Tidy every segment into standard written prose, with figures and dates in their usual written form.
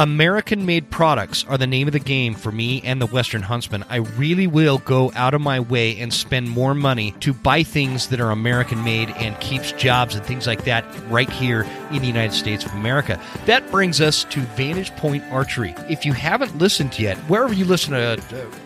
American-made products are the name of the game for me and the Western Huntsman. I really will go out of my way and spend more money to buy things that are American-made and keeps jobs and things like that right here in the United States of America. That brings us to Vantage Point Archery. If you haven't listened yet, wherever you listen to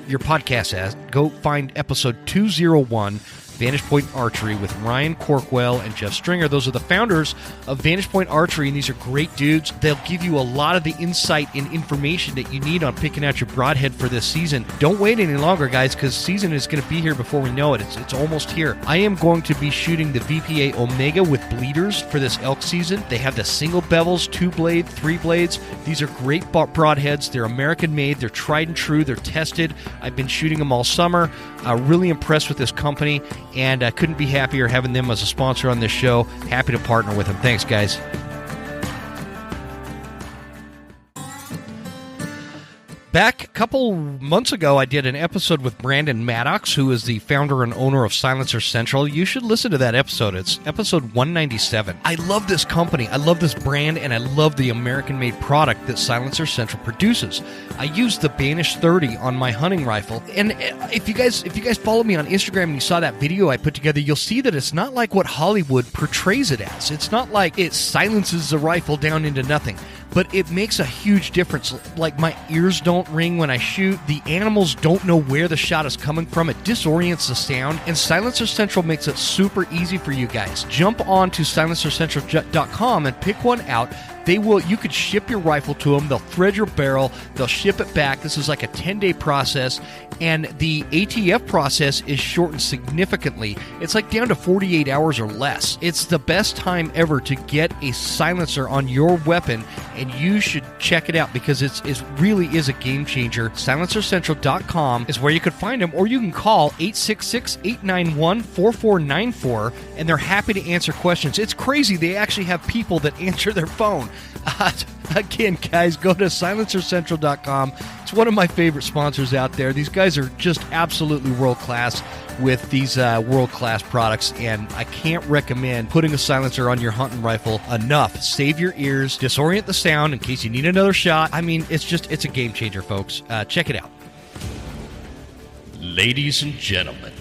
your podcast as, go find episode 201, Vantage Point Archery with Ryan Corkwell and Jeff Stringer. Those are the founders of Vantage Point Archery, and these are great dudes. They'll give you a lot of the insight and information that you need on picking out your broadhead for this season. Don't wait any longer, guys, because season is going to be here before we know it. It's almost here. I am going to be shooting the VPA Omega with bleeders for this elk season. They have the single bevels, 2-blade, 3 blades. These are great broadheads. They're American-made. They're tried and true. They're tested. I've been shooting them all summer. Really impressed with this company, and I couldn't be happier having them as a sponsor on this show. Happy to partner with them. Thanks, guys. Back a couple months ago, I did an episode with Brandon Maddox, who is the founder and owner of Silencer Central. You should listen to that episode. It's episode 197. I love this company. I love this brand, and I love the American-made product that Silencer Central produces. I use the Banish 30 on my hunting rifle, and if you guys follow me on Instagram and you saw that video I put together, you'll see that it's not like what Hollywood portrays it as. It's not like it silences the rifle down into nothing. But it makes a huge difference. Like, my ears don't ring when I shoot. The animals don't know where the shot is coming from. It disorients the sound. And Silencer Central makes it super easy for you guys. Jump on to silencercentral.com and pick one out. You could ship your rifle to them. They'll thread your barrel. They'll ship it back. This is like a 10-day process. And the ATF process is shortened significantly. It's like down to 48 hours or less. It's the best time ever to get a silencer on your weapon, and you should check it out because it really is a game changer. SilencerCentral.com is where you could find them, or you can call 866-891-4494, and they're happy to answer questions. It's crazy. They actually have people that answer their phone. Again, guys, go to SilencerCentral.com. It's one of my favorite sponsors out there. These guys are just absolutely world-class with these world-class products, and I can't recommend putting a silencer on your hunting rifle enough. Save your ears, disorient the sound in case you need another shot. I mean, it's a game changer, folks. Check it out. Ladies and gentlemen,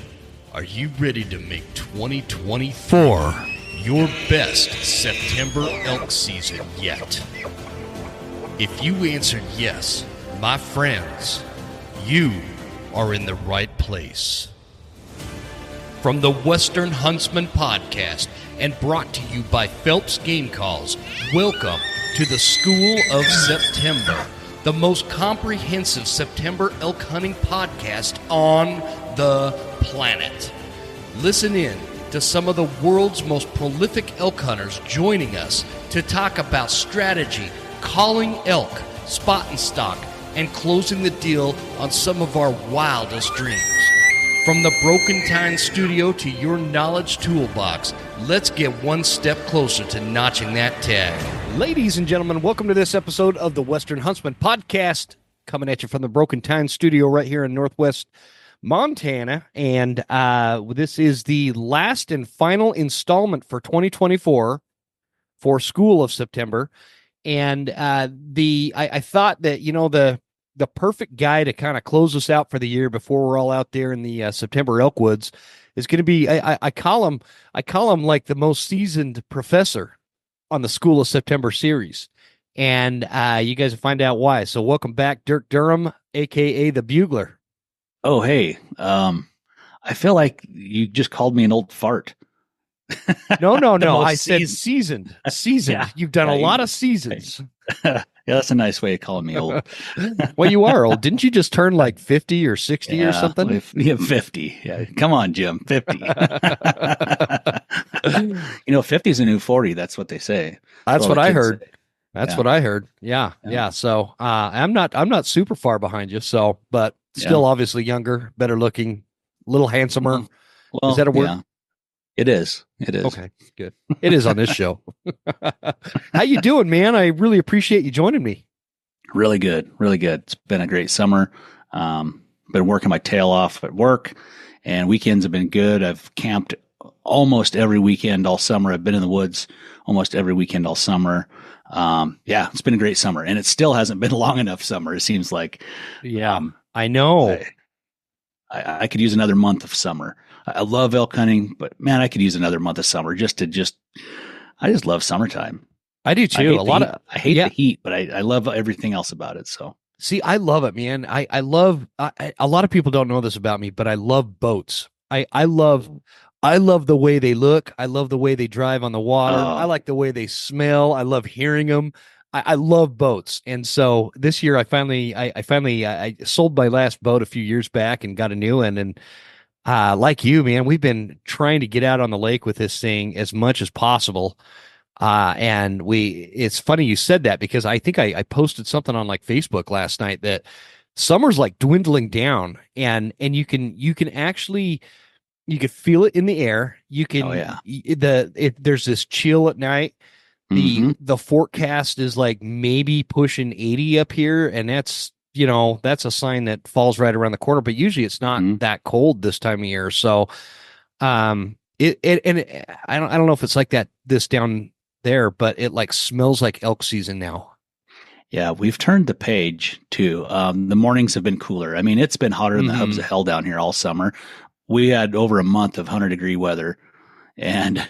are you ready to make 2024 your best September elk season yet? If you answered yes, my friends, you are in the right place. From the Western Huntsman Podcast and brought to you by Phelps Game Calls, welcome to the School of September, the most comprehensive September elk hunting podcast on the planet. Listen in to some of the world's most prolific elk hunters joining us to talk about strategy, calling elk, spot and stock, and closing the deal on some of our wildest dreams. From the Broken Time Studio to your knowledge toolbox, let's get one step closer to notching that tag. Ladies and gentlemen, welcome to this episode of the Western Huntsman Podcast, coming at you from the Broken Time Studio right here in Northwest Montana, and this is the last and final installment for 2024 for School of September. And I thought that, the perfect guy to kind of close us out for the year before we're all out there in the September elk woods is going to be, I call him like the most seasoned professor on the School of September series. And you guys will find out why. So welcome back, Dirk Durham, aka the Bugler. Oh, hey, I feel like you just called me an old fart. No. I said seasoned. Yeah. You've done a lot of seasons. Yeah, that's a nice way of calling me old. Well, you are old. Didn't you just turn like 50 or 60 or something? Yeah, 50. Yeah, come on, Jim, 50. 50 is a new 40. That's what they say. That's what I heard. That's what I heard. Yeah. So I'm not super far behind you. So, but still obviously younger, better looking, a little handsomer. Well, is that a word? Yeah. It is. Okay, good. It is on this show. How you doing, man? I really appreciate you joining me. Really good. It's been a great summer. Been working my tail off at work, and weekends have been good. I've camped almost every weekend all summer. I've been in the woods almost every weekend all summer. Yeah, it's been a great summer, and it still hasn't been long enough summer. It seems like, Yeah, I know. I could use another month of summer. I love elk hunting, but man, I could use another month of summer I just love summertime. I do too. I hate the heat, but I love everything else about it. So see, I love it, man. I love, a lot of people don't know this about me, but I love boats. I love the way they look. I love the way they drive on the water. I like the way they smell. I love hearing them. I love boats. And so this year I sold my last boat a few years back and got a new one. And like you, man, we've been trying to get out on the lake with this thing as much as possible. It's funny you said that, because I think I posted something on like Facebook last night that summer's like dwindling down, and you can actually, you could feel it in the air. You can, there's this chill at night. The forecast is like maybe pushing 80 up here, and that's a sign that fall's right around the corner, but usually it's not that cold this time of year. So, I don't know if it's like that this down there, but it like smells like elk season now. Yeah, we've turned the page too. The mornings have been cooler. I mean, it's been hotter than the hubs of hell down here all summer. We had over a month of 100-degree weather, and at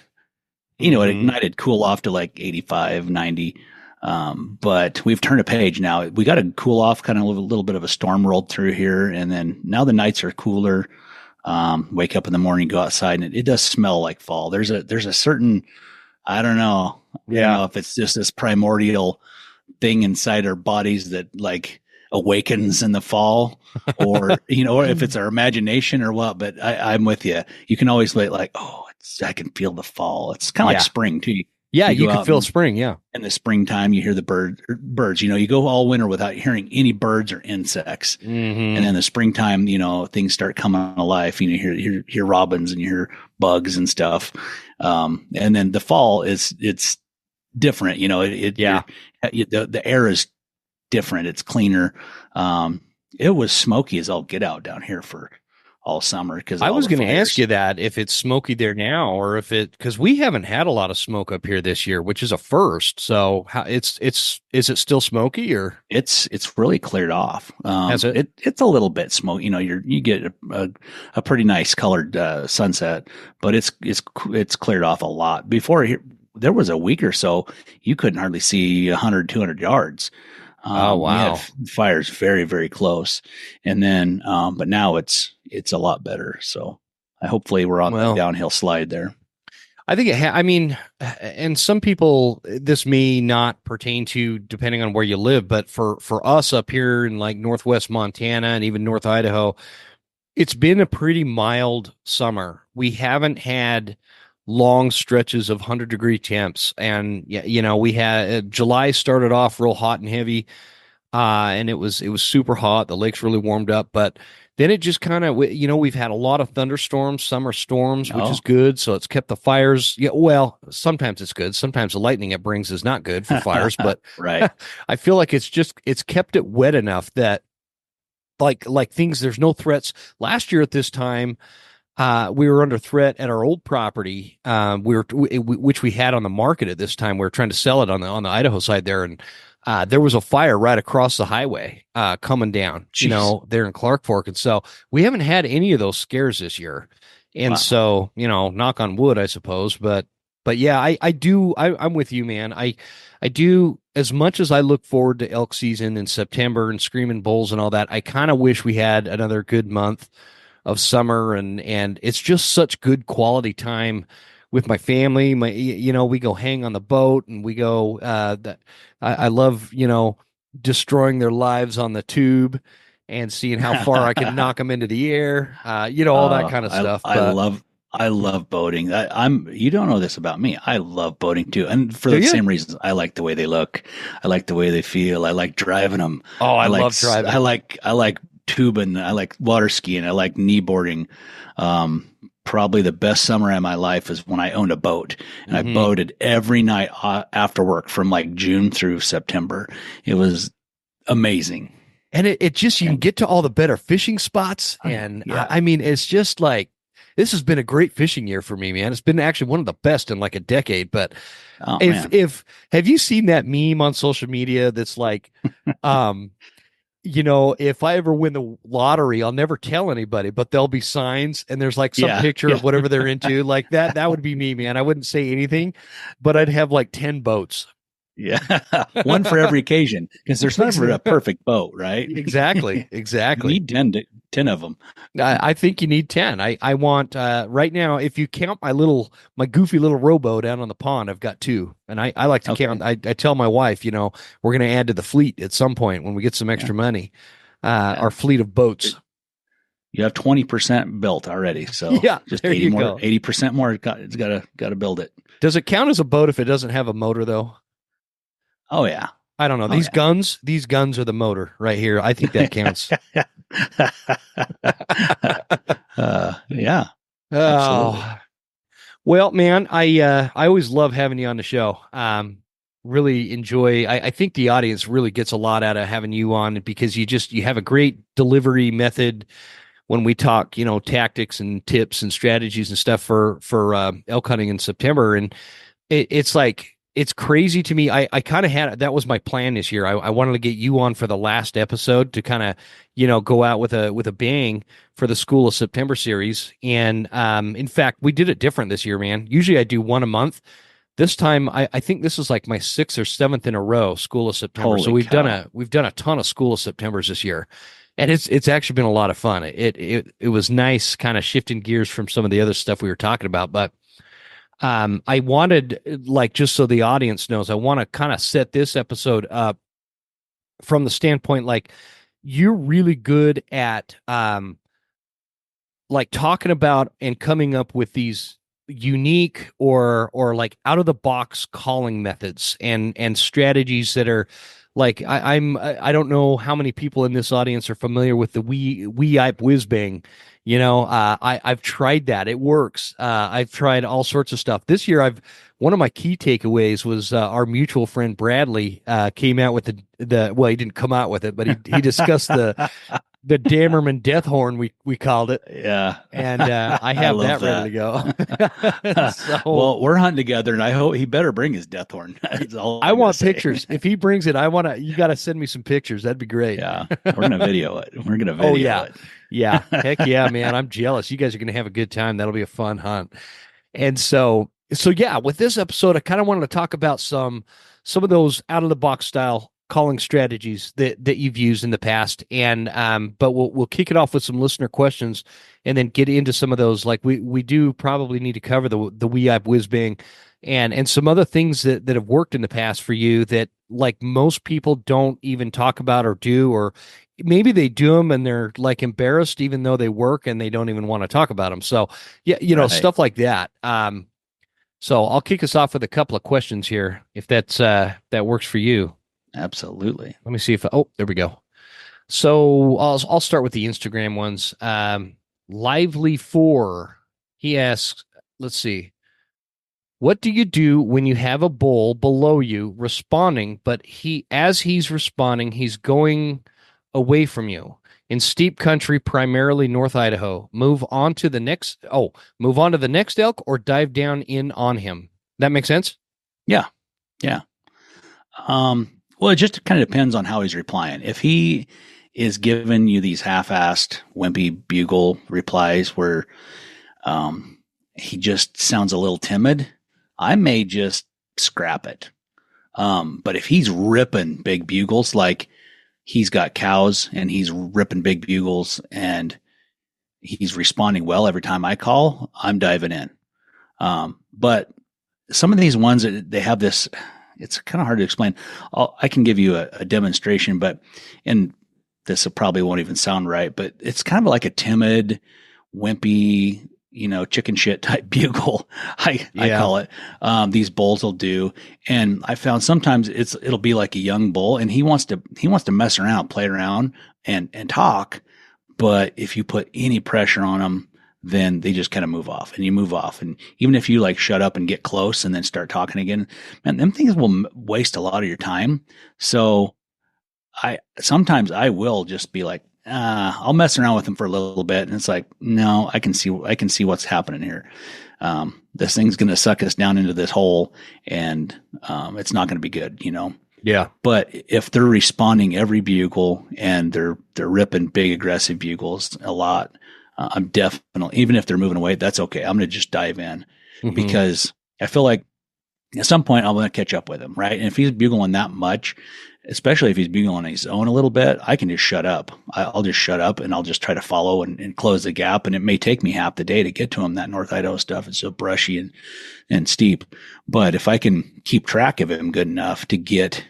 night it'd cool off to like 85, 90. But we've turned a page now. We got to cool off, kind of a little bit of a storm rolled through here, and then now the nights are cooler. Wake up in the morning, go outside, and it does smell like fall. There's a certain, I don't know if it's just this primordial thing inside our bodies that like awakens in the fall, or or if it's our imagination or what. But I'm with you. You can always like, oh, I can feel the fall. It's kind of like spring too. Yeah, you can feel spring. Yeah, in the springtime, you hear the birds. You go all winter without hearing any birds or insects, and then the springtime, things start coming alive. You hear robins and you hear bugs and stuff. And then the fall it's different. The air is different. It's cleaner. It was smoky as all get out down here for all summer, because I was going to ask you that, if it's smoky there now, or because we haven't had a lot of smoke up here this year, which is a first. So is it still smoky, or it's really cleared off? Has it? It's a little bit smoky. You get a pretty nice colored sunset, but it's cleared off a lot. Before here, there was a week or so you couldn't hardly see 100, 200 yards. Oh, wow. We had fires very, very close. And then, but now it's a lot better. So hopefully we're on the downhill slide there. I think and some people, this may not pertain to depending on where you live, but for us up here in like Northwest Montana and even North Idaho, it's been a pretty mild summer. We haven't had long stretches of 100-degree temps, and we had July started off real hot and heavy, and it was super hot. The lakes really warmed up, but then it just kind of we've had a lot of thunderstorms, summer storms, which is good. So it's kept the fires. Yeah, well, sometimes it's good. Sometimes the lightning it brings is not good for fires, but right. I feel like it's kept it wet enough that like things. There's no threats. Last year at this time, we were under threat at our old property, which we had on the market at this time. We were trying to sell it on the Idaho side there, and there was a fire right across the highway coming down, there in Clark Fork, and so we haven't had any of those scares this year. And so, knock on wood, I suppose. But yeah, I'm with you, man. I do, as much as I look forward to elk season in September and screaming bulls and all that, I kind of wish we had another good month of summer, and it's just such good quality time with my family. We go hang on the boat, and we go, I love, destroying their lives on the tube and seeing how far I can knock them into the air, all that kind of stuff. I love boating. You don't know this about me. I love boating too. And for the same reasons, I like the way they look. I like the way they feel. I like driving them. Oh, I love driving. I like tubing. I like water skiing. I like knee boarding. Probably the best summer of my life is when I owned a boat, and I boated every night after work from like June through September. It was amazing. And it just, you can get to all the better fishing spots. And I mean, it's just like, this has been a great fishing year for me, man. It's been actually one of the best in like a decade. But if have you seen that meme on social media that's like, if I ever win the lottery, I'll never tell anybody, but there'll be signs and there's like some picture of whatever they're into. Like that would be me, man. I wouldn't say anything, but I'd have like 10 boats. Yeah. One for every occasion, because there's never a perfect boat, right? Exactly. You need 10 of them. I think you need 10. I want, right now, if you count my goofy little rowboat down on the pond, I've got 2. And I like to count. I tell my wife, we're going to add to the fleet at some point when we get some extra money, our fleet of boats. You have 20% built already. So just 80% more. It's got to build it. Does it count as a boat if it doesn't have a motor though? Oh yeah. I don't know. These guns are the motor right here. I think that counts. Yeah. Oh, well, man, I always love having you on the show. Really enjoy. I think the audience really gets a lot out of having you on because you have a great delivery method when we talk, tactics and tips and strategies and stuff for elk hunting in September. And it's like, it's crazy to me. I kind of that was my plan this year. I wanted to get you on for the last episode to kind of, go out with a bang for the School of September series. And in fact, we did it different this year, man. Usually I do one a month. This time, I think this is like my 6th or 7th in a row, School of September. Holy so we've cow. done a ton of School of Septembers this year. And it's actually been a lot of fun. It was nice kind of shifting gears from some of the other stuff we were talking about, but I wanted, like, just so the audience knows, I want to kind of set this episode up from the standpoint, like, you're really good at, like, talking about and coming up with these unique or like out of the box calling methods and strategies that are like, I don't know how many people in this audience are familiar with the wee-ipe whiz-bang. I've tried that. It works. I've tried all sorts of stuff. This year, one of my key takeaways was our mutual friend Bradley came out with well, he didn't come out with it, but he discussed the Dammerman death horn, we called it. Yeah. And I have that ready to go. So, well, we're hunting together, and I hope he better bring his death horn. I want pictures. If he brings it, you got to send me some pictures. That'd be great. Yeah. We're going to video it. It. Yeah. Heck yeah, man. I'm jealous. You guys are going to have a good time. That'll be a fun hunt. And so yeah, with this episode, I kind of wanted to talk about some of those out of the box style calling strategies that you've used in the past. And but we'll kick it off with some listener questions and then get into some of those. Like we do probably need to cover the wee-ipe whiz-bang and some other things that have worked in the past for you that like most people don't even talk about or do, or maybe they do them and they're like embarrassed even though they work and they don't even want to talk about them. So yeah, right. Stuff like that. So I'll kick us off with a couple of questions here, if that works for you. Absolutely. Let me see if there we go. So I'll start with the Instagram ones. Lively4, he asks, let's see. What do you do when you have a bull below you responding, but as he's responding, he's going away from you in steep country, primarily North Idaho? Move on to the next elk or dive down in on him. That makes sense? Yeah. Well, it just kind of depends on how he's replying. If he is giving you these half-assed, wimpy bugle replies where he just sounds a little timid, I may just scrap it. But if he's ripping big bugles, like he's got cows and he's ripping big bugles and he's responding well every time I call, I'm diving in. But some of these ones, they have this, it's kind of hard to explain. I can give you a demonstration, and this probably won't even sound right, but it's kind of like a timid, wimpy, chicken shit type bugle. I call it. These bulls will do. And I found sometimes it'll be like a young bull and he wants to mess around, play around and talk. But if you put any pressure on them, then they just kind of move off and you move off. And even if you like shut up and get close and then start talking again, man, them things will waste a lot of your time. So sometimes I will just be like, I'll mess around with him for a little bit, and it's like, no, I can see what's happening here. This thing's going to suck us down into this hole, and it's not going to be good, Yeah. But if they're responding every bugle and they're ripping big aggressive bugles a lot, I'm definitely, even if they're moving away, that's okay. I'm going to just dive in because I feel like at some point I'm going to catch up with him, right? And if he's bugling that much, especially if he's bugling on his own a little bit, I can just shut up. I'll just shut up and I'll just try to follow and close the gap. And it may take me half the day to get to him. That North Idaho stuff is so brushy and steep. But if I can keep track of him good enough to get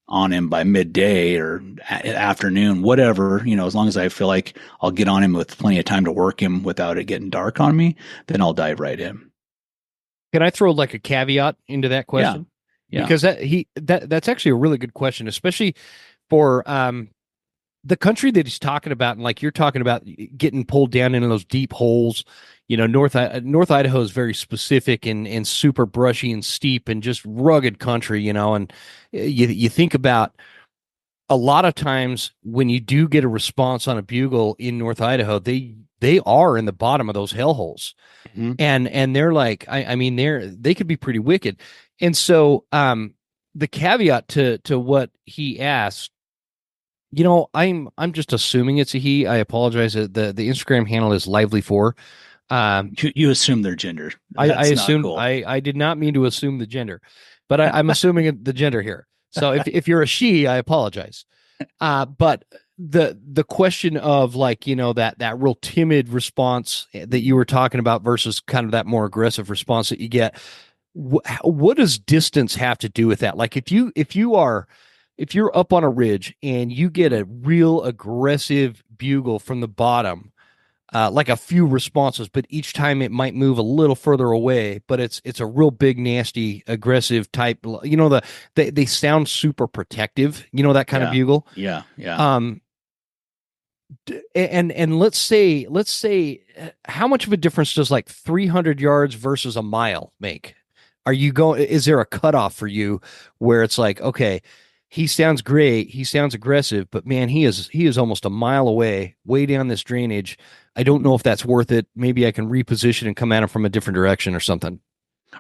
on him by midday or afternoon, whatever, as long as I feel like I'll get on him with plenty of time to work him without it getting dark on me, then I'll dive right in. Can I throw like a caveat into that question? Yeah. Because that's actually a really good question, especially for the country that he's talking about, and like you're talking about getting pulled down into those deep holes. North Idaho is very specific and super brushy and steep and just rugged country, and you think about a lot of times when you do get a response on a bugle in North Idaho, they are in the bottom of those hellholes. And they're like, I mean, they could be pretty wicked. And so the caveat to what he asked, I'm just assuming it's a he. I apologize. The Instagram handle is lively4. You assume their gender. I assume cool. I did not mean to assume the gender, but I'm assuming the gender here. So if you're a she, I apologize. But the question of like, that real timid response that you were talking about versus kind of that more aggressive response that you get, what does distance have to do with that? Like if you're up on a ridge and you get a real aggressive bugle from the bottom, like a few responses, but each time it might move a little further away, but it's a real big, nasty, aggressive type, they sound super protective, that kind of bugle. Yeah. And let's say how much of a difference does like 300 yards versus a mile make? Is there a cutoff for you where it's like, okay, he sounds great, he sounds aggressive, but man, he is almost a mile away, way down this drainage. I don't know if that's worth it. Maybe I can reposition and come at him from a different direction or something.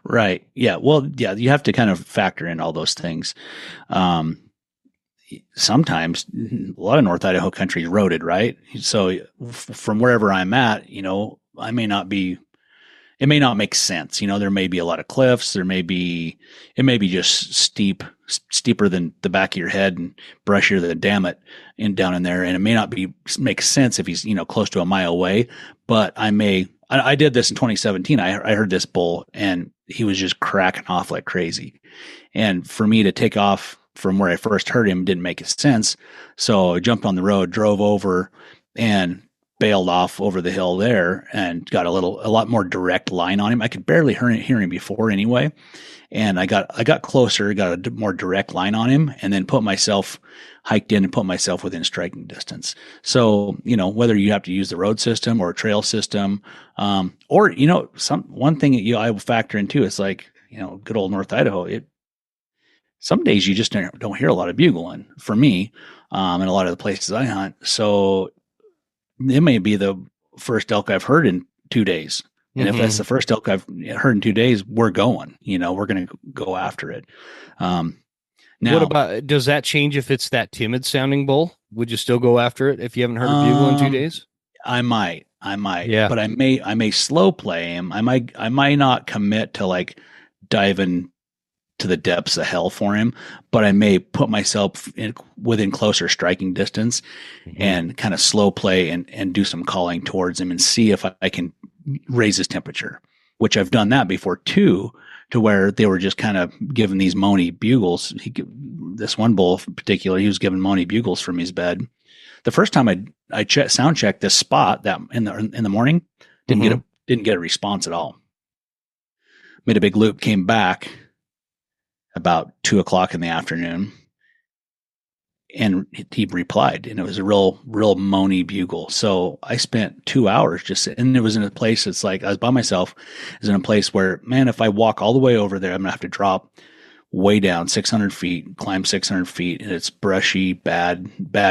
Right. Yeah. Well, yeah, you have to kind of factor in all those things. Sometimes a lot of North Idaho country is roaded, right? So from wherever I'm at, it may not make sense. There may be a lot of cliffs. It may be just steeper than the back of your head and brushier than damn it down in there. And it may not make sense if he's, close to a mile away, but I did this in 2017. I heard this bull and he was just cracking off like crazy. And for me to take off from where I first heard him didn't make sense. So I jumped on the road, drove over and bailed off over the hill there and got a lot more direct line on him. I could barely hear him before anyway. And I got closer, got a more direct line on him, and then hiked in and put myself within striking distance. So, whether you have to use the road system or a trail system, or, one thing that I will factor in too, is like, good old North Idaho. Some days you just don't hear a lot of bugling for me, in a lot of the places I hunt. So it may be the first elk I've heard in 2 days. And if that's the first elk I've heard in 2 days, we're going, we're going to go after it. Now, what about, does that change if it's that timid sounding bull? Would you still go after it if you haven't heard a bugle in 2 days? I might, yeah, but I may slow play him. I might not commit to like diving to the depths of hell for him, but I may put myself within closer striking distance and kind of slow play and do some calling towards him and see if I can raise his temperature, which I've done that before too, to where they were just kind of giving these moany bugles. This one bull in particular, he was giving moany bugles from his bed. The first time I sound checked this spot that in the morning, didn't get a response at all. Made a big loop, came back about 2:00 in the afternoon, and he replied, and it was a real moany bugle. So I spent 2 hours and it was in a place, it's like I was by myself. It was in a place where, man, if I walk all the way over there, I'm gonna have to drop way down 600 feet, climb 600 feet, and it's brushy, bad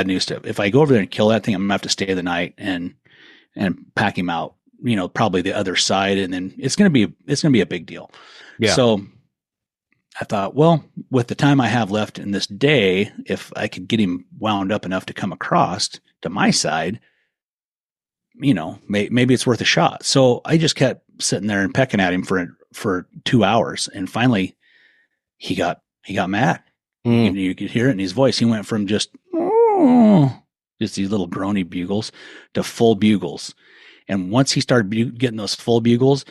news stuff. If I go over there and kill that thing, I'm gonna have to stay the night and pack him out, probably the other side, and then it's gonna be a big deal. Yeah. So I thought, well, with the time I have left in this day, if I could get him wound up enough to come across to my side, maybe it's worth a shot. So I just kept sitting there and pecking at him for 2 hours, and finally he got mad. You could hear it in his voice. He went from just these little groany bugles to full bugles. And once he started getting those full bugles,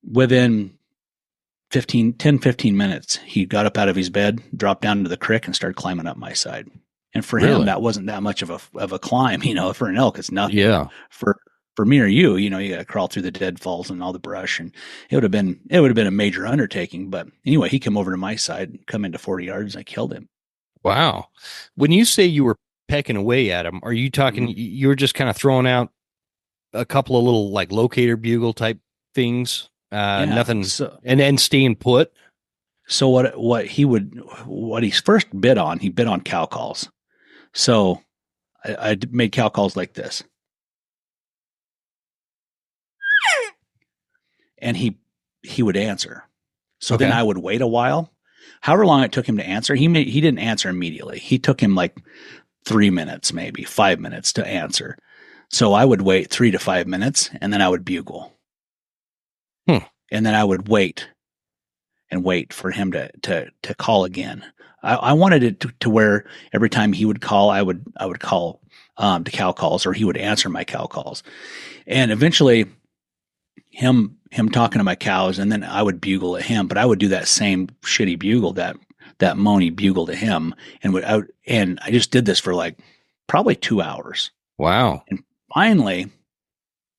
within 15 minutes, he got up out of his bed, dropped down into the creek, and started climbing up my side. And for him, that wasn't that much of a climb. For an elk, it's nothing. Yeah. For me or you, you got to crawl through the deadfalls and all the brush, and it would have been a major undertaking. But anyway, he came over to my side and come into 40 yards, and I killed him. Wow. When you say you were pecking away at him, are you talking, you were just kind of throwing out a couple of little like locator bugle type things? Nothing, and staying put. So what he first bid on, he bid on cow calls. So I made cow calls like this. And he would answer. So then I would wait a while. However long it took him to answer, he didn't answer immediately. He took him like 3 minutes, maybe 5 minutes to answer. So I would wait 3 to 5 minutes, and then I would bugle. And then I would wait for him to call again. I wanted it to where every time he would call, I would call to cow calls, or he would answer my cow calls. And eventually him talking to my cows, and then I would bugle at him, but I would do that same shitty bugle, that moany bugle to him, and I just did this for like probably 2 hours. Wow. And finally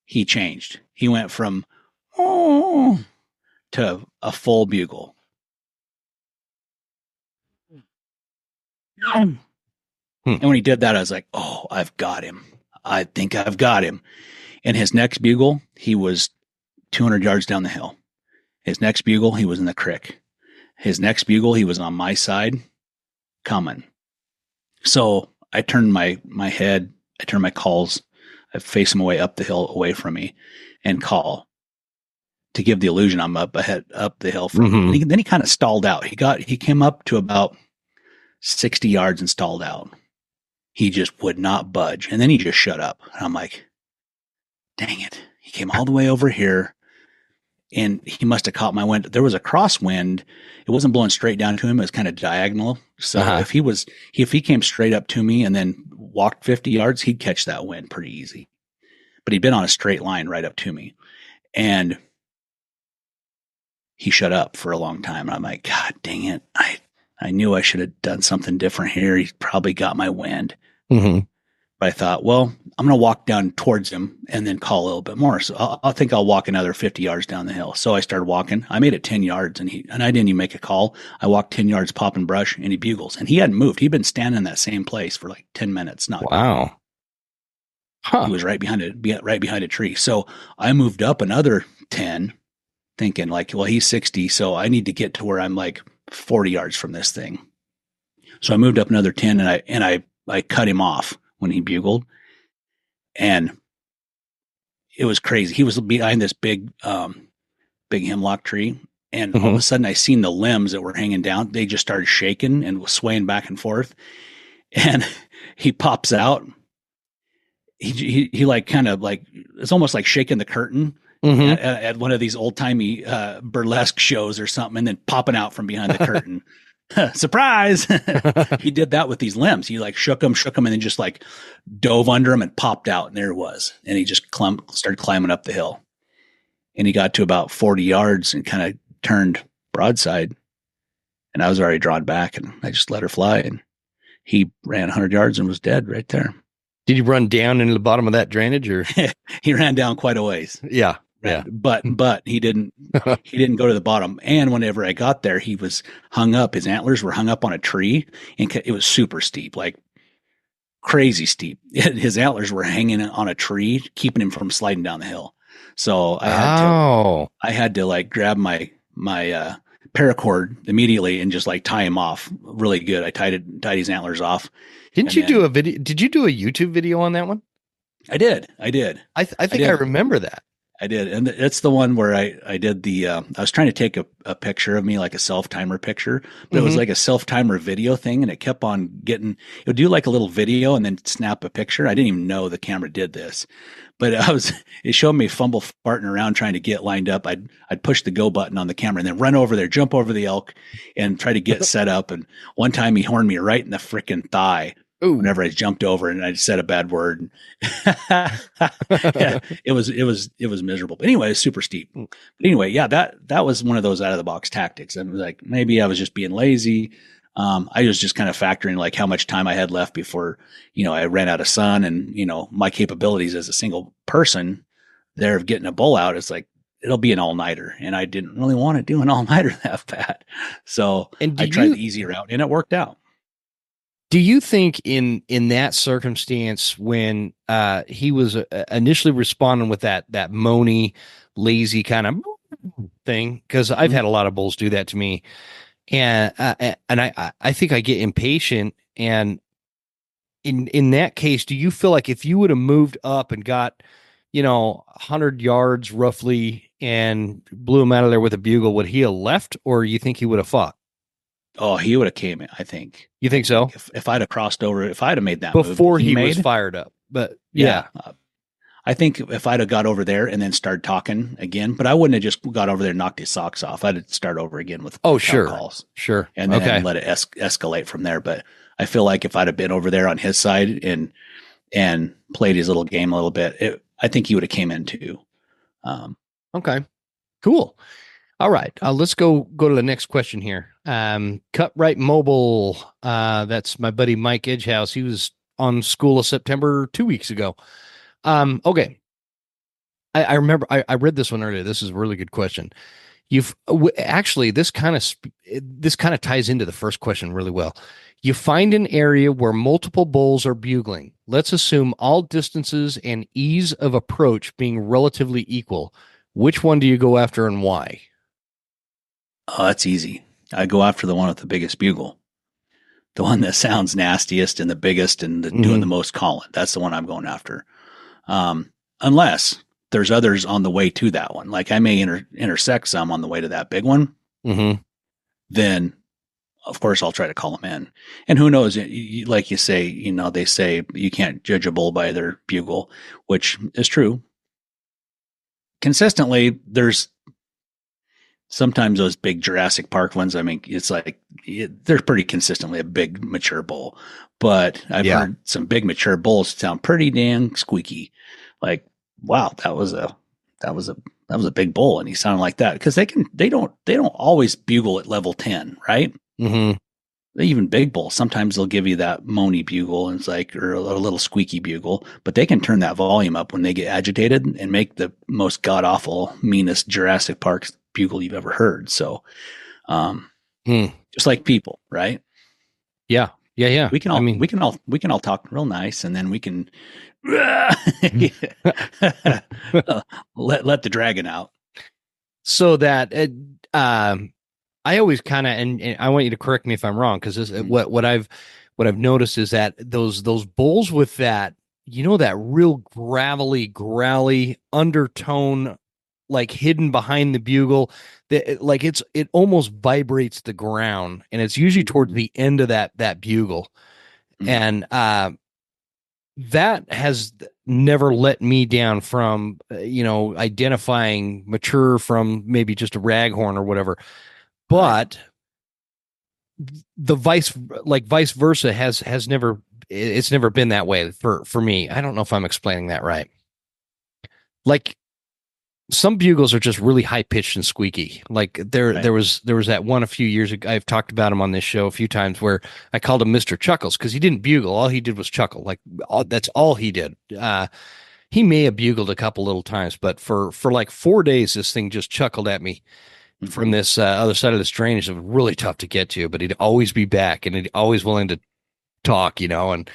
he changed. He went from to a full bugle. And when he did that, I was like, oh, I've got him. I think I've got him. And his next bugle, he was 200 yards down the hill. His next bugle, he was in the creek. His next bugle, he was on my side coming. So I turned my head, I turned my calls, I face him away up the hill away from me and call to give the illusion I'm up the hill from him. Then he kind of stalled out. He came up to about 60 yards and stalled out. He just would not budge. And then he just shut up. And I'm like, dang it. He came all the way over here, and he must have caught my wind. There was a crosswind. It wasn't blowing straight down to him. It was kind of diagonal. So if he came straight up to me and then walked 50 yards, he'd catch that wind pretty easy. But he'd been on a straight line right up to me. And he shut up for a long time. And I'm like, God dang it. I knew I should have done something different here. He probably got my wind. But I thought, well, I'm going to walk down towards him and then call a little bit more. So I think I'll walk another 50 yards down the hill. So I started walking. I made it 10 yards, and I didn't even make a call. I walked 10 yards, popping brush, and he bugles. And he hadn't moved. He'd been standing in that same place for like 10 minutes. Wow. He was right behind a tree. So I moved up another 10, thinking like, well, he's 60, so I need to get to where I'm like 40 yards from this thing. So I moved up another 10, and I cut him off when he bugled, and it was crazy. He was behind this big hemlock tree, and all of a sudden I seen the limbs that were hanging down. They just started shaking and was swaying back and forth, and he pops out. He like kind of like, it's almost like shaking the curtain at one of these old timey burlesque shows or something, and then popping out from behind the curtain. Surprise. He did that with these limbs. He like shook them, and then just like dove under them and popped out, and there it was. And he just started climbing up the hill, and he got to about 40 yards and kind of turned broadside, and I was already drawn back, and I just let her fly, and he ran 100 yards and was dead right there. Did he run down into the bottom of that drainage, or he ran down quite a ways? Yeah. But he didn't go to the bottom. And whenever I got there, he was hung up. His antlers were hung up on a tree, and it was super steep, like crazy steep. His antlers were hanging on a tree, keeping him from sliding down the hill. So I had to like grab my paracord immediately and just like tie him off really good. I tied his antlers off. Didn't you do a video? Did you do a YouTube video on that one? I did. I think I remember that. I did. And it's the one where I did I was trying to take a picture of me, like a self-timer picture, but it was like a self-timer video thing. And it kept on it would do like a little video and then snap a picture. I didn't even know the camera did this, but it showed me farting around trying to get lined up. I'd push the go button on the camera and then run over there, jump over the elk and try to get set up. And one time he horned me right in the freaking thigh. Ooh. Whenever I jumped over and I said a bad word. Yeah, it was miserable. But anyway, it's super steep. But anyway, yeah, that was one of those out of the box tactics. I was like, maybe I was just being lazy. I was just kind of factoring like how much time I had left before, I ran out of sun and, my capabilities as a single person there of getting a bull out. It's like, it'll be an all-nighter. And I didn't really want to do an all-nighter that bad. So I tried the easy route and it worked out. Do you think in that circumstance when he was initially responding with that moany, lazy kind of thing? Because I've had a lot of bulls do that to me, and I think I get impatient. And in that case, do you feel like if you would have moved up and got 100 yards roughly and blew him out of there with a bugle, would he have left, or you think he would have fought? Oh, he would have came in, I think. You think so? If I'd have crossed over, if I'd have made that before move he was fired up. But yeah. I think if I'd have got over there and then started talking again, but I wouldn't have just got over there and knocked his socks off. I'd start over again with calls. Sure. And then let it escalate from there. But I feel like if I'd have been over there on his side and played his little game a little bit, I think he would have came in too. Okay, cool. All right, let's go to the next question here. Cut Right Mobile. That's my buddy Mike Edgehouse. He was on School of September 2 weeks ago. Okay. I remember I read this one earlier. This is a really good question. Actually, this kind of ties into the first question really well. You find an area where multiple bulls are bugling. Let's assume all distances and ease of approach being relatively equal. Which one do you go after and why? Oh, that's easy. I go after the one with the biggest bugle. The one that sounds nastiest and the biggest and doing the most calling. That's the one I'm going after. Unless there's others on the way to that one. Like I may intersect some on the way to that big one. Mm-hmm. Then, of course, I'll try to call them in. And who knows, like you say, they say you can't judge a bull by their bugle, which is true. Consistently, there's sometimes those big Jurassic Park ones, I mean, it's like they're pretty consistently a big mature bull, but I've heard some big mature bulls sound pretty dang squeaky. Like, wow, that was a big bull, and he sounded like that because they don't always bugle at level 10, right? Mm-hmm. Even big bulls, sometimes they'll give you that moany bugle and it's like, or a little squeaky bugle, but they can turn that volume up when they get agitated and make the most god awful, meanest Jurassic Park bugle you've ever heard. So, just like people, right? Yeah. We can all talk real nice, and then we can let the dragon out. So that I always kind of, and I want you to correct me if I'm wrong, because what I've noticed is that those bulls with that, that real growly undertone, like hidden behind the bugle, that like it almost vibrates the ground, and it's usually towards the end of that bugle, and that has never let me down from identifying mature from maybe just a raghorn or whatever. But the vice versa has never been that way for me. I don't know if I'm explaining that right. Like some bugles are just really high pitched and squeaky. Like there was that one a few years ago. I've talked about him on this show a few times where I called him Mr. Chuckles because he didn't bugle. All he did was chuckle. Like that's all he did. He may have bugled a couple little times, but for like 4 days, this thing just chuckled at me from this other side of this drainage. It was really tough to get to, but he'd always be back and he'd always willing to talk, and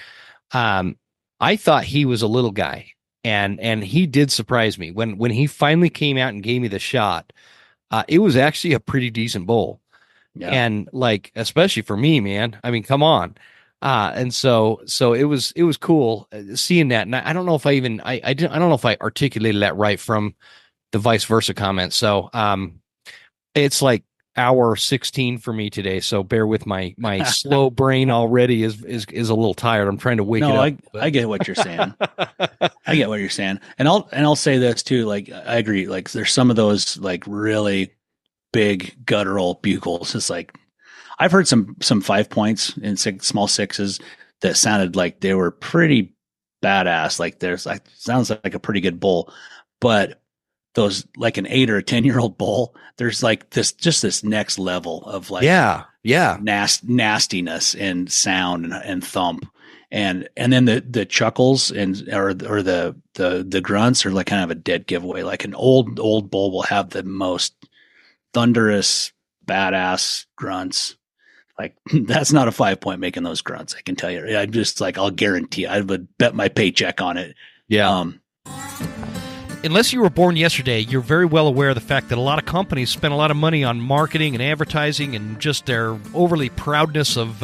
I thought he was a little guy, and he did surprise me when he finally came out and gave me the shot. It was actually a pretty decent bull. Yeah. And like, especially for me, man, I mean, come on. And so it was cool seeing that. And I don't know if I don't know if I articulated that right from the vice versa comment. So, it's like hour 16 for me today. So bear with my slow brain already is a little tired. I'm trying to wake it up. I get what you're saying. I get what you're saying. And I'll say this too. Like, I agree. Like, there's some of those like really big guttural bugles. It's like, I've heard some 5 points in small sixes that sounded like they were pretty badass. Like, there's like, sounds like a pretty good bull, but those like an 8 or a 10-year-old bull, there's like this next level of like, nastiness and sound and thump. And then the chuckles or the grunts are like kind of a dead giveaway. Like an old bull will have the most thunderous, badass grunts. Like, that's not a 5 point making those grunts. I can tell you. I'm just like, I'll guarantee. I would bet my paycheck on it. Yeah. Unless you were born yesterday, you're very well aware of the fact that a lot of companies spend a lot of money on marketing and advertising and just their overly proudness of,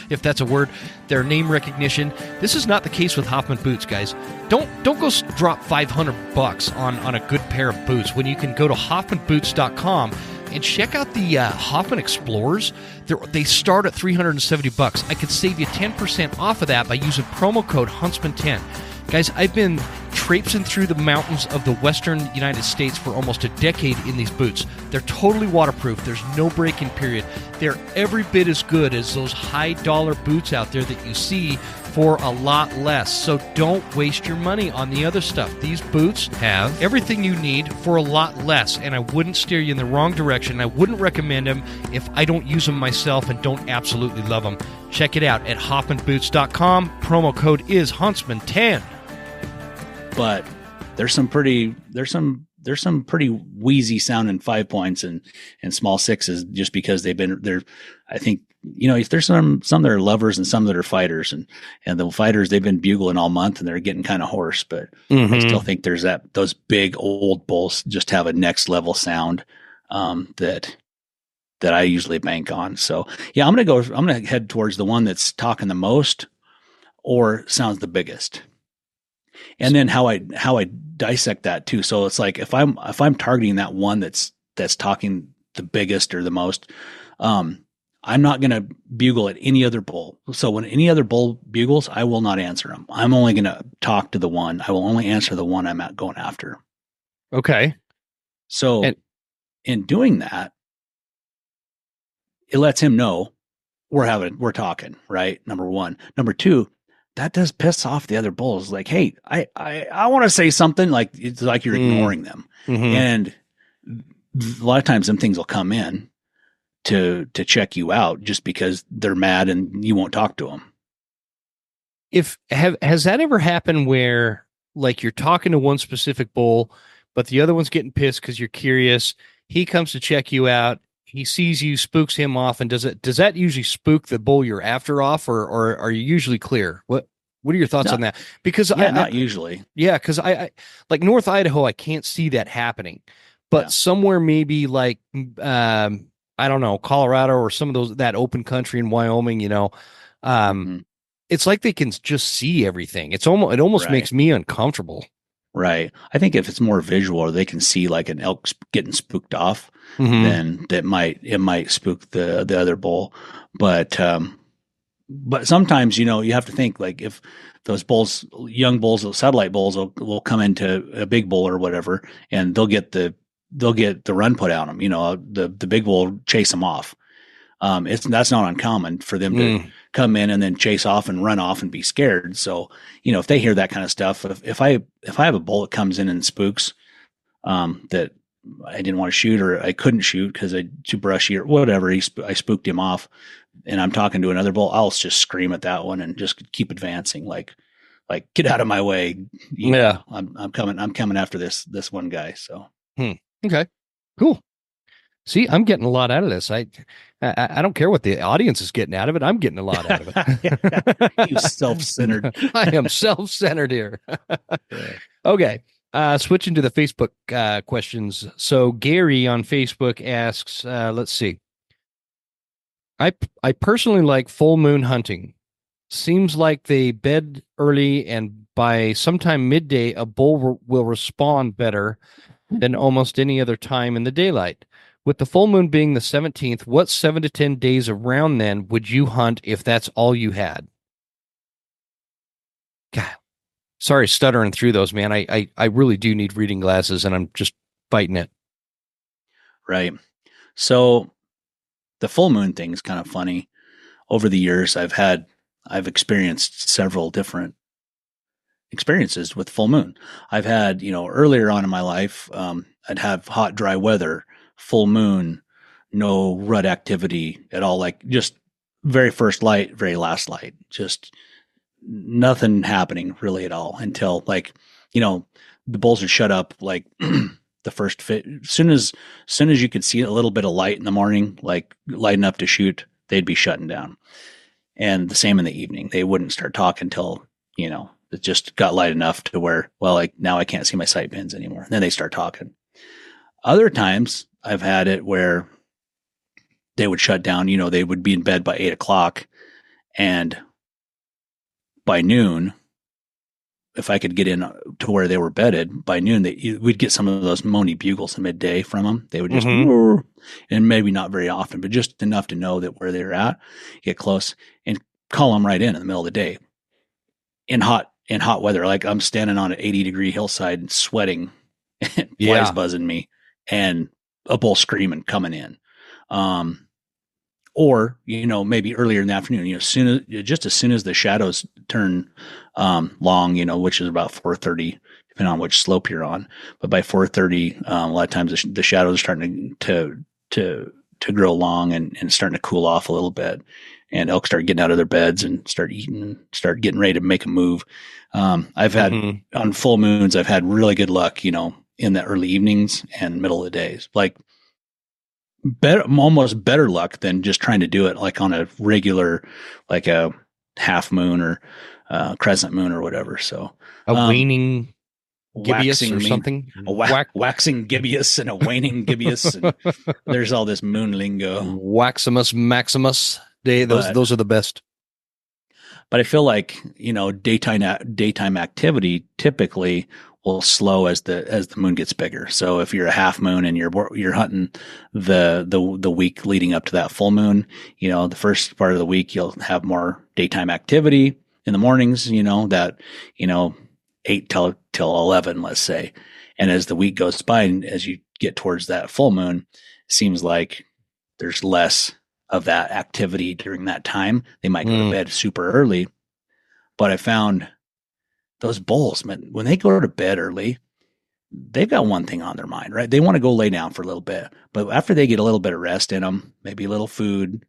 if that's a word, their name recognition. This is not the case with Hoffman boots, guys. Don't go drop $500 on a good pair of boots when you can go to hoffmanboots.com and check out the Hoffman Explorers. They start at $370. I could save you 10% off of that by using promo code Huntsman10. Guys, I've been traipsing through the mountains of the western United States for almost a decade in these boots. They're totally waterproof. There's no break-in period. They're every bit as good as those high-dollar boots out there that you see for a lot less. So don't waste your money on the other stuff. These boots have everything you need for a lot less, and I wouldn't steer you in the wrong direction. I wouldn't recommend them if I don't use them myself and don't absolutely love them. Check it out at hoffmanboots.com. Promo code is Huntsman10. But there's some pretty wheezy sounding 5 points and small sixes just because they're I think, there's some that are lovers and some that are fighters, and the fighters, they've been bugling all month and they're getting kind of hoarse, but I still think there's those big old bulls just have a next level sound that I usually bank on. So yeah, I'm gonna head towards the one that's talking the most or sounds the biggest. And then how I dissect that too. So it's like if I'm targeting that one that's talking the biggest or the most, I'm not going to bugle at any other bull. So when any other bull bugles, I will not answer them. I'm only going to talk to the one. I will only answer the one I'm going after. Okay. So in doing that, it lets him know we're talking, right? Number one. Number two, that does piss off the other bulls. Like, hey, I want to say something. Like, it's like you're ignoring them. And a lot of times them things will come in to check you out just because they're mad and you won't talk to them. Has that ever happened where like you're talking to one specific bull, but the other one's getting pissed because you're curious? He comes to check you out. He sees you, spooks him off, and does that usually spook the bull you're after off, or are you usually clear? What are your thoughts on that? Because not usually. Yeah, because I like North Idaho, I can't see that happening, but somewhere maybe like I don't know, Colorado or some of that open country in Wyoming, it's like they can just see everything. It almost makes me uncomfortable. Right. I think if it's more visual or they can see like an elk getting spooked off, then it might spook the other bull. But sometimes, you have to think like if those bulls, young bulls, those satellite bulls will come into a big bull or whatever, and they'll get the run put on them. The big bull will chase them off. That's not uncommon for them to come in and then chase off and run off and be scared. So, if they hear that kind of stuff, if I have a bull that comes in and spooks, that I didn't want to shoot or I couldn't shoot because I too brushy or whatever, I spooked him off and I'm talking to another bull, I'll just scream at that one and just keep advancing. Like get out of my way. I'm coming after this one guy. So, Okay, cool. See, I'm getting a lot out of this. I don't care what the audience is getting out of it. I'm getting a lot out of it. You self-centered. I am self-centered here. Okay. Switching to the Facebook questions. So Gary on Facebook asks, let's see. I personally like full moon hunting. Seems like they bed early, and by sometime midday, a bull will respond better than almost any other time in the daylight. With the full moon being the 17th, what 7 to 10 days around then would you hunt if that's all you had? God, sorry, stuttering through those, man. I really do need reading glasses, and I'm just fighting it. Right. So the full moon thing is kind of funny. Over the years, I've experienced several different experiences with full moon. I've had, earlier on in my life, I'd have hot, dry weather, full moon, no rut activity at all, like just very first light, very last light, just nothing happening really at all until the bulls would shut up like the first fit. Soon as you could see a little bit of light in the morning, like light enough to shoot, they'd be shutting down. And the same in the evening. They wouldn't start talking until, it just got light enough to where, well, like now I can't see my sight pins anymore. And then they start talking. Other times I've had it where they would shut down, they would be in bed by 8:00, and by noon, if I could get in to where they were bedded by noon, we'd get some of those moany bugles in midday from them. They would just, and maybe not very often, but just enough to know that where they're at, get close and call them right in the middle of the day in hot weather. Like I'm standing on an 80-degree hillside and sweating and flies buzzing me and a bull screaming coming in. Or, maybe earlier in the afternoon, as soon as the shadows turn long, which is about 4:30, depending on which slope you're on. But by 4:30, a lot of times the shadows are starting to grow long and starting to cool off a little bit. And elk start getting out of their beds and start eating and start getting ready to make a move. I've had on full moons, I've had really good luck, in the early evenings and middle of the days. Like, almost better luck than just trying to do it like on a regular, like a half moon or crescent moon or whatever. So a waning gibbous or something, waxing gibbous and a waning gibbous. And there's all this moon lingo. Waximus Maximus. Those are the best. But I feel like, daytime activity typically will slow as the moon gets bigger. So if you're a half moon and you're hunting the week leading up to that full moon, the first part of the week you'll have more daytime activity in the mornings, that 8 till 11, let's say. And as the week goes by and as you get towards that full moon, it seems like there's less of that activity during that time. They might go to bed super early, but I found those bulls, man, when they go to bed early, they've got one thing on their mind, right? They want to go lay down for a little bit, but after they get a little bit of rest in them, maybe a little food,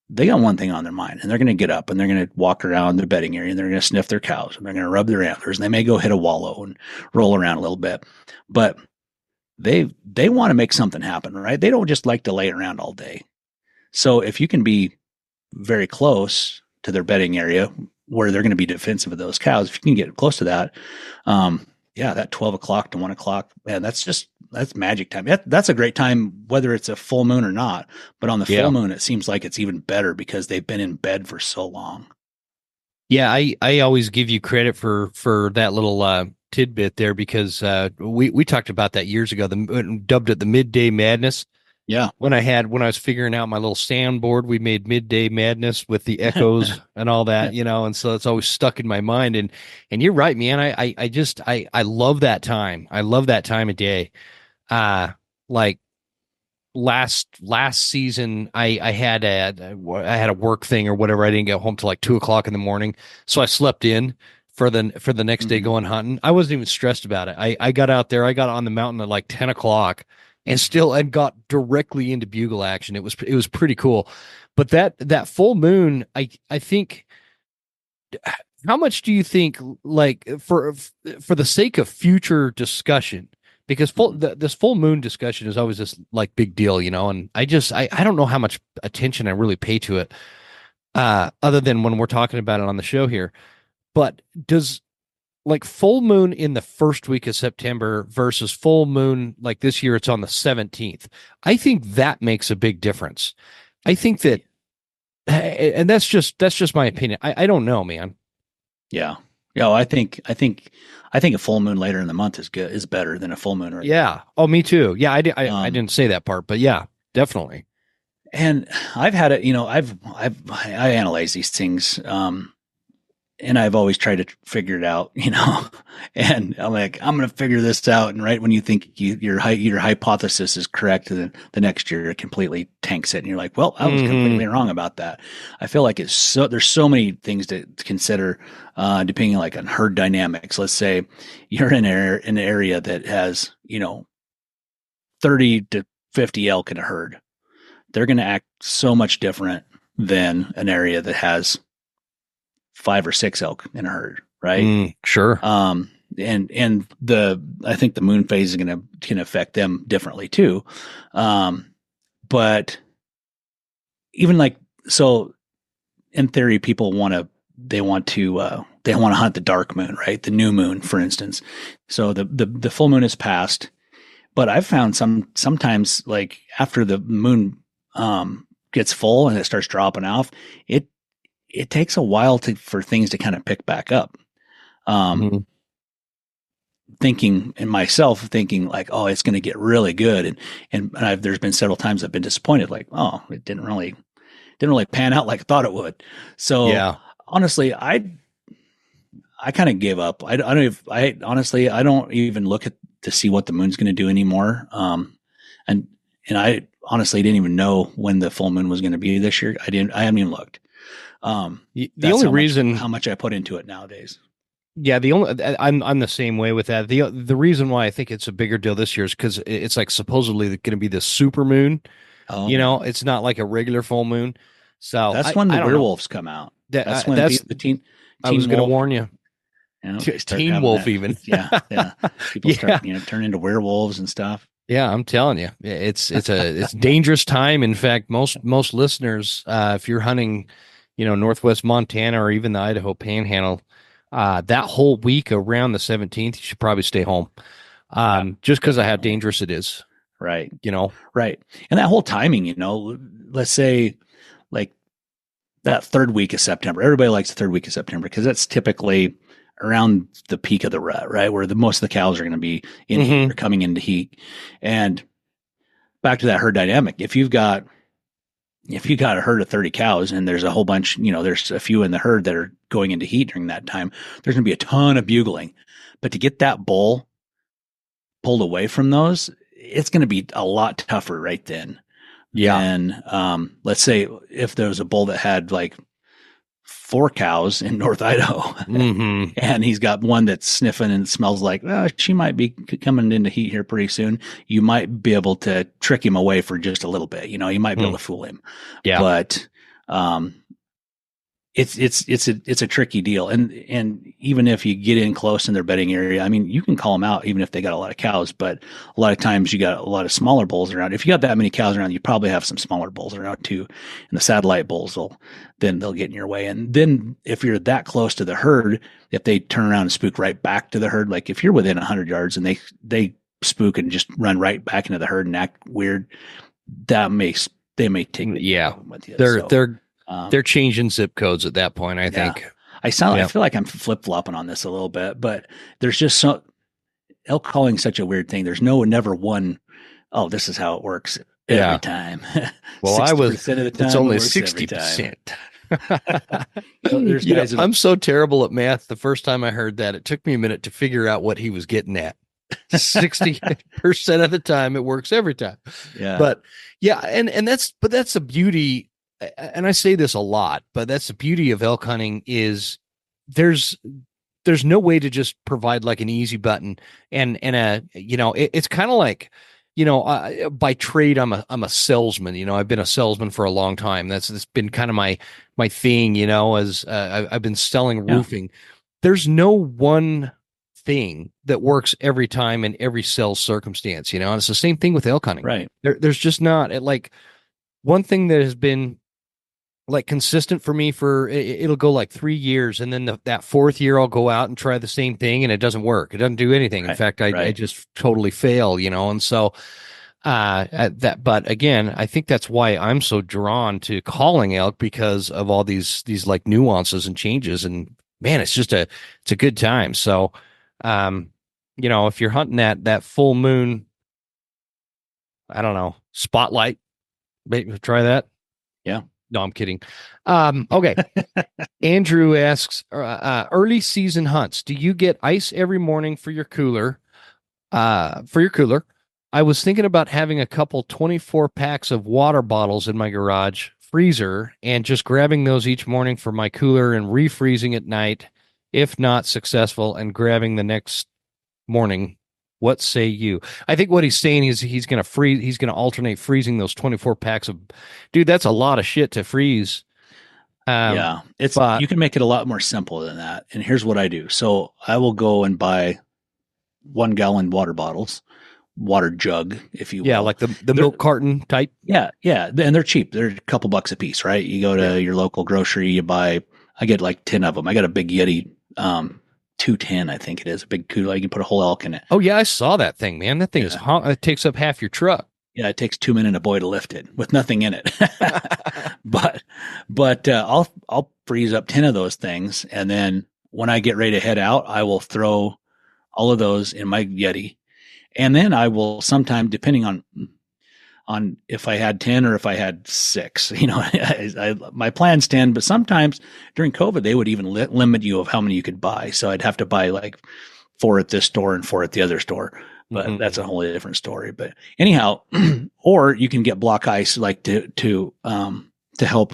they got one thing on their mind, and they're going to get up and they're going to walk around their bedding area and they're going to sniff their cows and they're going to rub their antlers and they may go hit a wallow and roll around a little bit, but they want to make something happen, right? They don't just like to lay around all day. So if you can be very close to their bedding area where they're going to be defensive of those cows, if you can get close to that, that 12 o'clock to 1 o'clock, man, that's magic time. That's a great time, whether it's a full moon or not. But on the full moon, it seems like it's even better because they've been in bed for so long. Yeah, I always give you credit for that little tidbit there because we talked about that years ago. Dubbed it the midday madness. Yeah. When I was figuring out my little soundboard, we made midday madness with the echoes and all that, and so it's always stuck in my mind. And you're right, man. I love that time. I love that time of day. Like last season, I had a work thing or whatever. I didn't get home till like 2:00 in the morning. So I slept in for the next day going hunting. I wasn't even stressed about it. I got out there, I got on the mountain at like 10:00. And got directly into bugle action. It was pretty cool. But that full moon, I think, how much do you think, like for the sake of future discussion, because this full moon discussion is always this like big deal, and I don't know how much attention I really pay to it, other than when we're talking about it on the show here. But does like full moon in the first week of September versus full moon like this year, it's on the 17th. I think that makes a big difference. I think that And that's just my opinion. I don't know, man. Yeah. Yeah. I think a full moon later in the month is better than a full moon. Right. Yeah. Oh, me too. Yeah. I didn't say that part, but yeah, definitely. And I've had it, I analyze these things. And I've always tried to figure it out, and I'm like, I'm going to figure this out. And right when you think your hypothesis is correct, then the next year it completely tanks it. And you're like, well, I was completely wrong about that. I feel like there's so many things to consider, depending on herd dynamics. Let's say you're in an area that has, 30 to 50 elk in a herd. They're going to act so much different than an area that has 5 or 6 elk in a herd, right? Sure. I think the moon phase is can affect them differently too. But even so in theory, people want to hunt the dark moon, right? The new moon, for instance. So the full moon is passed, but I've found sometimes after the moon, gets full and it starts dropping off, it takes a while for things to kind of pick back up. Thinking oh, it's going to get really good. And there's been several times I've been disappointed. Oh, it didn't really pan out like I thought it would. So yeah. Honestly, I kind of gave up. I don't even look to see what the moon's going to do anymore. And I honestly didn't even know when the full moon was going to be this year. I haven't even looked. The only reason how much I put into it nowadays. Yeah, I'm the same way with that. The reason why I think it's a bigger deal this year is because it's supposedly going to be this super moon. Oh. It's not like a regular full moon. So that's when the werewolves come out. That's when the teen. I was going to warn you. Teen wolf, even. Yeah. People start turn into werewolves and stuff. Yeah, I'm telling you, it's dangerous time. In fact, most listeners, if you're hunting, Northwest Montana or even the Idaho Panhandle, that whole week around the 17th, you should probably stay home, just because of how dangerous it is. Right. Right. And that whole timing, let's say that third week of September. Everybody likes the third week of September because that's typically around the peak of the rut, right? Where most of the cows are going to be in heat or coming into heat. And back to that herd dynamic. If you've got a herd of 30 cows and there's a whole bunch, there's a few in the herd that are going into heat during that time, there's going to be a ton of bugling. But to get that bull pulled away from those, it's going to be a lot tougher right then. Yeah. And let's say if there was a bull that had 4 cows in North Idaho and he's got one that's sniffing and smells like, she might be coming into heat here pretty soon. You might be able to trick him away for just a little bit. You might be able to fool him. Yeah. But, it's a tricky deal. And even if you get in close in their bedding area, I mean, you can call them out even if they got a lot of cows, but a lot of times you got a lot of smaller bulls around. If you got that many cows around, you probably have some smaller bulls around too. And the satellite bulls they'll get in your way. And then if you're that close to the herd, if they turn around and spook right back to the herd, like if you're within 100 yards and they spook and just run right back into the herd and act weird, they may take with you. They're changing zip codes at that point, I think. I feel like I'm flip-flopping on this a little bit, but there's just elk calling such a weird thing. There's never one, this is how it works every time. Well, 60% of the time it's only 60%. I'm so terrible at math. The first time I heard that, it took me a minute to figure out what he was getting at. 60% of the time it works every time. Yeah. But that's the beauty. And I say this a lot, but that's the beauty of elk hunting is there's no way to just provide an easy button and it's kind of like, by trade, I'm a salesman, I've been a salesman for a long time. That's been kind of my thing, as I've been selling roofing. There's no one thing that works every time in every sales circumstance, and it's the same thing with elk hunting. Right. There's just not one thing that has been consistent for me it'll go 3 years. And then that fourth year I'll go out and try the same thing and it doesn't work. It doesn't do anything. In fact, I just totally fail, And so, But again, I think that's why I'm so drawn to calling elk, because of all these like nuances and changes. And man, it's a good time. So, if you're hunting that full moon, I don't know, spotlight, maybe try that. Yeah. No, I'm kidding. Okay. Andrew asks, early season hunts. Do you get ice every morning for your cooler? I was thinking about having a couple 24 packs of water bottles in my garage freezer and just grabbing those each morning for my cooler and refreezing at night, if not successful, and grabbing the next morning. What say you? I think what he's saying is he's going to freeze. He's going to alternate freezing those 24 packs of, dude, that's a lot of shit to freeze. Yeah, you can make it a lot more simple than that. And here's what I do. So I will go and buy 1 gallon water bottles, water jug, if you will. Yeah, like the milk carton type. Yeah. And they're cheap. They're a couple bucks a piece, right? You go to your local grocery, I get like 10 of them. I got a big Yeti, 210, I think it is, a big cooler. You can put a whole elk in it. Oh yeah, I saw that thing, man. That thing it takes up half your truck. Yeah, it takes 2 men and a boy to lift it with nothing in it. but I'll freeze up 10 of those things, and then when I get ready to head out, I will throw all of those in my Yeti, and then I will sometime, depending on if I had 10 or if I had 6, my plan's 10, but sometimes during COVID, they would even limit you of how many you could buy. So I'd have to buy like 4 at this store and 4 at the other store, but that's a wholly different story. But anyhow, or you can get block ice, like to help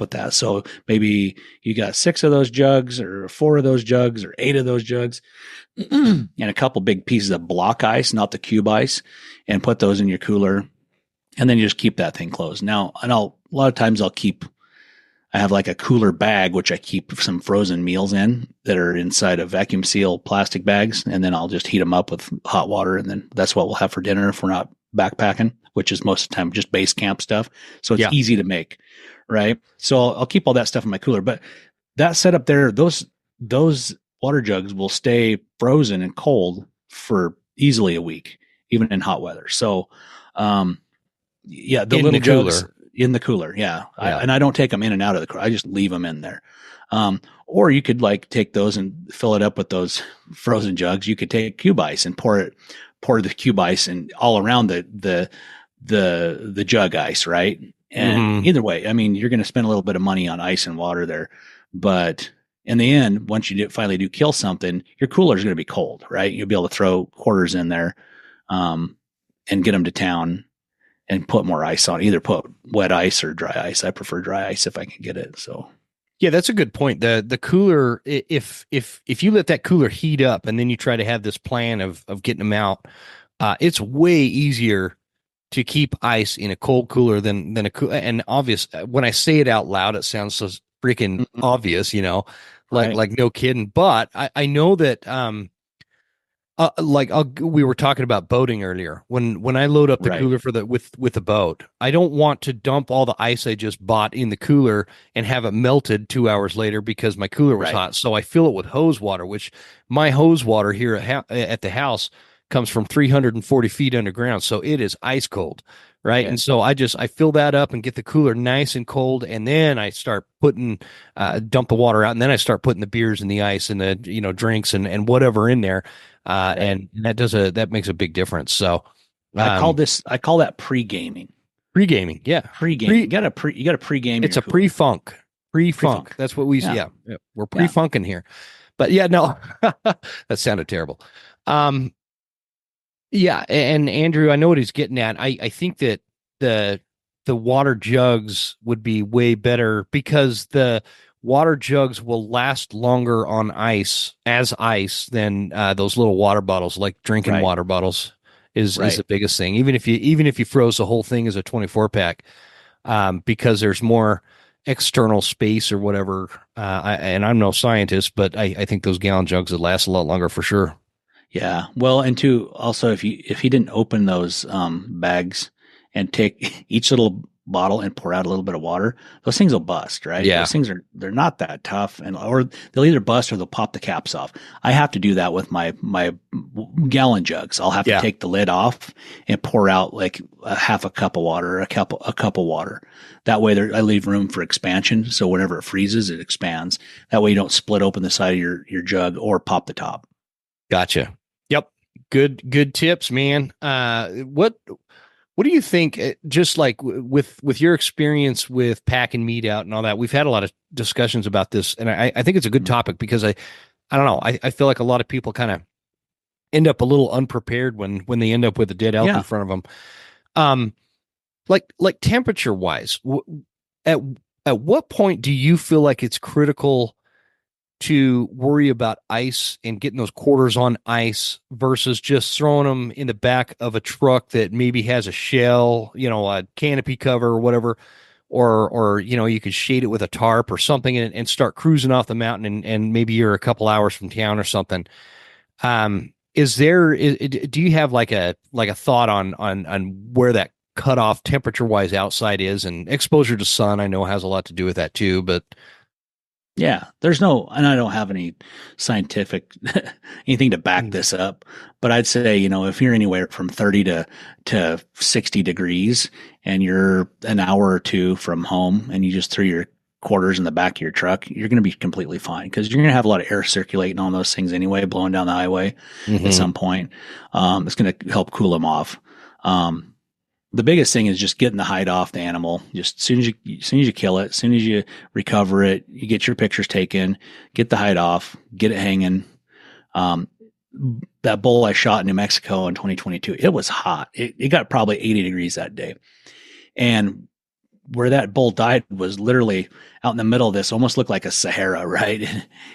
with that. So maybe you got 6 of those jugs or 4 of those jugs or 8 of those jugs and a couple big pieces of block ice, not the cube ice, and put those in your cooler. And then you just keep that thing closed. Now, a lot of times I have like a cooler bag, which I keep some frozen meals in that are inside of vacuum seal plastic bags. And then I'll just heat them up with hot water. And then that's what we'll have for dinner if we're not backpacking, which is most of the time just base camp stuff. So it's easy to make. Right. So I'll keep all that stuff in my cooler, but that setup there, those water jugs will stay frozen and cold for easily a week, even in hot weather. So, the little jugs in the cooler. Yeah. And I don't take them in and out of the cooler. I just leave them in there. Or you could like take those and fill it up with those frozen jugs. You could take cube ice and pour the cube ice and all around the jug ice. Right. And either way, I mean, you're going to spend a little bit of money on ice and water there, but in the end, once you finally do kill something, your cooler is going to be cold, right? You'll be able to throw quarters in there, and get them to town and put more ice on. Either put wet ice or dry ice. I prefer dry ice if I can get it. So, yeah, that's a good point. The cooler, if you let that cooler heat up and then you try to have this plan of getting them out, it's way easier to keep ice in a cold cooler than a cooler. And obvious, when I say it out loud, it sounds so freaking obvious, like no kidding. But I know that, we were talking about boating earlier. When I load up the cooler with the boat, I don't want to dump all the ice I just bought in the cooler and have it melted 2 hours later because my cooler was hot. So I fill it with hose water, which my hose water here at the house comes from 340 feet underground. So it is ice cold. Right. Yeah. And so I fill that up and get the cooler nice and cold. And then I start dump the water out. And then I start putting the beers and the ice and the, drinks and whatever in there. And that makes a big difference. So I call that pre-gaming. Pre-gaming. Yeah. Pre-gaming. You got to pre-game. It's a pre-funk. Pre-funk. That's what we, we're pre-funking here, but no, that sounded terrible. Yeah, and Andrew, I know what he's getting at. I think that the water jugs would be way better because the water jugs will last longer on ice than those little water bottles, like drinking water bottles is the biggest thing. Even if you froze the whole thing as a 24 pack, because there's more external space or whatever. And I'm no scientist, but I think those gallon jugs would last a lot longer for sure. Yeah. Well, and also if he didn't open those bags and take each little bottle and pour out a little bit of water, those things will bust, right? Yeah. Those things they're not that tough, or they'll either bust or they'll pop the caps off. I have to do that with my gallon jugs. I'll have to take the lid off and pour out like a half a cup of water, or a cup of water. That way I leave room for expansion. So whenever it freezes, it expands. That way you don't split open the side of your jug or pop the top. Gotcha. Yep. Good tips, man. What do you think, just like with your experience with packing meat out and all that? We've had a lot of discussions about this, and I think it's a good topic because I don't know. I feel like a lot of people kind of end up a little unprepared when they end up with a dead elk in front of them. Like temperature wise, at what point do you feel like it's critical to worry about ice and getting those quarters on ice versus just throwing them in the back of a truck that maybe has a shell, a canopy cover or whatever, or you could shade it with a tarp or something and start cruising off the mountain and maybe you're a couple hours from town or something. Do you have like a thought on where that cutoff temperature wise outside is? And exposure to sun, I know, has a lot to do with that too, but yeah, and I don't have any scientific anything to back this up, but I'd say, if you're anywhere from 30 to 60 degrees and you're an hour or two from home and you just threw your quarters in the back of your truck, you're going to be completely fine because you're going to have a lot of air circulating on those things anyway, blowing down the highway at some point. It's going to help cool them off. The biggest thing is just getting the hide off the animal. Just as soon as you kill it, as soon as you recover it, you get your pictures taken, get the hide off, get it hanging. That bull I shot in New Mexico in 2022, it was hot. It got probably 80 degrees that day. And where that bull died was literally out in the middle of this, almost looked like a Sahara, right?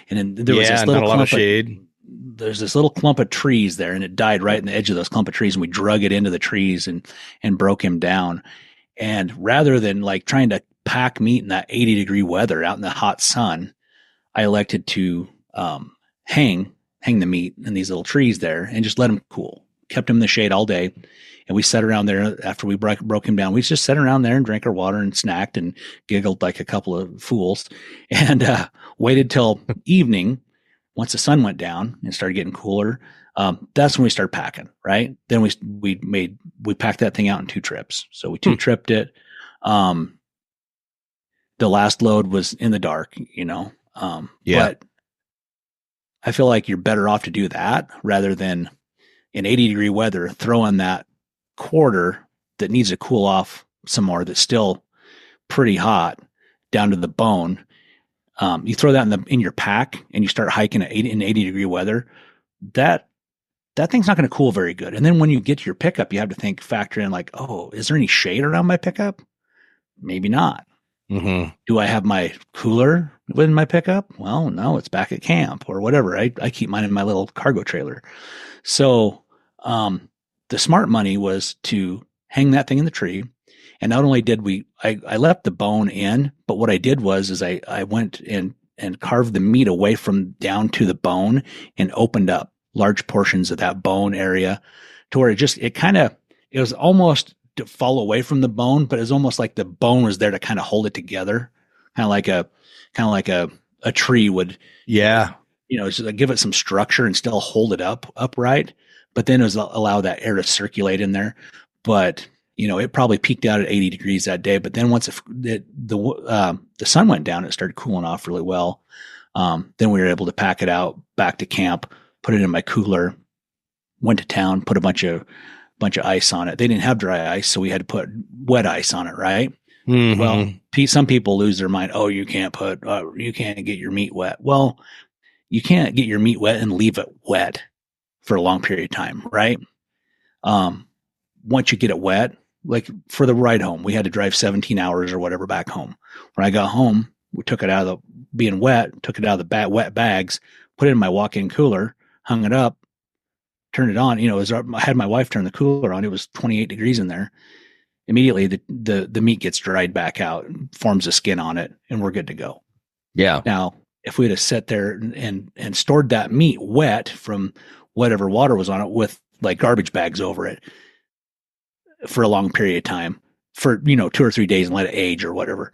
And there was this little not a lot of shade. There's this little clump of trees there, and it died right in the edge of those clump of trees, and we drug it into the trees and broke him down. And rather than like trying to pack meat in that 80-degree weather out in the hot sun, I elected to hang the meat in these little trees there and just let him cool. Kept him in the shade all day. And we sat around there after we broke him down. We just sat around there and drank our water and snacked and giggled like a couple of fools and waited till evening. Once the sun went down and started getting cooler, that's when we started packing, right? Then we packed that thing out in 2 trips. So we 2-tripped it. The last load was in the dark, but I feel like you're better off to do that rather than in 80-degree weather, throwing that quarter that needs to cool off some more, that's still pretty hot down to the bone. You throw that in your pack and you start hiking in 80-degree weather, that thing's not going to cool very good. And then when you get to your pickup, you have to factor in like, oh, is there any shade around my pickup? Maybe not. Mm-hmm. Do I have my cooler within my pickup? Well, no, it's back at camp or whatever. I keep mine in my little cargo trailer. So, the smart money was to hang that thing in the tree. And not only did I left the bone in, but what I did was I went and carved the meat away from down to the bone and opened up large portions of that bone area to where it was almost to fall away from the bone, but it was almost like the bone was there to kind of hold it together. Kind of like a tree would, just give it some structure and still hold it upright. But then it was allow that air to circulate in there. But it probably peaked out at 80 degrees that day. But then once the sun went down, it started cooling off really well. Then we were able to pack it out back to camp, put it in my cooler, went to town, put a bunch of ice on it. They didn't have dry ice, so we had to put wet ice on it, right? Mm-hmm. Well, some people lose their mind. Oh, you can't get your meat wet. Well, you can't get your meat wet and leave it wet for a long period of time, right? Once you get it wet, like for the ride home, we had to drive 17 hours or whatever back home. When I got home, we took it out of being wet, took it out of the wet bags, put it in my walk-in cooler, hung it up, turned it on. I had my wife turn the cooler on. It was 28 degrees in there. Immediately, the meat gets dried back out, forms a skin on it, and we're good to go. Yeah. Now, if we'd have sat there and stored that meat wet from whatever water was on it with like garbage bags over it for a long period of time, for, 2 or 3 days and let it age or whatever.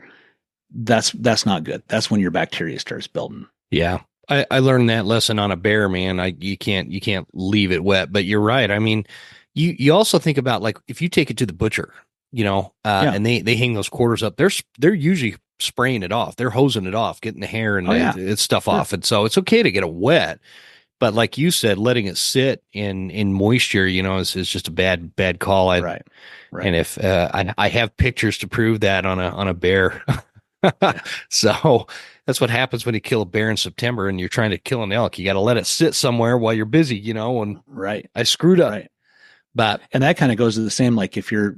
That's not good. That's when your bacteria starts building. Yeah. I learned that lesson on a bear, man. You can't leave it wet, but you're right. I mean, you also think about, like, if you take it to the butcher, and they hang those quarters up, they're usually spraying it off. They're hosing it off, getting the hair and its stuff off. And so it's okay to get it wet. But like you said, letting it sit in moisture, is just a bad call. Right. And if I have pictures to prove that on a bear. So that's what happens when you kill a bear in September and you're trying to kill an elk. You got to let it sit somewhere while you're busy, and right. I screwed up. Right. And that kind of goes to the same, like if you're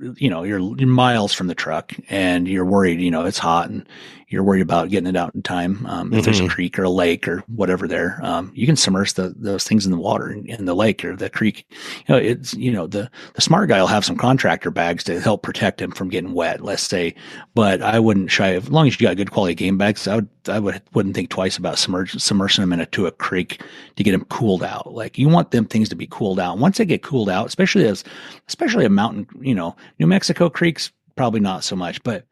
miles from the truck and you're worried, it's hot and you're worried about getting it out in time. If there's a creek or a lake or whatever there, you can submerge those things in the water in the lake or the creek. The smart guy will have some contractor bags to help protect him from getting wet, let's say, but I wouldn't shy, as long as you got good quality game bags, I wouldn't think twice about submersing them into a creek to get them cooled out. Like, you want them things to be cooled out. Once they get cooled out, especially a mountain, New Mexico creeks, probably not so much, but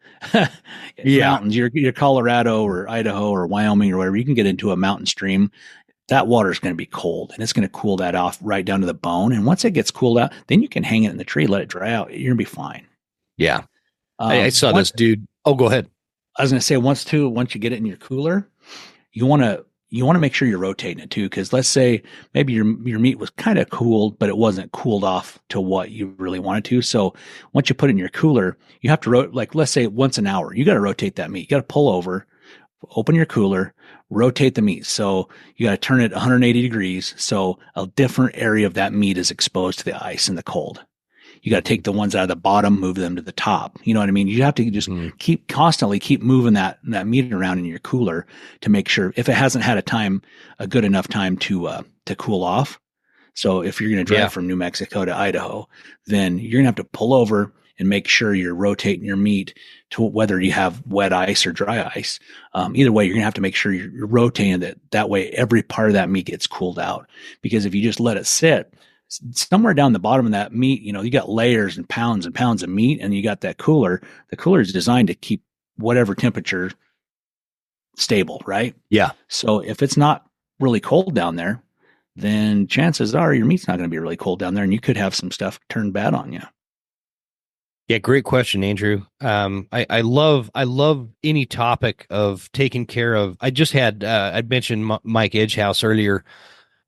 mountains, your Colorado or Idaho or Wyoming or whatever, you can get into a mountain stream. That water is going to be cold and it's going to cool that off right down to the bone. And once it gets cooled out, then you can hang it in the tree, let it dry out. You're going to be fine. Yeah. I saw this dude. Oh, go ahead. I was going to say once you get it in your cooler, you want to make sure you're rotating it too. Cause let's say maybe your meat was kind of cooled, but it wasn't cooled off to what you really wanted to. So once you put it in your cooler, you have to let's say once an hour, you got to rotate that meat. You got to pull over, open your cooler, rotate the meat. So you got to turn it 180 degrees. So a different area of that meat is exposed to the ice and the cold. You got to take the ones out of the bottom, move them to the top. You know what I mean? You have to just constantly keep moving that meat around in your cooler to make sure, if it hasn't had a good enough time to cool off. So if you're going to drive from New Mexico to Idaho, then you're going to have to pull over and make sure you're rotating your meat to whether you have wet ice or dry ice. Either way, you're going to have to make sure you're rotating it. That way, every part of that meat gets cooled out. Because if you just let it sit, somewhere down the bottom of that meat, you got layers and pounds of meat, and you got that cooler. The cooler is designed to keep whatever temperature stable, right? Yeah. So if it's not really cold down there, then chances are your meat's not going to be really cold down there, and you could have some stuff turn bad on you. Yeah, great question, Andrew. I love any topic of taking care of. I just had I'd mentioned Mike Edgehouse earlier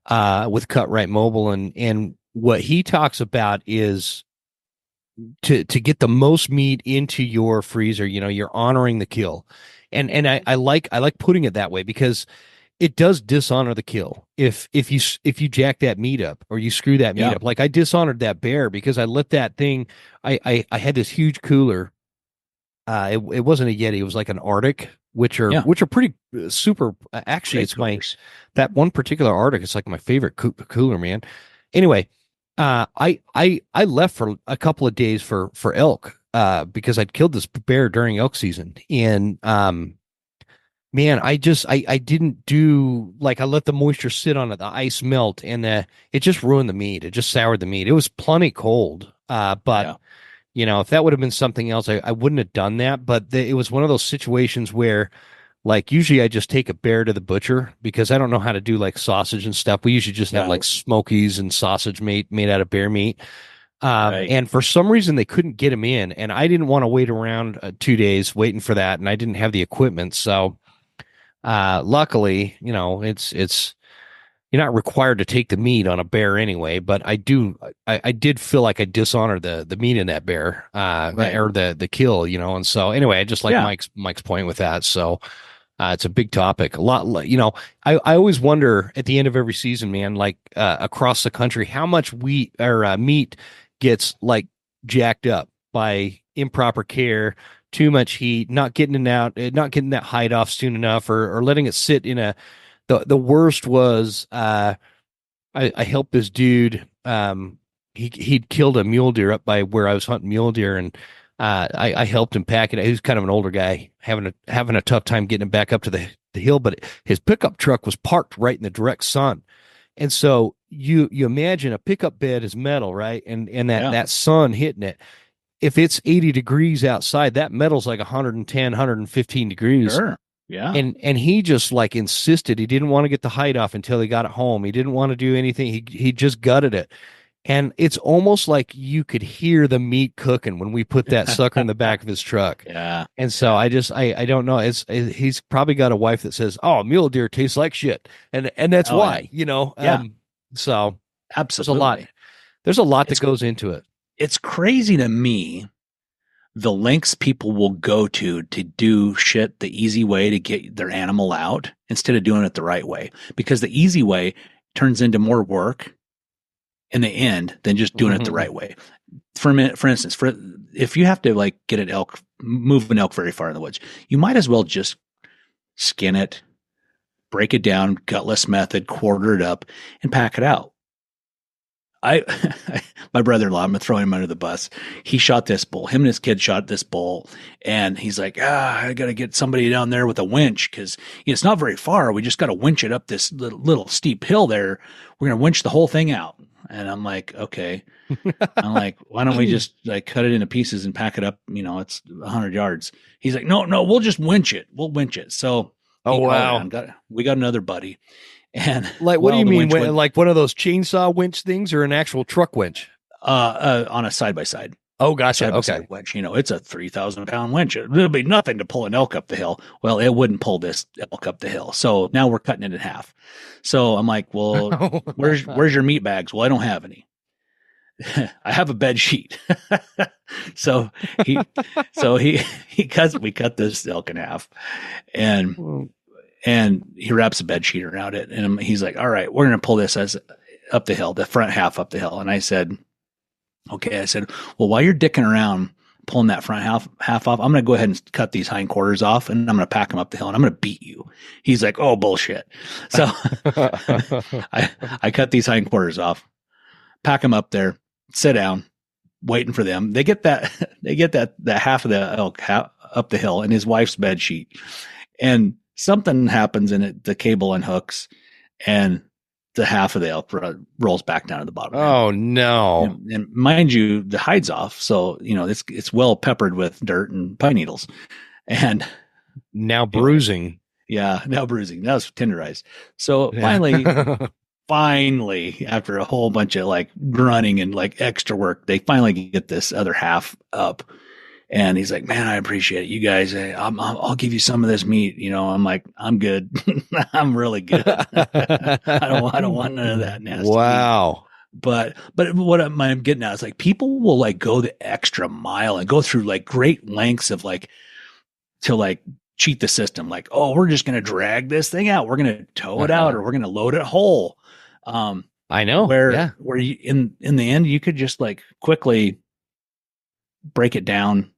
with Cut Right Mobile, and what he talks about is to get the most meat into your freezer. You're honoring the kill, and I like putting it that way because it does dishonor the kill if you jack that meat up or you screw that meat up. Like, I dishonored that bear because I let that thing. I had this huge cooler. It wasn't a Yeti. It was like an Arctic, which are pretty super. Actually, it's that one particular Arctic. It's like my favorite cooler, man. Anyway, I left for a couple of days for elk because I'd killed this bear during elk season, and man, I didn't do, like, I let the moisture sit on it, the ice melt, and it just ruined the meat. It just soured the meat. It was plenty cold, but if that would have been something else, I wouldn't have done that. But it was one of those situations where, like, usually I just take a bear to the butcher because I don't know how to do like sausage and stuff. We usually just have like smokies and sausage made out of bear meat. And for some reason they couldn't get him in, and I didn't want to wait around 2 days waiting for that, and I didn't have the equipment. So luckily, it's you're not required to take the meat on a bear anyway, but I did feel like I dishonored the meat in that bear, or the kill, and so anyway, I just like Mike's point with that. So it's a big topic. A lot, I always wonder at the end of every season, man, like across the country, how much wheat or meat gets like jacked up by improper care, too much heat, not getting it out, not getting that hide off soon enough, or letting it sit in a. The worst was I helped this dude. He'd killed a mule deer up by where I was hunting mule deer, and I helped him pack it. He was kind of an older guy, having a tough time getting him back up to the hill, but his pickup truck was parked right in the direct sun, and so you imagine a pickup bed is metal, right, and that sun hitting it. if it's 80 degrees outside, that metal's like 110, 115 degrees. Sure. Yeah. And he just like insisted he didn't want to get the hide off until he got it home. He didn't want to do anything. He just gutted it. And it's almost like you could hear the meat cooking when we put that sucker in the back of his truck. Yeah. And so I don't know. He's probably got a wife that says, "Oh, mule deer tastes like shit," and that's why, Yeah. So Absolutely. There's a lot that goes into it. It's crazy to me the lengths people will go to do shit the easy way to get their animal out instead of doing it the right way, because the easy way turns into more work in the end than just doing it the right way. For instance, if you have to like move an elk very far in the woods, you might as well just skin it, break it down, gutless method, quarter it up, and pack it out. My brother-in-law, I'm going to throw him under the bus. He shot this bull. Him and his kid shot this bull. And he's like, I got to get somebody down there with a winch because it's not very far. We just got to winch it up this little steep hill there. We're going to winch the whole thing out. And I'm like, okay. I'm like, why don't we just like cut it into pieces and pack it up? It's 100 yards. He's like, no, we'll just winch it. We'll winch it. So, wow. We got another buddy. And like, what do you mean? Like one of those chainsaw winch things or an actual truck winch? On a side-by-side. Oh, gotcha. Okay. Winch. It's a 3,000-pound winch. It'll be nothing to pull an elk up the hill. Well, it wouldn't pull this elk up the hill. So now we're cutting it in half. So I'm like, well, where's your meat bags? Well, I don't have any. I have a bed sheet. So we cut this elk in half, and he wraps a bed sheet around it. And he's like, all right, we're going to pull this up the hill, the front half up the hill. And I said, okay. I said, well, while you're dicking around pulling that front half off, I'm going to go ahead and cut these hindquarters off, and I'm going to pack them up the hill, and I'm going to beat you. He's like, oh, bullshit. So I cut these hindquarters off, pack them up there, sit down, waiting for them. They get that half of the elk up the hill in his wife's bed sheet, and something happens in it. The cable unhooks, and the half of the elk rolls back down to the bottom. Oh no! And mind you, the hide's off, so it's well peppered with dirt and pine needles, and now bruising. Yeah, now bruising. Now it's tenderized. So finally, after a whole bunch of like grunting and like extra work, they finally get this other half up. And he's like, man, I appreciate it. You guys, I'll give you some of this meat. I'm like, I'm good. I'm really good. I don't want none of that nasty wow meat. But what I'm getting at is like, people will like go the extra mile and go through like great lengths of like, to like cheat the system. Like, oh, we're just going to drag this thing out. We're going to tow it out, or we're going to load it whole. I know where you, in the end, you could just like quickly break it down,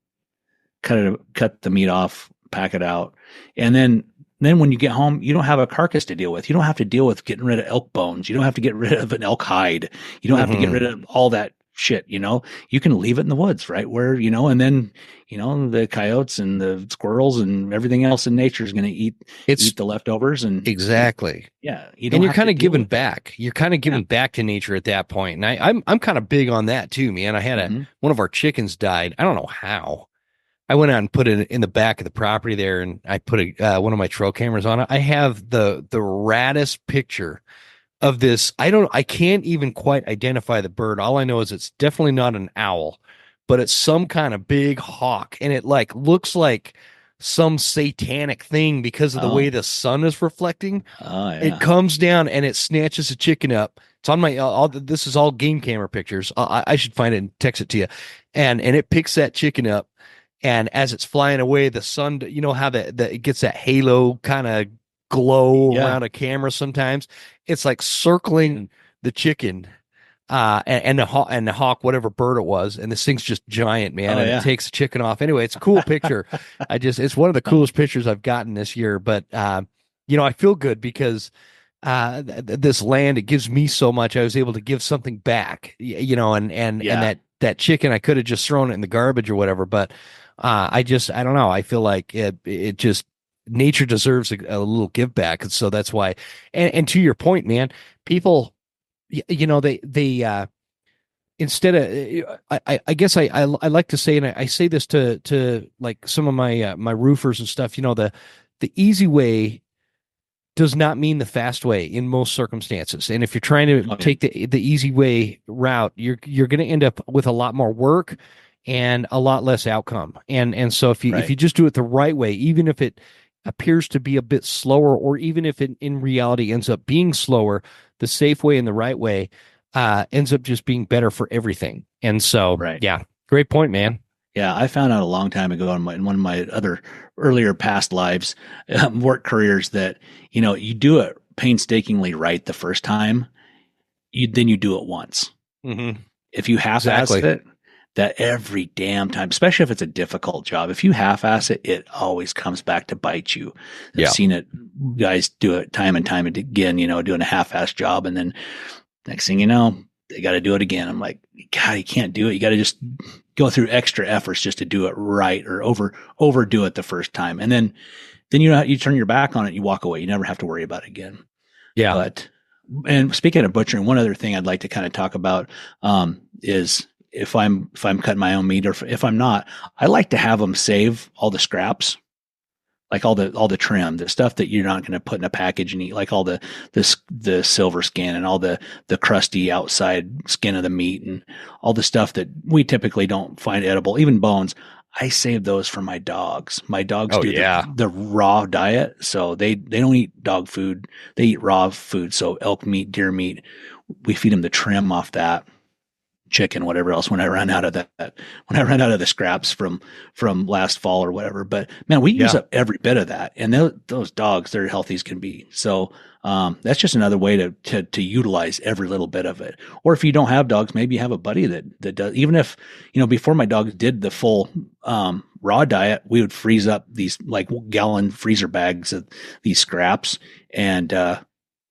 cut the meat off, pack it out. And then when you get home, you don't have a carcass to deal with. You don't have to deal with getting rid of elk bones. You don't have to get rid of an elk hide. You don't have to get rid of all that shit. You can leave it in the woods, right? Where, and then, the coyotes and the squirrels and everything else in nature is going to eat the leftovers. And exactly. Yeah. You're kind of giving back. You're kind of giving back to nature at that point. And I'm kind of big on that too, man. I had one of our chickens died. I don't know how. I went out and put it in the back of the property there, and I put one of my trail cameras on it. I have the raddest picture of this. I can't even quite identify the bird. All I know is it's definitely not an owl, but it's some kind of big hawk, and it like looks like some satanic thing because of the way the sun is reflecting. Oh, yeah. It comes down and it snatches a chicken up. It's on my this is all game camera pictures. I should find it and text it to you. And it picks that chicken up. And as it's flying away, the sun, how it gets that halo kind of glow around a camera sometimes. It's like circling the chicken and the hawk, whatever bird it was. And this thing's just giant, man. It takes the chicken off. Anyway, it's a cool picture. It's one of the coolest pictures I've gotten this year. But, I feel good because this land, it gives me so much. I was able to give something back, and that chicken, I could have just thrown it in the garbage or whatever. But I don't know. I feel like it just, nature deserves a little give back. And so that's why, and to your point, man, people, they instead of, I guess I like to say, and I say this to like some of my roofers and stuff, the easy way does not mean the fast way in most circumstances. And if you're trying to take the easy way route, you're going to end up with a lot more work and a lot less outcome. And so if you just do it the right way, even if it appears to be a bit slower, or even if it in reality ends up being slower, the safe way and the right way ends up just being better for everything. And so, yeah, great point, man. Yeah, I found out a long time ago in one of my other earlier past lives, work careers, that, you do it painstakingly right the first time, then you do it once. Mm-hmm. If you half-ass it, that every damn time, especially if it's a difficult job, if you half-ass it, it always comes back to bite you. I've seen it, guys do it time and time again, doing a half-ass job, and then next thing you know, they got to do it again. I'm like, God, you can't do it. You got to just go through extra efforts just to do it right, or overdo it the first time. And then you turn your back on it, you walk away. You never have to worry about it again. Yeah. And speaking of butchering, one other thing I'd like to kind of talk about, is if I'm cutting my own meat, or if I'm not, I like to have them save all the scraps. Like all the trim, the stuff that you're not going to put in a package and eat, like all the silver skin and all the crusty outside skin of the meat and all the stuff that we typically don't find edible, even bones. I save those for my dogs. My dogs do the raw diet, so they don't eat dog food. They eat raw food, so elk meat, deer meat. We feed them the trim off that. Chicken, whatever else, when I run out of the scraps from last fall or whatever. But man, we use up every bit of that. And those dogs, they're healthy as can be. So, that's just another way to utilize every little bit of it. Or if you don't have dogs, maybe you have a buddy that does. Even if, before my dogs did the full, raw diet, we would freeze up these like gallon freezer bags of these scraps, and,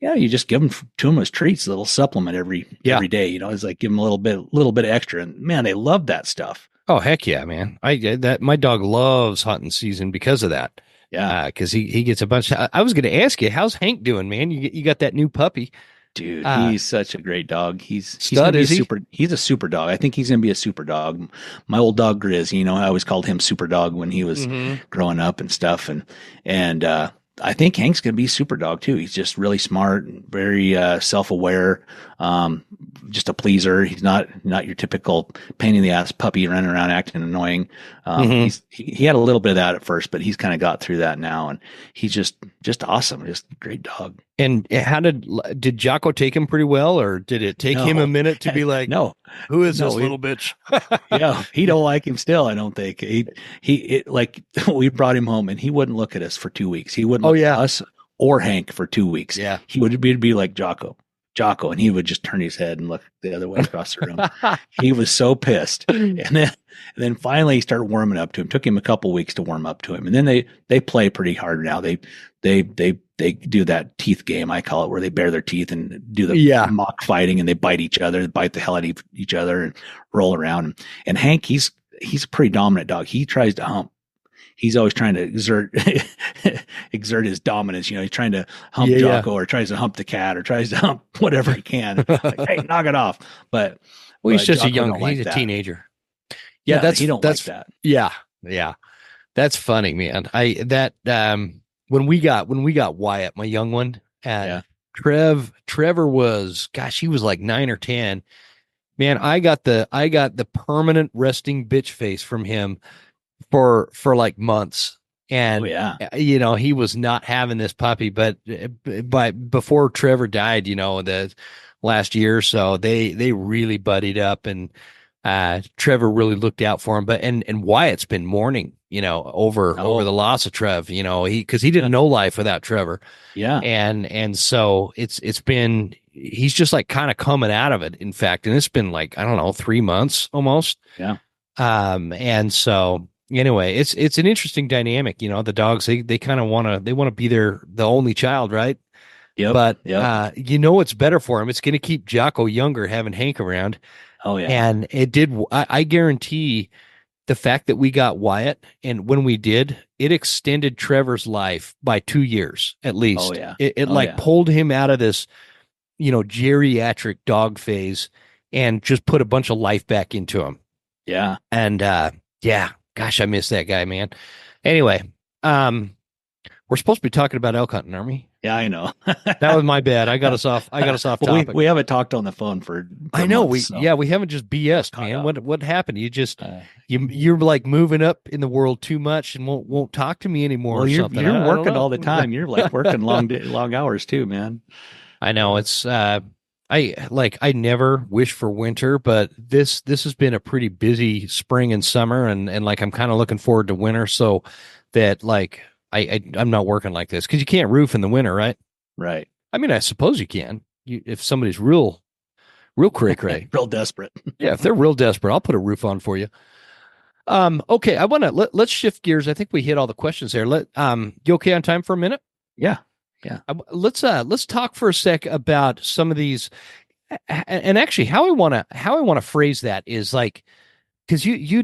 you just give them to them as treats, a little supplement every day. It's like give them a little bit extra, and man, they love that stuff. Oh heck yeah, man! My dog loves hunting season because of that. Yeah, because he gets a bunch. I was going to ask you, how's Hank doing, man? You got that new puppy, dude? He's such a great dog. He's a super dog. I think he's going to be a super dog. My old dog Grizz, I always called him Super Dog when he was growing up and stuff, and I think Hank's going to be super dog too. He's just really smart, very self-aware, just a pleaser. He's not your typical pain in the ass puppy running around acting annoying. He had a little bit of that at first, but he's kind of got through that now, and he's just awesome, just a great dog. And how did Jocko take him pretty well, or did it take him a minute to be like, no, who is this little bitch? He don't like him still. I don't think like we brought him home and he wouldn't look at us for 2 weeks. He wouldn't look at us or Hank for 2 weeks. Yeah. He would be like Jocko, and he would just turn his head and look the other way across the room. He was so pissed. And then finally he started warming up to him. Took him a couple weeks to warm up to him. And then they play pretty hard now. They do that teeth game, I call it, where they bare their teeth and do the mock fighting, and they bite each other, bite the hell out of each other and roll around. And Hank, he's a pretty dominant dog. He tries to hump. He's always trying to exert his dominance. He's trying to hump Jocko, or tries to hump the cat, or tries to hump whatever he can. Like, hey, knock it off. But he's just he's a teenager. Yeah, he don't like that. Yeah. That's funny, man. When we got Wyatt, my young one, Trevor was, gosh, he was like 9 or 10. Man, I got the permanent resting bitch face from him for like months. And he was not having this puppy, but before Trevor died, the last year or so, they really buddied up, and Trevor really looked out for him. But and Wyatt's been mourning, over the loss of Trev, because he didn't know life without Trevor. Yeah. And so he's just like kind of coming out of it, in fact. And it's been like, I don't know, 3 months almost. Yeah. And so anyway, it's an interesting dynamic. The dogs, they kind of want to be the only child, right? Yeah. But it's better for him. It's going to keep Jocko younger having Hank around. Oh yeah. And it did. I guarantee the fact that we got Wyatt, and when we did, it extended Trevor's life by 2 years at least. Oh yeah. It pulled him out of this, geriatric dog phase, and just put a bunch of life back into them. Yeah. And yeah, gosh, I miss that guy, man. Anyway, we're supposed to be talking about elk hunting, aren't we? Yeah, I know. That was my bad. I got us off topic. We haven't talked on the phone for I know months, we haven't just BS'd, man. up. What happened? You just you're like moving up in the world too much and won't talk to me anymore. Well, or you're something. you're I don't working know. all the time. You're like working long hours too, man. I know it's I never wish for winter, but this has been a pretty busy spring and summer, and like I'm kind of looking forward to winter, so that like I'm not working like this because you can't roof in the winter, right? Right. I mean, I suppose you can. If somebody's real cray-cray. Real desperate. Yeah, if they're real desperate, I'll put a roof on for you. Okay, I want to let's shift gears. I think we hit all the questions there. You okay on time for a minute? Yeah. Let's talk for a sec about some of these, and actually how I want to phrase that is like, because you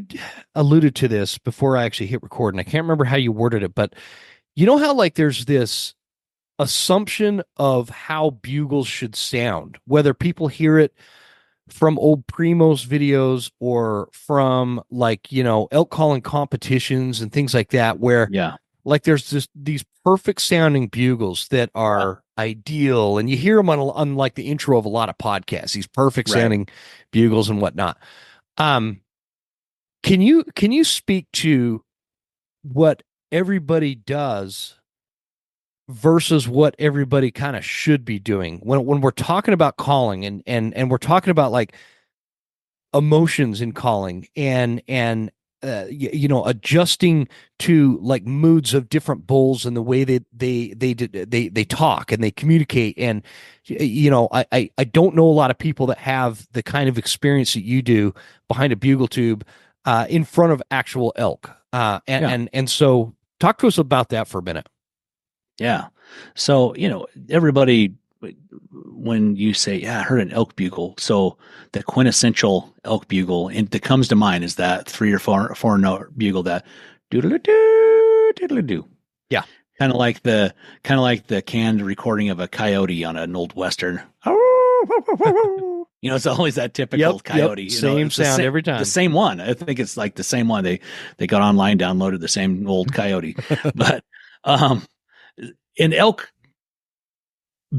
alluded to this before I actually hit record, and I can't remember how you worded it, but you know how like there's this assumption of how bugles should sound, whether people hear it from old Primos videos or from like, elk calling competitions and things like that, where like there's these perfect sounding bugles that are ideal, and you hear them on like the intro of a lot of podcasts, these perfect sounding bugles and whatnot. Can you speak to what everybody does versus what everybody kind of should be doing when we're talking about calling and we're talking about like emotions in calling and adjusting to like moods of different bulls and the way they talk and they communicate, and I don't know a lot of people that have the kind of experience that you do behind a bugle tube in front of actual elk, and so talk to us about that for a minute. Yeah. So, everybody, when you say, yeah, I heard an elk bugle. So the quintessential elk bugle that comes to mind is that 3 or 4 note bugle, that doodle-doo, doodle-doo. Yeah. Kind of like the canned recording of a coyote on an old Western. It's always that typical coyote. Same sound every time. The same one. I think it's like the same one. They got online, downloaded the same old coyote. But in elk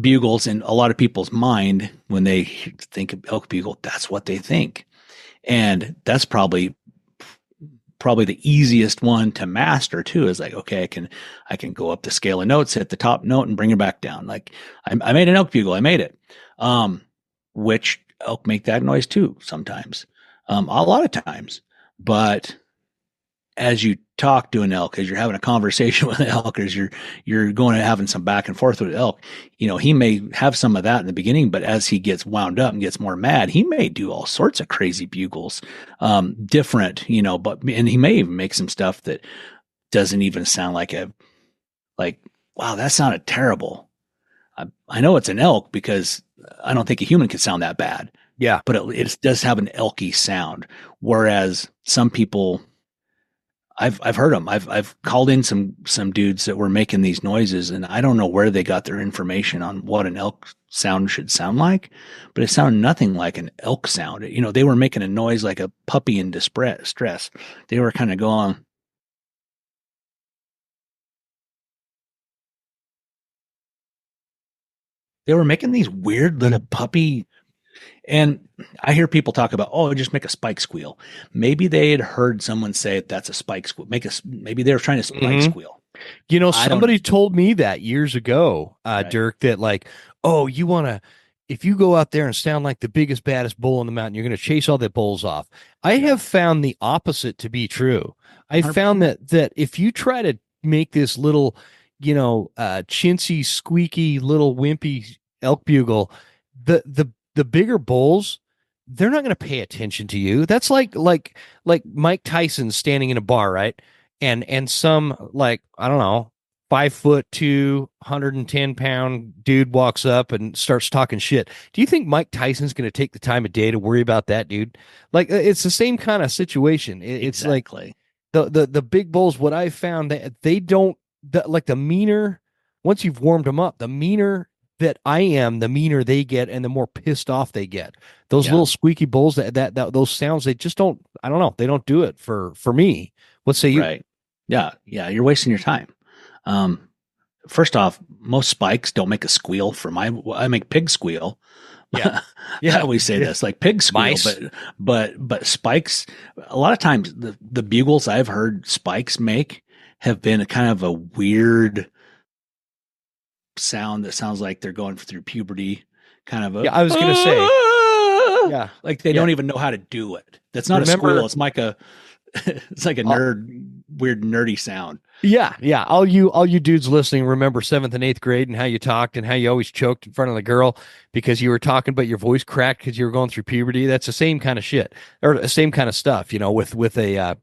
bugles, in a lot of people's mind, when they think of elk bugle, that's what they think. And that's probably the easiest one to master too, is like, okay, I can go up the scale of notes, hit the top note and bring it back down. Like I made an elk bugle. I made it. Which elk make that noise too sometimes, a lot of times. But as you talk to an elk, as you're having a conversation with an elk, as you're going and having some back and forth with an elk, he may have some of that in the beginning, but as he gets wound up and gets more mad, he may do all sorts of crazy bugles, different, and he may even make some stuff that doesn't even sound like wow, that sounded terrible. I know it's an elk because I don't think a human could sound that bad. Yeah. But it does have an elky sound. Whereas some people, I've heard them. I've called in some dudes that were making these noises, and I don't know where they got their information on what an elk sound should sound like, but it sounded nothing like an elk sound. They were making a noise like a puppy in distress. They were kind of going. They were making these weird little puppy, and I hear people talk about, just make a spike squeal. Maybe they had heard someone say that's a spike squeal. Maybe they were trying to spike squeal. Somebody told me that years ago, Dirk, that like, if you go out there and sound like the biggest, baddest bull on the mountain, you're going to chase all the bulls off. I have found the opposite to be true. I found that if you try to make this little, chintzy, squeaky, little wimpy elk bugle, the bigger bulls, they're not going to pay attention to you. That's like Mike Tyson standing in a bar, right? And some, like, I don't know, 5'2", 110-pound dude walks up and starts talking shit. Do you think Mike Tyson's going to take the time of day to worry about that dude? Like, it's the same kind of situation. It's exactly. Like the big bulls. What I found, that they don't, like, the meaner, once you've warmed them up, the meaner that I am, the meaner they get and the more pissed off they get. Those little squeaky bulls, that those sounds, they just don't, I don't know, they don't do it for me. What say you? Right. Yeah. You're wasting your time. First off, most spikes don't make a squeal. I make pig squeal. Yeah. I always say this, like pig squeal, Mice. but spikes, a lot of times the bugles I've heard spikes make have been a kind of a weird sound that sounds like they're going through puberty, kind of a, Yeah, I was going to say, yeah, like they don't even know how to do it. That's not a squeal. It's like a weird nerdy sound. Yeah. All you dudes listening, remember 7th and 8th grade and how you talked and how you always choked in front of the girl because you were talking, but your voice cracked because you were going through puberty. That's the same kind of shit, or the same kind of stuff, with a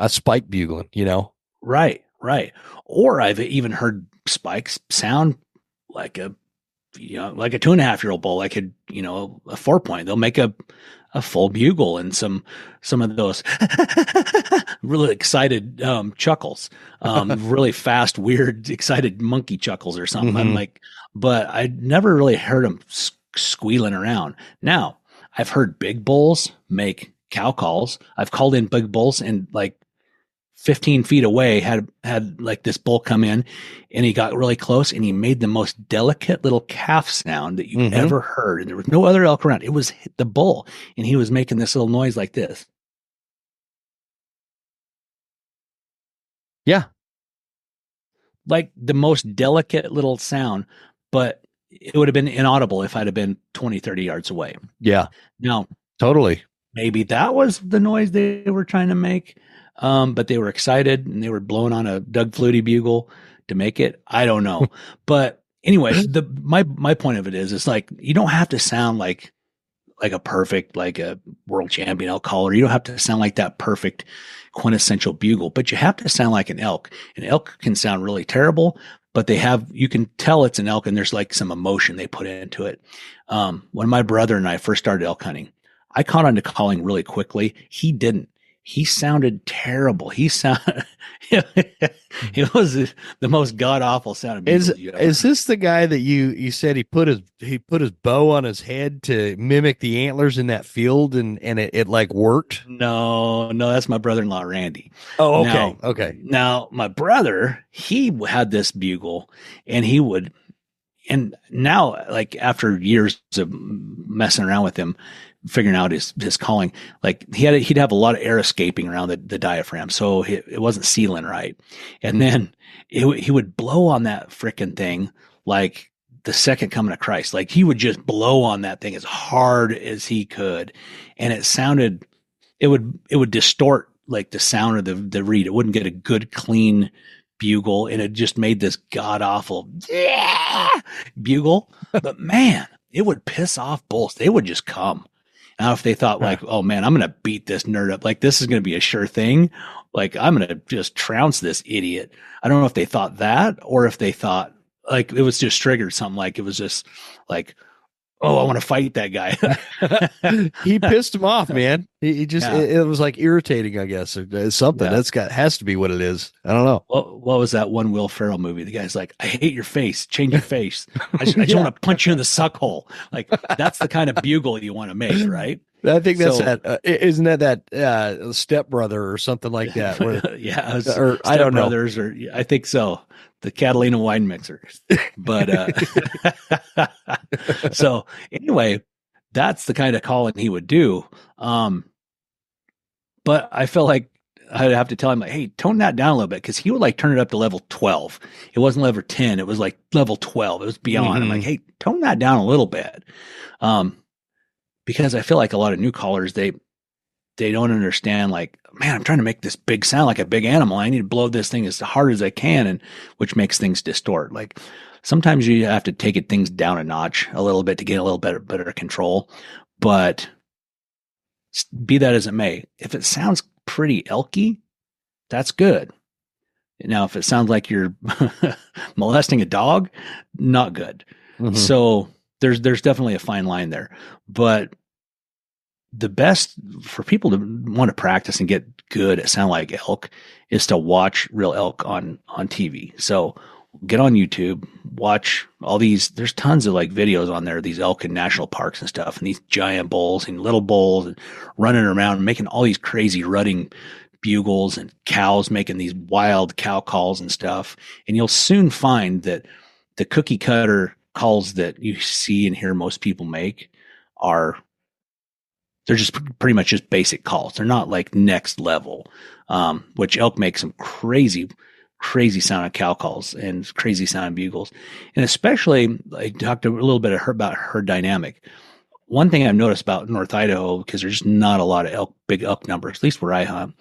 spike bugling, Right. Or I've even heard spikes sound like a 2.5-year-old bull, like a 4-point. They'll make a full bugle and some of those really excited chuckles, really fast, weird, excited monkey chuckles or something. I'm like, but I never really heard them squealing around. Now I've heard big bulls make cow calls. I've called in big bulls and like 15 feet away had like this bull come in and he got really close and he made the most delicate little calf sound that you've ever heard. And there was no other elk around. It was the bull and he was making this little noise like this. Yeah. Like the most delicate little sound, but it would have been inaudible if I'd have been 20, 30 yards away. Yeah. Now, totally. Maybe that was the noise they were trying to make. But they were excited and they were blowing on a Doug Flutie bugle to make it. I don't know. But anyway, my point of it is, it's like, you don't have to sound like a perfect, like a world champion elk caller. You don't have to sound like that perfect quintessential bugle, but you have to sound like an elk. An elk can sound really terrible, but you can tell it's an elk and there's like some emotion they put into it. When my brother and I first started elk hunting, I caught on to calling really quickly. He didn't. He sounded terrible. It was the most god awful sound. Is this the guy that you said he put his bow on his head to mimic the antlers in that field and it like worked? No, that's my brother-in-law Randy. Oh, okay, okay. Now my brother, he had this bugle, and he would, and now like after years of messing around with him, figuring out his calling, like he'd have a lot of air escaping around the diaphragm, so it wasn't sealing right, and then he would blow on that frickin' thing like the second coming of Christ. Like he would just blow on that thing as hard as he could, and it would distort like the sound of the reed. It wouldn't get a good clean bugle, and it just made this god awful bugle. But man, it would piss off bulls. They would just come. Now, if they thought like, oh man, I'm going to beat this nerd up, like this is going to be a sure thing, like I'm going to just trounce this idiot. I don't know if they thought that, or if they thought like it was just triggered something, like it was just like, oh, I want to fight that guy. He pissed him off, man. He just, it was like irritating, I guess, or something. Has to be what it is. I don't know. What was that one Will Ferrell movie? The guy's like, I hate your face. Change your face. I just want to punch you in the suck hole. Like that's the kind of bugle you want to make, right? I think that's isn't that Step Brother or something like that? Where, or I don't know. Brothers, or I think so. The Catalina wine mixer. But so anyway, that's the kind of calling he would do. But I felt like I'd have to tell him, like, hey, tone that down a little bit, because he would like turn it up to level 12. It wasn't level 10. It was like level 12. It was beyond. I'm like, hey, tone that down a little bit. Because I feel like a lot of new callers, they don't understand, like, man, I'm trying to make this big sound like a big animal. I need to blow this thing as hard as I can, and which makes things distort. Like sometimes you have to take things down a notch a little bit to get a little better control. But be that as it may, if it sounds pretty elky, that's good. Now, if it sounds like you're molesting a dog, not good. Mm-hmm. So there's definitely a fine line there. But the best for people to want to practice and get good at sound like elk is to watch real elk on TV. So get on YouTube, watch all these. There's tons of like videos on there, these elk in national parks and stuff, and these giant bulls and little bulls and running around and making all these crazy rutting bugles, and cows making these wild cow calls and stuff. And you'll soon find that the cookie cutter calls that you see and hear most people make they're just pretty much just basic calls. They're not like next level, which elk make some crazy sounding cow calls and crazy sounding bugles. And especially, I talked a little bit about her dynamic. One thing I've noticed about North Idaho, because there's just not a lot of big elk numbers, at least where I hunt,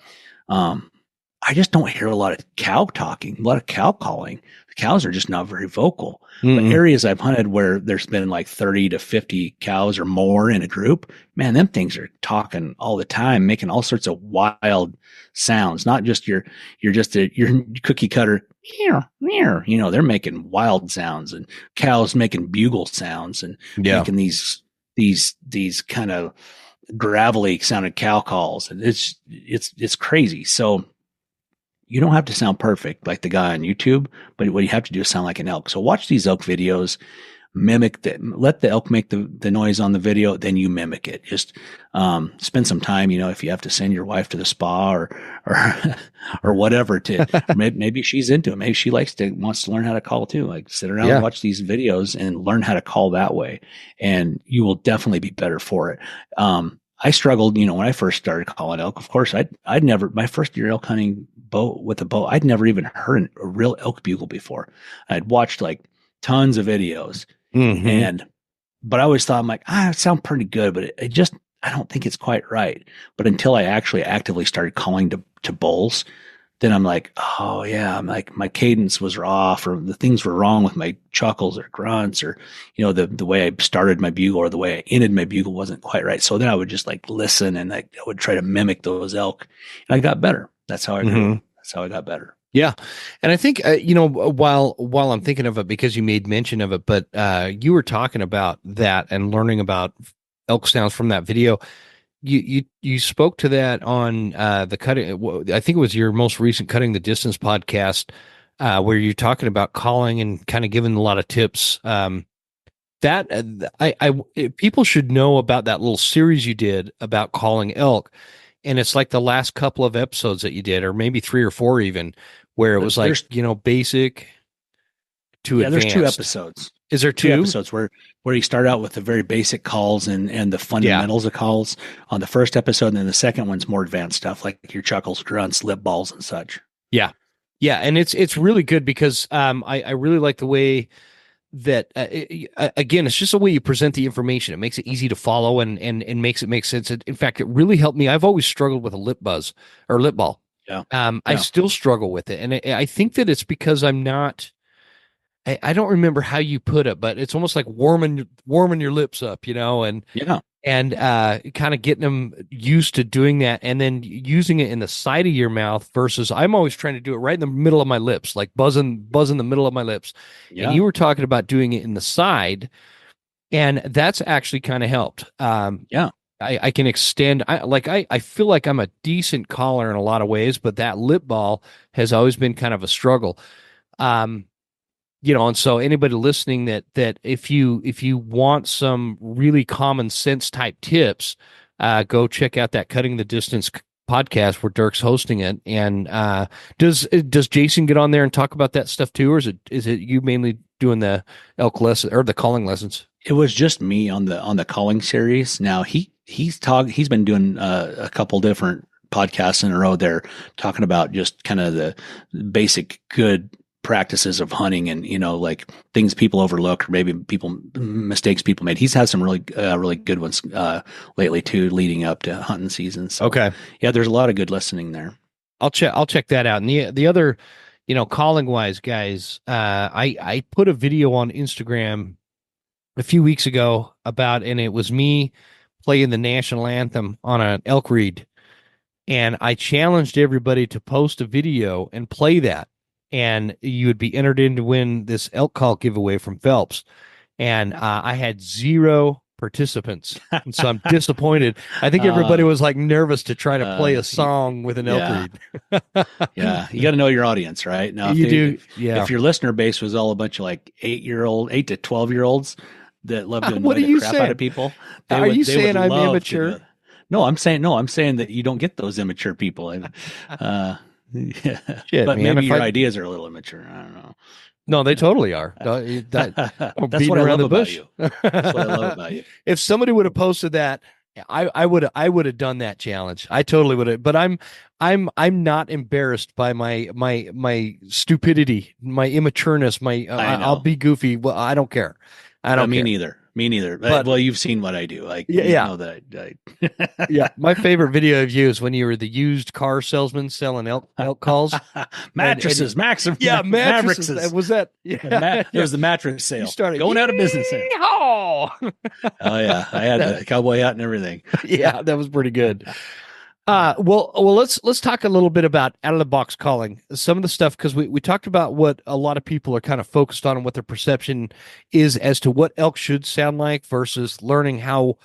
I just don't hear a lot of cow talking, a lot of cow calling. The cows are just not very vocal. Mm-hmm. But areas I've hunted where there's been like 30 to 50 cows or more in a group, man, them things are talking all the time, making all sorts of wild sounds. Not just your cookie cutter, they're making wild sounds, and cows making bugle sounds and making these kind of gravelly sounded cow calls. And it's crazy. So you don't have to sound perfect like the guy on YouTube, but what you have to do is sound like an elk. So watch these elk videos, let the elk make the noise on the video, then you mimic it. Just spend some time, if you have to send your wife to the spa or whatever or maybe she's into it. Maybe she wants to learn how to call too. Like sit around and watch these videos and learn how to call that way. And you will definitely be better for it. I struggled, when I first started calling elk. Of course, I'd never, my first year elk hunting with a bow, I'd never even heard a real elk bugle before. I'd watched like tons of videos, but I always thought, I'm like, it sounds pretty good, but I don't think it's quite right. But until I actually actively started calling to bulls, then I'm like, oh yeah, I'm like, my cadence was off, or the things were wrong with my chuckles or grunts, or, the way I started my bugle or the way I ended my bugle wasn't quite right. So then I would just like listen and I would try to mimic those elk, and I got better. That's how I grew. That's how I got better. Yeah. And I think, while I'm thinking of it, because you made mention of it, but you were talking about that and learning about elk sounds from that video. You spoke to that on the cutting. I think it was your most recent Cutting the Distance podcast, where you're talking about calling and kind of giving a lot of tips. People should know about that little series you did about calling elk. And it's like the last couple of episodes that you did, or maybe 3 or 4 even, where it was like, basic to advanced. There's 2 episodes. Is there 2 episodes where you start out with the very basic calls and the fundamentals of calls on the first episode, and then the second one's more advanced stuff like your chuckles, grunts, lip balls, and such. Yeah. Yeah. And it's really good because I really like the way that again, it's just the way you present the information. It makes it easy to follow and makes it make sense. In fact, it really helped me. I've always struggled with a lip buzz or lip ball. Yeah. I still struggle with it. And I think that it's because I'm not, I don't remember how you put it, but it's almost like warming your lips up, and kind of getting them used to doing that, and then using it in the side of your mouth versus I'm always trying to do it right in the middle of my lips, like buzzing the middle of my lips. Yeah. And you were talking about doing it in the side, and that's actually kind of helped. I can extend. I feel like I'm a decent caller in a lot of ways, but that lip ball has always been kind of a struggle. And so anybody listening that if you want some really common sense type tips, go check out that Cutting the Distance podcast where Dirk's hosting it. And does Jason get on there and talk about that stuff too, or is it you mainly doing the elk lesson or the calling lessons? It was just me on the calling series. Now he's been doing a couple different podcasts in a row there, talking about just kind of the basic good practices of hunting and like things people overlook, or maybe mistakes people made. He's had some really good ones lately too, leading up to hunting season. So, okay, yeah, there's a lot of good listening there. I'll check that out. And the other, calling wise, guys, I put a video on Instagram a few weeks ago and it was me playing the national anthem on an elk reed, and I challenged everybody to post a video and play that. And you would be entered in to win this elk call giveaway from Phelps. And I had 0% participants. And so I'm disappointed. I think everybody was like nervous to try to play a song with an elk reed. Yeah. You got to know your audience, right? Now, if your listener base was all a bunch of like 8 to 12-year-olds that love to annoy the crap out of people. Are you saying I'm immature? No, I'm saying that you don't get those immature people. Yeah. Shit, but man, maybe your ideas are a little immature. I don't know. No, they totally are. That's what I love about you. That's what I love about you. If somebody would have posted that, I would have done that challenge. I totally would have. But I'm not embarrassed by my stupidity, my immatureness. I'll be goofy. Well, I don't care. I don't. Me neither. Me neither. But, well, you've seen what I do. Like, you know that yeah. My favorite video of you is when you were the used car salesman selling elk calls. Mattresses, mattresses. Was that? Yeah. It was the mattress sale. You started going out of business. Oh yeah. I had the cowboy hat and everything. Yeah, that was pretty good. Well, let's talk a little bit about out of the box calling. Some of the stuff, because we talked about what a lot of people are kind of focused on and what their perception is as to what elk should sound like versus learning how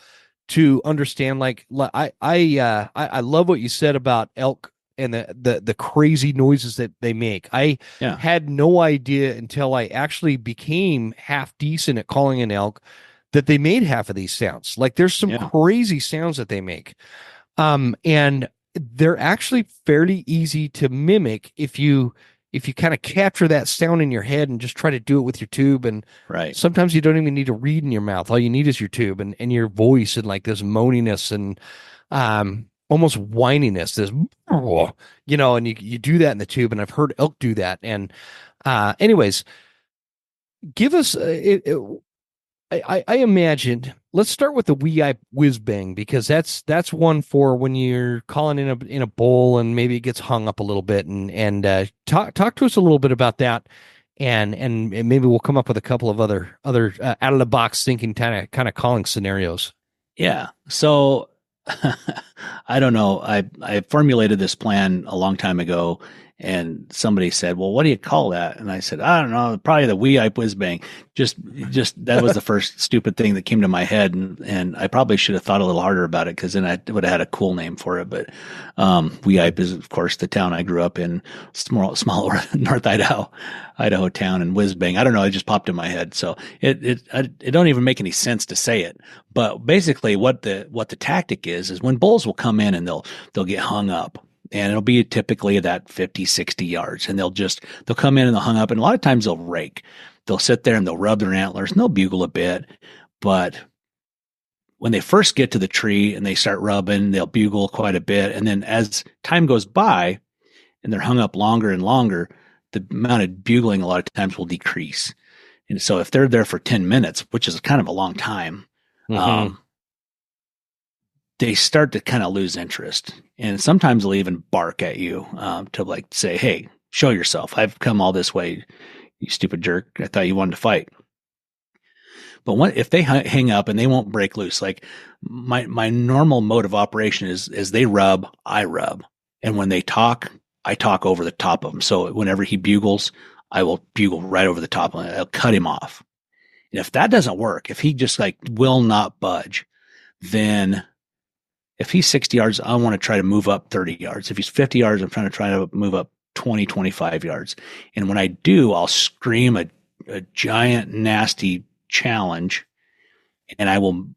to understand. Like I love what you said about elk and the crazy noises that they make. I had no idea until I actually became half decent at calling an elk that they made half of these sounds. Like there's some crazy sounds that they make. And they're actually fairly easy to mimic if you kind of capture that sound in your head and just try to do it with your tube. And sometimes you don't even need to read in your mouth. All you need is your tube and your voice and like this moaniness and almost whininess, this, and you do that in the tube. And I've heard elk do that. And anyways, give us I imagined. Let's start with the wee-eye whiz bang, because that's one for when you're calling in a bowl and maybe it gets hung up a little bit, and talk to us a little bit about that, and maybe we'll come up with a couple of other out of the box thinking kind of calling scenarios. Yeah. So I don't know. I formulated this plan a long time ago. And somebody said, well, what do you call that? And I said, I don't know, probably the wee-eye whiz bang. Just that was the first stupid thing that came to my head. And I probably should have thought a little harder about it, because then I would have had a cool name for it. But Wee-Eye is, of course, the town I grew up in, small North Idaho town, and whiz bang. I don't know. It just popped in my head. So it don't even make any sense to say it. But basically what the tactic is when bulls will come in and they'll get hung up. And it'll be typically that 50, 60 yards. And they'll come in and they'll hung up. And a lot of times they'll rake. They'll sit there and they'll rub their antlers and they'll bugle a bit. But when they first get to the tree and they start rubbing, they'll bugle quite a bit. And then as time goes by and they're hung up longer and longer, the amount of bugling a lot of times will decrease. And so if they're there for 10 minutes, which is kind of a long time, they start to kind of lose interest. And sometimes they'll even bark at you to like say, hey, show yourself. I've come all this way, you stupid jerk. I thought you wanted to fight. But if they hang up and they won't break loose, like my normal mode of operation is they rub, I rub. And when they talk, I talk over the top of them. So whenever he bugles, I will bugle right over the top of him. I'll cut him off. And if that doesn't work, if he just like will not budge, then if he's 60 yards, I want to try to move up 30 yards. If he's 50 yards, I'm trying to move up 20, 25 yards. And when I do, I'll scream a giant, nasty challenge, and I will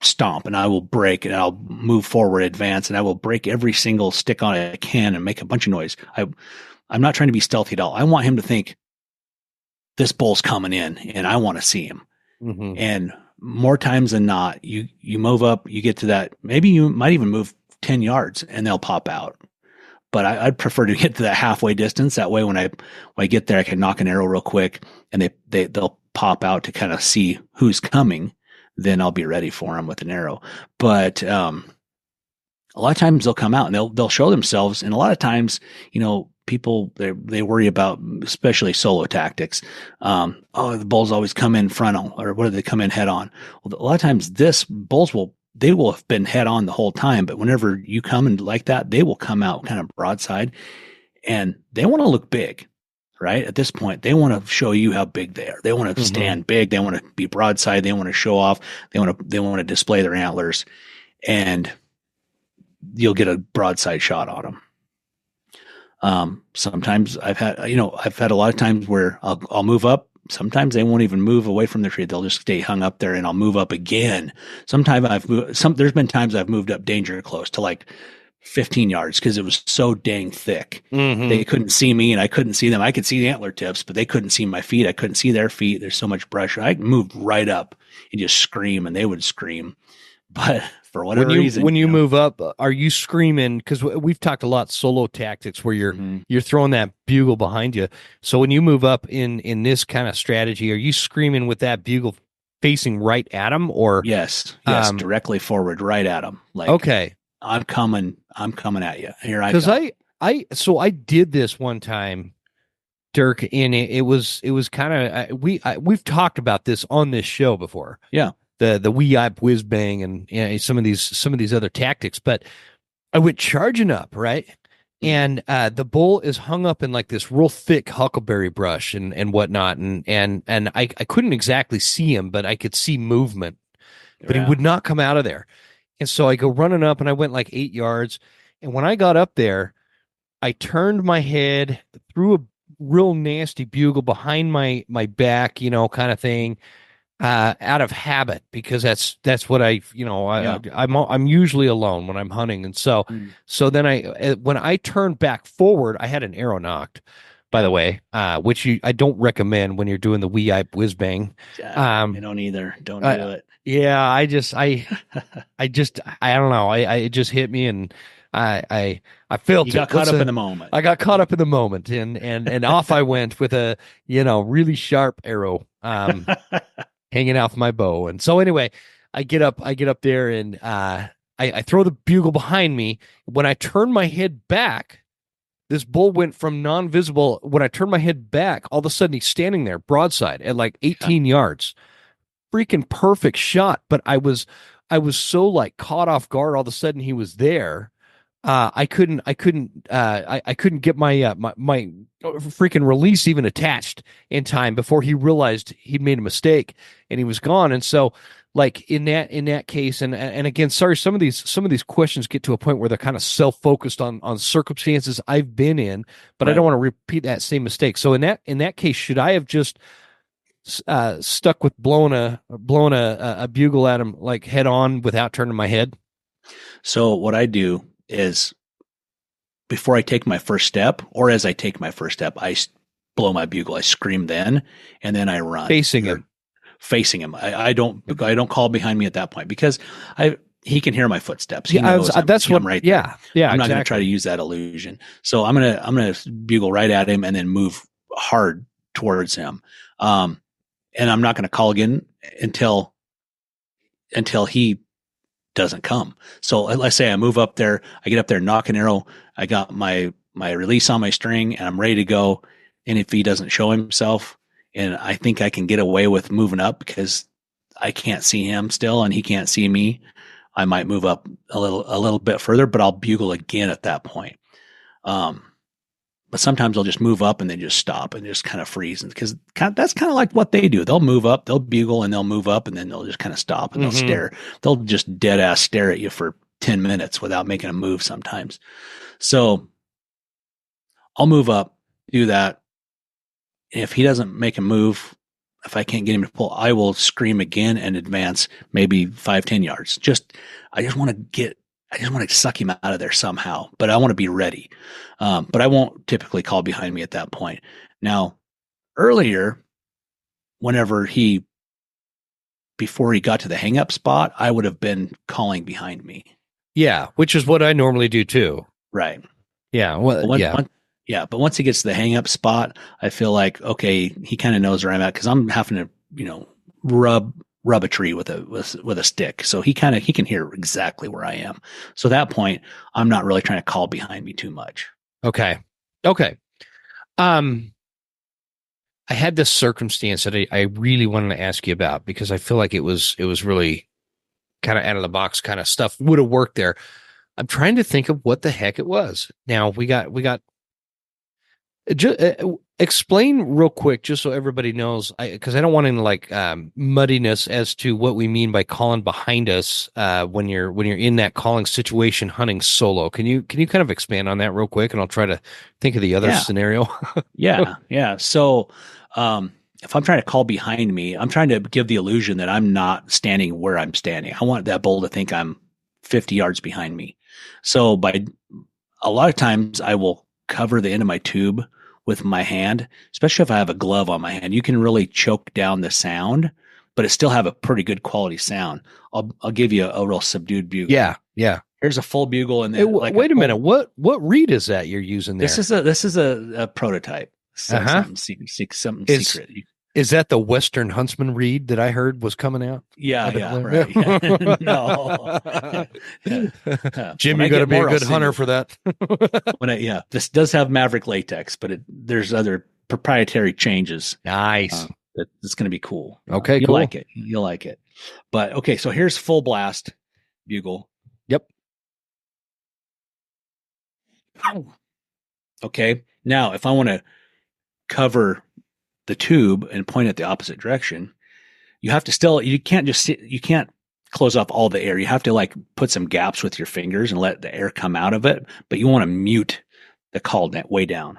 stomp and I will break and I'll move forward, advance, and I will break every single stick on it I can and make a bunch of noise. I'm not trying to be stealthy at all. I want him to think this bull's coming in and I want to see him. Mm-hmm. And more times than not, you move up, you get to that. Maybe you might even move 10 yards and they'll pop out. But I'd prefer to get to that halfway distance. That way, when I get there, I can knock an arrow real quick and they'll pop out to kind of see who's coming. Then I'll be ready for them with an arrow. But a lot of times they'll come out and they'll show themselves. And a lot of times, people, they worry about, especially solo tactics. The bulls always come in frontal, or what do they come in head on? Well, a lot of times bulls will have been head on the whole time, but whenever you come in like that, they will come out kind of broadside and they want to look big. right? At this point, they want to show you how big they are. They want to stand big. They want to be broadside. They want to show off. They want to display their antlers, and you'll get a broadside shot on them. Sometimes I've had a lot of times where I'll move up. Sometimes they won't even move away from the tree. They'll just stay hung up there, and I'll move up again. There's been times I've moved up danger close to like 15 yards because it was so dang thick. They couldn't see me and I couldn't see them. I could see the antler tips, but they couldn't see my feet. I couldn't see their feet. There's so much brush. I moved right up and just scream, and they would scream. But for whatever reason, when you move up, are you screaming? Because we've talked a lot solo tactics where you're throwing that bugle behind you. So when you move up in this kind of strategy, are you screaming with that bugle facing right at them, or yes, directly forward, right at them? Like, okay, I'm coming at you. Here I go. Because I did this one time, Dirk, and it was kind of we've talked about this on this show before. Yeah. The wee-eye whiz bang and some of these other tactics, but I went charging up, right? And the bull is hung up in like this real thick huckleberry brush and whatnot, and I couldn't exactly see him, but I could see movement, but he would not come out of there. And so I go running up, and I went like 8 yards, and when I got up there, I turned my head, threw a real nasty bugle behind my back, kind of thing. Out of habit, because that's what I'm usually alone when I'm hunting, and so then when I turned back forward, I had an arrow knocked, by the way, which I don't recommend when you're doing the wee-eye whiz bang. I don't either. Don't do it. Yeah, I don't know. It just hit me, and I felt you got caught up in the moment. I got caught up in the moment, and off I went with a really sharp arrow. Hanging off my bow. And so anyway, I get up there, and I throw the bugle behind me. When I turn my head back, this bull went from non-visible. When I turn my head back, all of a sudden he's standing there broadside at like 18 yards. Freaking perfect shot. But I was so like caught off guard. All of a sudden he was there. I couldn't get my my freaking release even attached in time before he realized he'd made a mistake and he was gone. And so, like in that case, and again, sorry, some of these questions get to a point where they're kind of self-focused on circumstances I've been in, but I don't want to repeat that same mistake. So in that case, should I have just stuck with blowing a bugle at him like head on without turning my head? So what I do is, before I take my first step, or as I take my first step, I blow my bugle. I scream then, and then I run facing him. I don't call behind me at that point, because he can hear my footsteps. He knows I'm right there. Yeah. I'm not going to try to use that illusion. So I'm gonna bugle right at him and then move hard towards him. And I'm not going to call again until he doesn't come. So let's say I move up there, I get up there, knock an arrow, I got my release on my string, and I'm ready to go. And if he doesn't show himself, and I think I can get away with moving up because I can't see him still and he can't see me, I might move up a little bit further, but I'll bugle again at that point. But sometimes I'll just move up and then just stop and just kind of freeze, because that's kind of like what they do. They'll move up, they'll bugle, and they'll move up, and then they'll just kind of stop and they'll stare. They'll just dead ass stare at you for 10 minutes without making a move sometimes. So I'll move up, do that. If he doesn't make a move, if I can't get him to pull, I will scream again and advance maybe 5-10 yards. I just want to suck him out of there somehow, but I want to be ready. But I won't typically call behind me at that point. Now, earlier, before he got to the hang up spot, I would have been calling behind me. Yeah, which is what I normally do too. Right. Yeah. Well, but once he gets to the hang up spot, I feel like, okay, he kind of knows where I'm at, because I'm having to, rub a tree with a stick. So he can hear exactly where I am. So at that point, I'm not really trying to call behind me too much. Okay. I had this circumstance that I really wanted to ask you about, because I feel like it was really kind of out of the box kind of stuff. Would have worked there. I'm trying to think of what the heck it was. Now we got Explain real quick, just so everybody knows, because I don't want any like muddiness as to what we mean by calling behind us when you're in that calling situation hunting solo. Can you kind of expand on that real quick, and I'll try to think of the other scenario. Yeah. So, if I'm trying to call behind me, I'm trying to give the illusion that I'm not standing where I'm standing. I want that bull to think I'm 50 yards behind me. So by a lot of times I will cover the end of my tube with my hand, especially if I have a glove on my hand. You can really choke down the sound, but it still have a pretty good quality sound. I'll give you a real subdued bugle. Yeah. Here's a full bugle, and then wait a minute. What reed is that you're using there? This is a prototype. Something secret. Is that the Western Huntsman reed that I heard was coming out? Yeah, right. No. Jim, you got to be a good hunter for that. This does have Maverick latex, but there's other proprietary changes. Nice. It's going to be cool. Okay, You'll cool. like it. You'll like it. But okay, so here's full blast bugle. Yep. Okay. Now, if I want to cover the tube and point it the opposite direction, you have to you can't close off all the air. You have to like put some gaps with your fingers and let the air come out of it, but you want to mute the call net way down.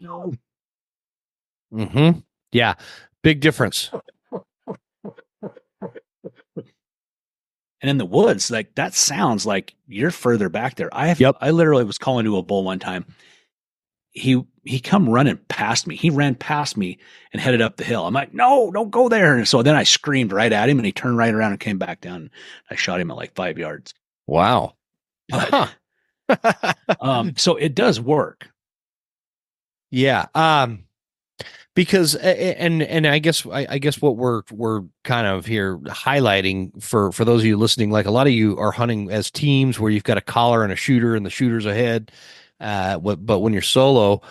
Mm-hmm. Yeah. Big difference. And in the woods, like that sounds like you're further back there. I literally was calling to a bull one time. He come running past me. He ran past me and headed up the hill. I'm like, no, don't go there. And so then I screamed right at him, and he turned right around and came back down. I shot him at like 5 yards. Wow. But, so it does work. Yeah. Because and I guess what we're kind of here highlighting for those of you listening, like a lot of you are hunting as teams where you've got a caller and a shooter, and the shooter's ahead. But when you're solo,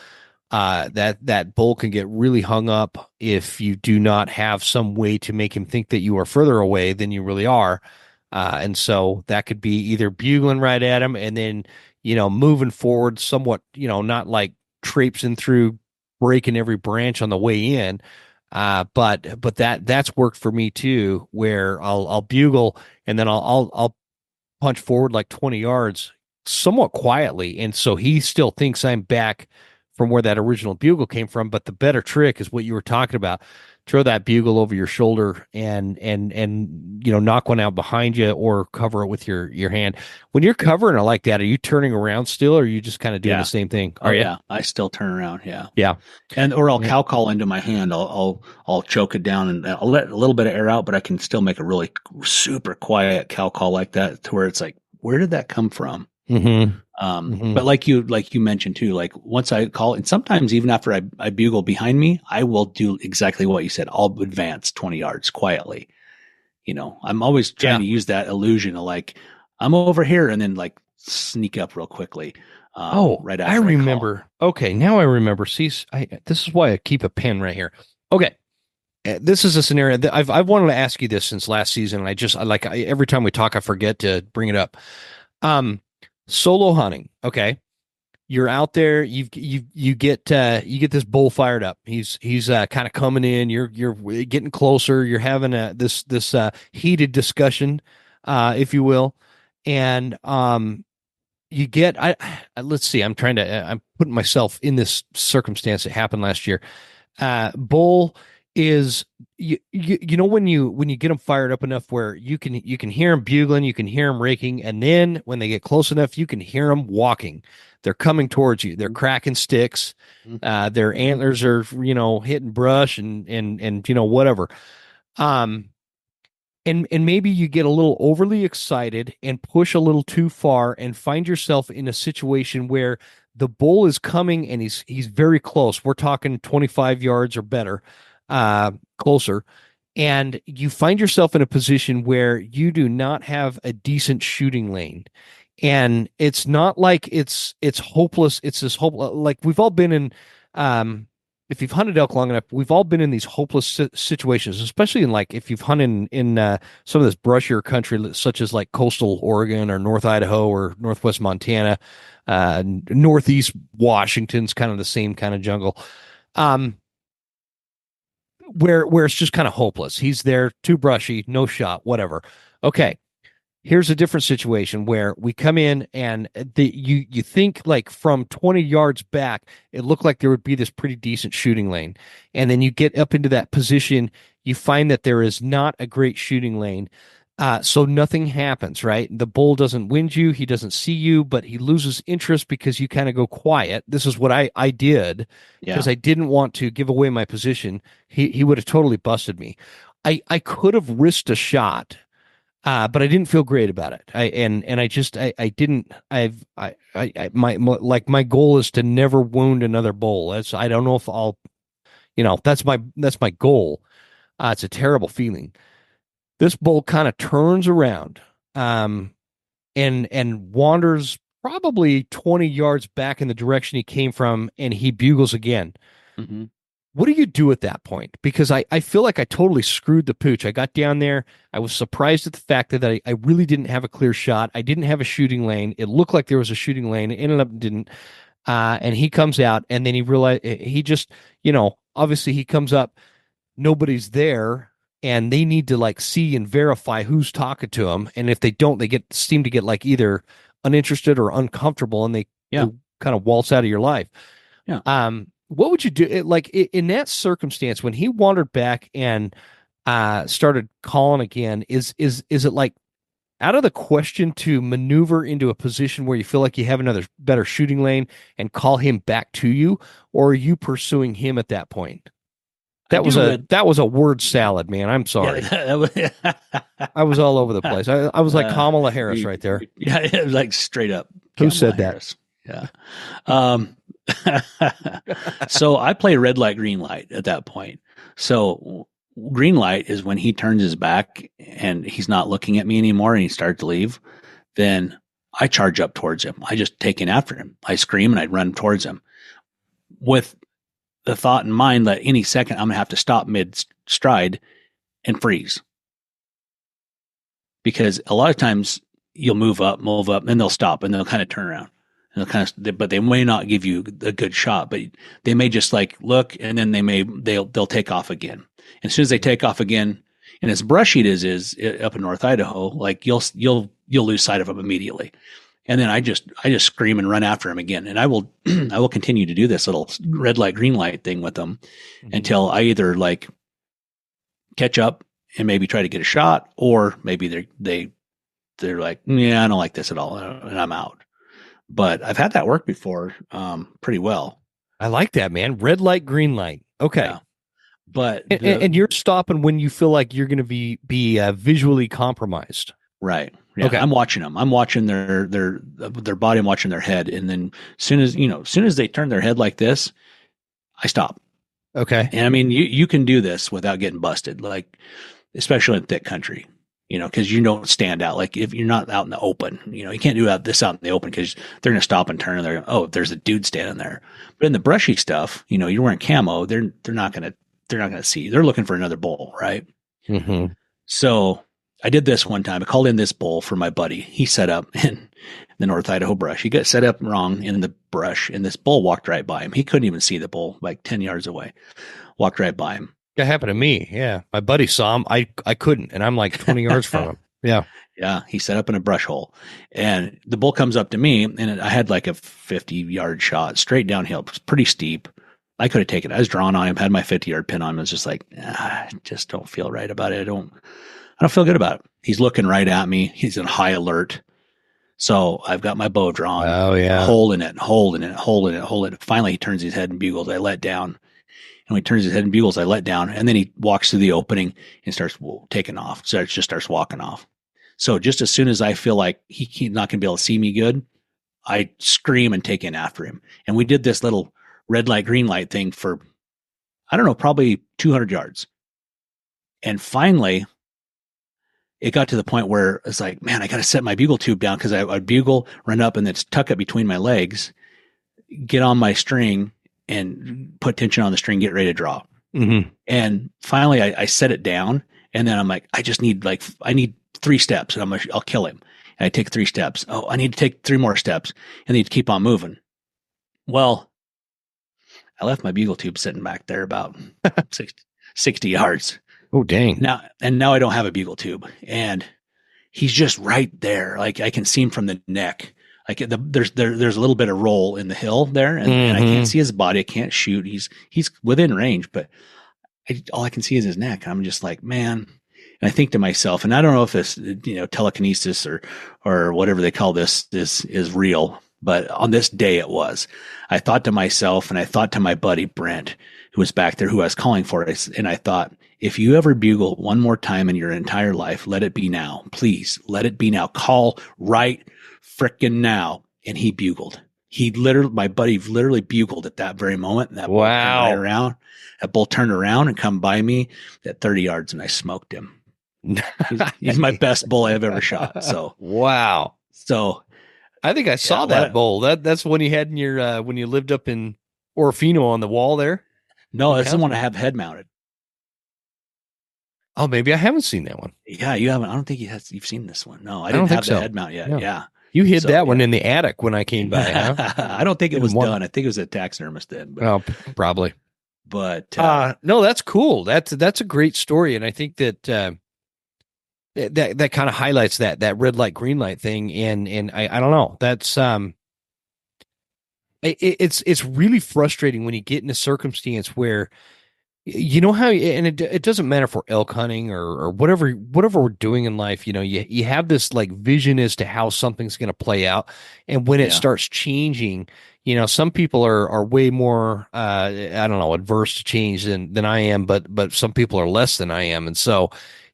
that bull can get really hung up if you do not have some way to make him think that you are further away than you really are. And so that could be either bugling right at him and then, moving forward somewhat, not like traipsing through, breaking every branch on the way in. But that's worked for me too, where I'll bugle and then I'll punch forward like 20 yards somewhat quietly. And so he still thinks I'm back from where that original bugle came from. But the better trick is what you were talking about. Throw that bugle over your shoulder and knock one out behind you or cover it with your hand. When you're covering it like that, are you turning around still, or are you just kind of doing the same thing? Yeah, I still turn around. Yeah. Or I'll cow call into my hand. I'll choke it down and I'll let a little bit of air out, but I can still make a really super quiet cow call like that to where it's like, where did that come from? Mm-hmm. But like you mentioned too, like once I call, and sometimes even after I bugle behind me, I will do exactly what you said. I'll advance 20 yards quietly. I'm always trying to use that illusion of like, I'm over here, and then like sneak up real quickly. Right after I remember. Okay. Now I remember. See, this is why I keep a pen right here. Okay. This is a scenario that I've wanted to ask you this since last season. And every time we talk, I forget to bring it up. Solo hunting. Okay. You're out there. You get this bull fired up. He's kind of coming in. You're getting closer. You're having this heated discussion, if you will. And, you get, let's see, I'm putting myself in this circumstance that happened last year. Bull is, when you get them fired up enough where you can hear them bugling, you can hear them raking, and then when they get close enough, you can hear them walking. They're coming towards you. They're cracking sticks. Their antlers are, hitting brush and whatever. And maybe you get a little overly excited and push a little too far and find yourself in a situation where the bull is coming and he's very close. We're talking 25 yards or better. Closer, and you find yourself in a position where you do not have a decent shooting lane, and it's not like it's hopeless. It's this hope, like we've all been in if you've hunted elk long enough, we've all been in these hopeless situations, especially in like if you've hunted in some of this brushier country, such as like coastal Oregon or North Idaho or Northwest Montana, Northeast Washington's kind of the same kind of jungle, where it's just kind of hopeless. He's there, too brushy, no shot, whatever. Okay. Here's a different situation where we come in and you think like from 20 yards back, it looked like there would be this pretty decent shooting lane. And then you get up into that position, you find that there is not a great shooting lane. So nothing happens, right? The bull doesn't wind you. He doesn't see you, but he loses interest because you kind of go quiet. This is what I did because I didn't want to give away my position. He would have totally busted me. I could have risked a shot. But I didn't feel great about it. My goal is to never wound another bull. I don't know if I'll, that's my goal. It's a terrible feeling. This bull kind of turns around, and wanders probably 20 yards back in the direction he came from, and he bugles again. Mm-hmm. What do you do at that point? Because I feel like I totally screwed the pooch. I got down there. I was surprised at the fact that I really didn't have a clear shot. I didn't have a shooting lane. It looked like there was a shooting lane. It ended up didn't. And he comes out, and then he realized he just, obviously he comes up. Nobody's there, and they need to like see and verify who's talking to him. And if they don't, they seem to get like either uninterested or uncomfortable, and they kind of waltz out of your life. Yeah. What would you do? In that circumstance, when he wandered back and started calling again, is it like out of the question to maneuver into a position where you feel like you have another better shooting lane and call him back to you, or are you pursuing him at that point? That was a word salad, man. I'm sorry. Yeah, I was all over the place. I was like Kamala Harris right there. Yeah, it was like straight up. Who said Harris. That? Yeah. So I play red light, green light at that point. So green light is when he turns his back and he's not looking at me anymore and he starts to leave. Then I charge up towards him. I just take in after him. I scream and I run towards him with the thought in mind that any second I'm going to have to stop mid stride and freeze. Because a lot of times you'll move up, and they'll stop and they'll kind of turn around. But they may not give you a good shot, but they may just like look, and then they'll take off again. And as soon as they take off again, and as brushy it is up in North Idaho, like you'll lose sight of them immediately. And then I just scream and run after him again. And I will continue to do this little red light, green light thing with them until I either like catch up and maybe try to get a shot, or maybe they're like, yeah, I don't like this at all, and I'm out. But I've had that work before, pretty well. I like that, man. Red light, green light. Okay. Yeah. But and you're stopping when you feel like you're going to be visually compromised. Right. Yeah. Okay. I'm watching them. I'm watching their body. I'm watching their head. And then as soon as they turn their head like this, I stop. Okay. And I mean, you can do this without getting busted, like, especially in thick country. Because you don't stand out. Like if you're not out in the open, you can't do this out in the open because they're going to stop and turn and they're, oh, there's a dude standing there. But in the brushy stuff, you're wearing camo. They're not going to see. They're looking for another bull, right? Mm-hmm. So I did this one time. I called in this bull for my buddy. He set up in the North Idaho brush. He got set up wrong in the brush, and this bull walked right by him. He couldn't even see the bull, like 10 yards away. Walked right by him. That happened to me. Yeah. My buddy saw him. I couldn't, and I'm like 20 yards from him. Yeah. Yeah. He set up in a brush hole, and the bull comes up to me, and I had like a 50-yard shot straight downhill. It was pretty steep. I could have taken it. I was drawn on him, had my 50-yard pin on him. I was just like, I just don't feel right about it. I don't feel good about it. He's looking right at me. He's in high alert. So I've got my bow drawn. Oh yeah. Holding it. Finally, he turns his head and bugles. I let down. And when he turns his head and bugles, I let down. And then he walks through the opening and starts taking off. So it just starts walking off. So just as soon as I feel like he's not going to be able to see me good, I scream and take in after him. And we did this little red light, green light thing for, I don't know, probably 200 yards. And finally, it got to the point where it's like, man, I got to set my bugle tube down, because I'd bugle, run up, and then tuck it between my legs, get on my string, and put tension on the string, get ready to draw. Mm-hmm. And finally I set it down, and then I'm like, I need 3 steps, and I'll kill him. And I take 3 steps. Oh, I need to take 3 more steps, and then keep on moving. Well, I left my bugle tube sitting back there about 60 yards. Oh, dang. Now I don't have a bugle tube, and he's just right there. Like I can see him from the neck. Like there's a little bit of roll in the hill there, and I can't see his body. I can't shoot. He's within range, but all I can see is his neck. I'm just like, man. And I think to myself, and I don't know if it's telekinesis or whatever they call this is real, but on this day it was. I thought to myself, and I thought to my buddy Brent, who was back there, who I was calling for, and I thought, if you ever bugle one more time in your entire life, let it be now. Please, let it be now. Call right frickin' now. And he bugled. My buddy literally bugled at that very moment. And that bull turned right around. That bull turned around and come by me at 30 yards, and I smoked him. He's my best bull I've ever shot. So wow. So I think I saw that bull. That's when you had in your when you lived up in Orofino on the wall there. No, that's the one I have head mounted. Oh, maybe I haven't seen that one. Yeah, you haven't. I don't think you've seen this one. No, I didn't have the head mount yet. No. Yeah. You hid that one in the attic when I came by, huh? I don't think it was done. I think it was a taxidermist then. But, probably. But no, that's cool. That's a great story, and I think that that kind of highlights that red light, green light thing. And I don't know. That's it's really frustrating when you get in a circumstance where, you know how, and it doesn't matter for elk hunting or whatever we're doing in life, you have this like vision as to how something's going to play out. And when it starts changing, some people are way more, I don't know, adverse to change than I am, but some people are less than I am. And so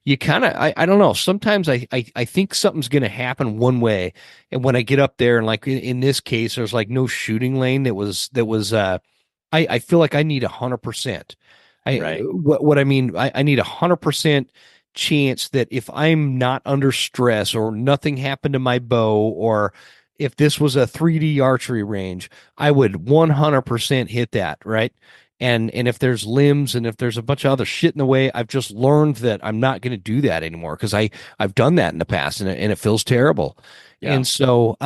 you kind of, I don't know, sometimes I think something's going to happen one way. And when I get up there, and like in this case, there's like no shooting lane that was, I feel like I need 100%. What I mean, I need 100% chance that if I'm not under stress or nothing happened to my bow, or if this was a 3D archery range, I would 100% hit that, right? And if there's limbs and if there's a bunch of other shit in the way, I've just learned that I'm not going to do that anymore, because I've done that in the past, and it feels terrible. Yeah. And so,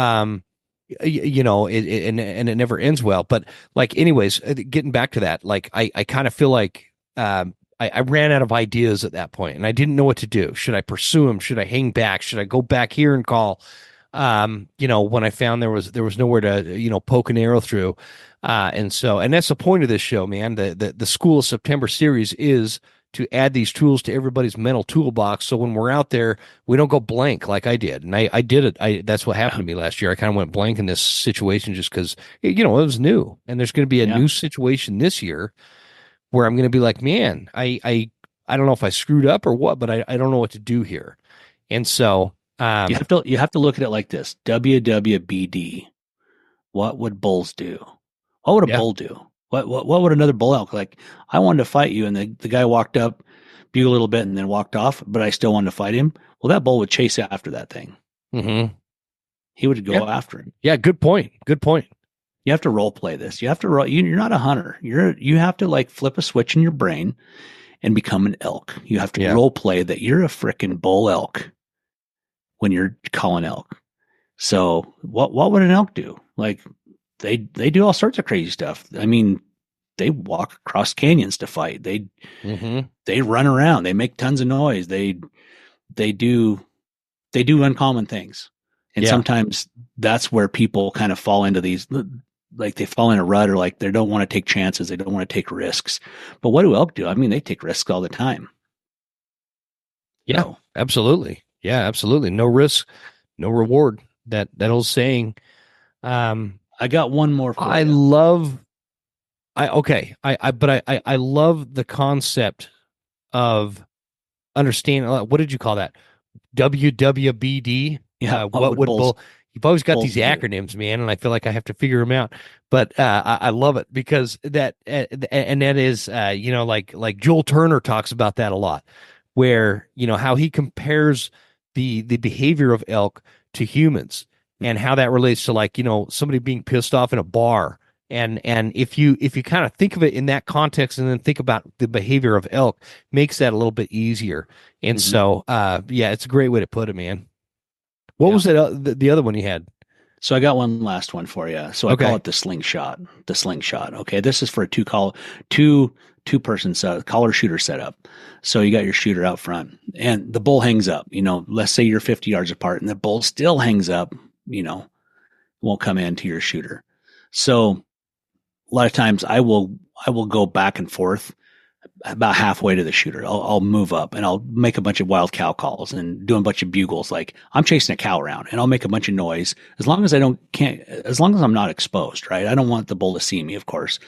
it never ends well. But like, anyways, getting back to that, like I kind of feel like I ran out of ideas at that point, and I didn't know what to do. Should I pursue him? Should I hang back? Should I go back here and call? When I found there was nowhere to, poke an arrow through. And that's the point of this show, man. The School of September series is to add these tools to everybody's mental toolbox. So when we're out there, we don't go blank like I did. And I did it. That's what happened to me last year. I kind of went blank in this situation just because, it was new, and there's going to be a new situation this year where I'm going to be like, man, I don't know if I screwed up or what, but I don't know what to do here. And so, you have to look at it like this: WWBD. What would bulls do? What would a bull do? What would another bull elk like? I wanted to fight you, and the guy walked up, bugled a little bit, and then walked off. But I still wanted to fight him. Well, that bull would chase after that thing. Mm-hmm. He would go after him. Yeah, good point. Good point. You have to role play this. You have to roll. You're not a hunter. You have to like flip a switch in your brain and become an elk. You have to role play that you're a frickin' bull elk when you're calling elk. So what would an elk do? Like they do all sorts of crazy stuff. I mean, they walk across canyons to fight. They run around. They make tons of noise. They do uncommon things. And sometimes that's where people kind of fall into these, like they fall in a rut, or like they don't want to take chances. They don't want to take risks. But what do elk do? I mean, they take risks all the time. Yeah, absolutely. Yeah, absolutely. No risk, no reward. That old saying. I got one more for I you. love the concept of understanding. What did you call that? WWBD. Yeah. What would bull? You've always got these acronyms, man, and I feel like I have to figure them out. But I love it because that is like Joel Turner talks about that a lot, where how he compares the behavior of elk to humans, and how that relates to like somebody being pissed off in a bar And if you kind of think of it in that context and then think about the behavior of elk, makes that a little bit easier. And so, yeah, it's a great way to put it, man. What was it? The other one you had? So I got one last one for you. So I call it the slingshot. The slingshot. Okay, this is for a two person collar shooter setup. So you got your shooter out front, and the bull hangs up. Let's say you're 50 yards apart, and the bull still hangs up. Won't come into your shooter. So a lot of times I will go back and forth about halfway to the shooter. I'll move up and I'll make a bunch of wild cow calls and do a bunch of bugles. Like I'm chasing a cow around, and I'll make a bunch of noise as long as as long as I'm not exposed, right? I don't want the bull to see me, of course.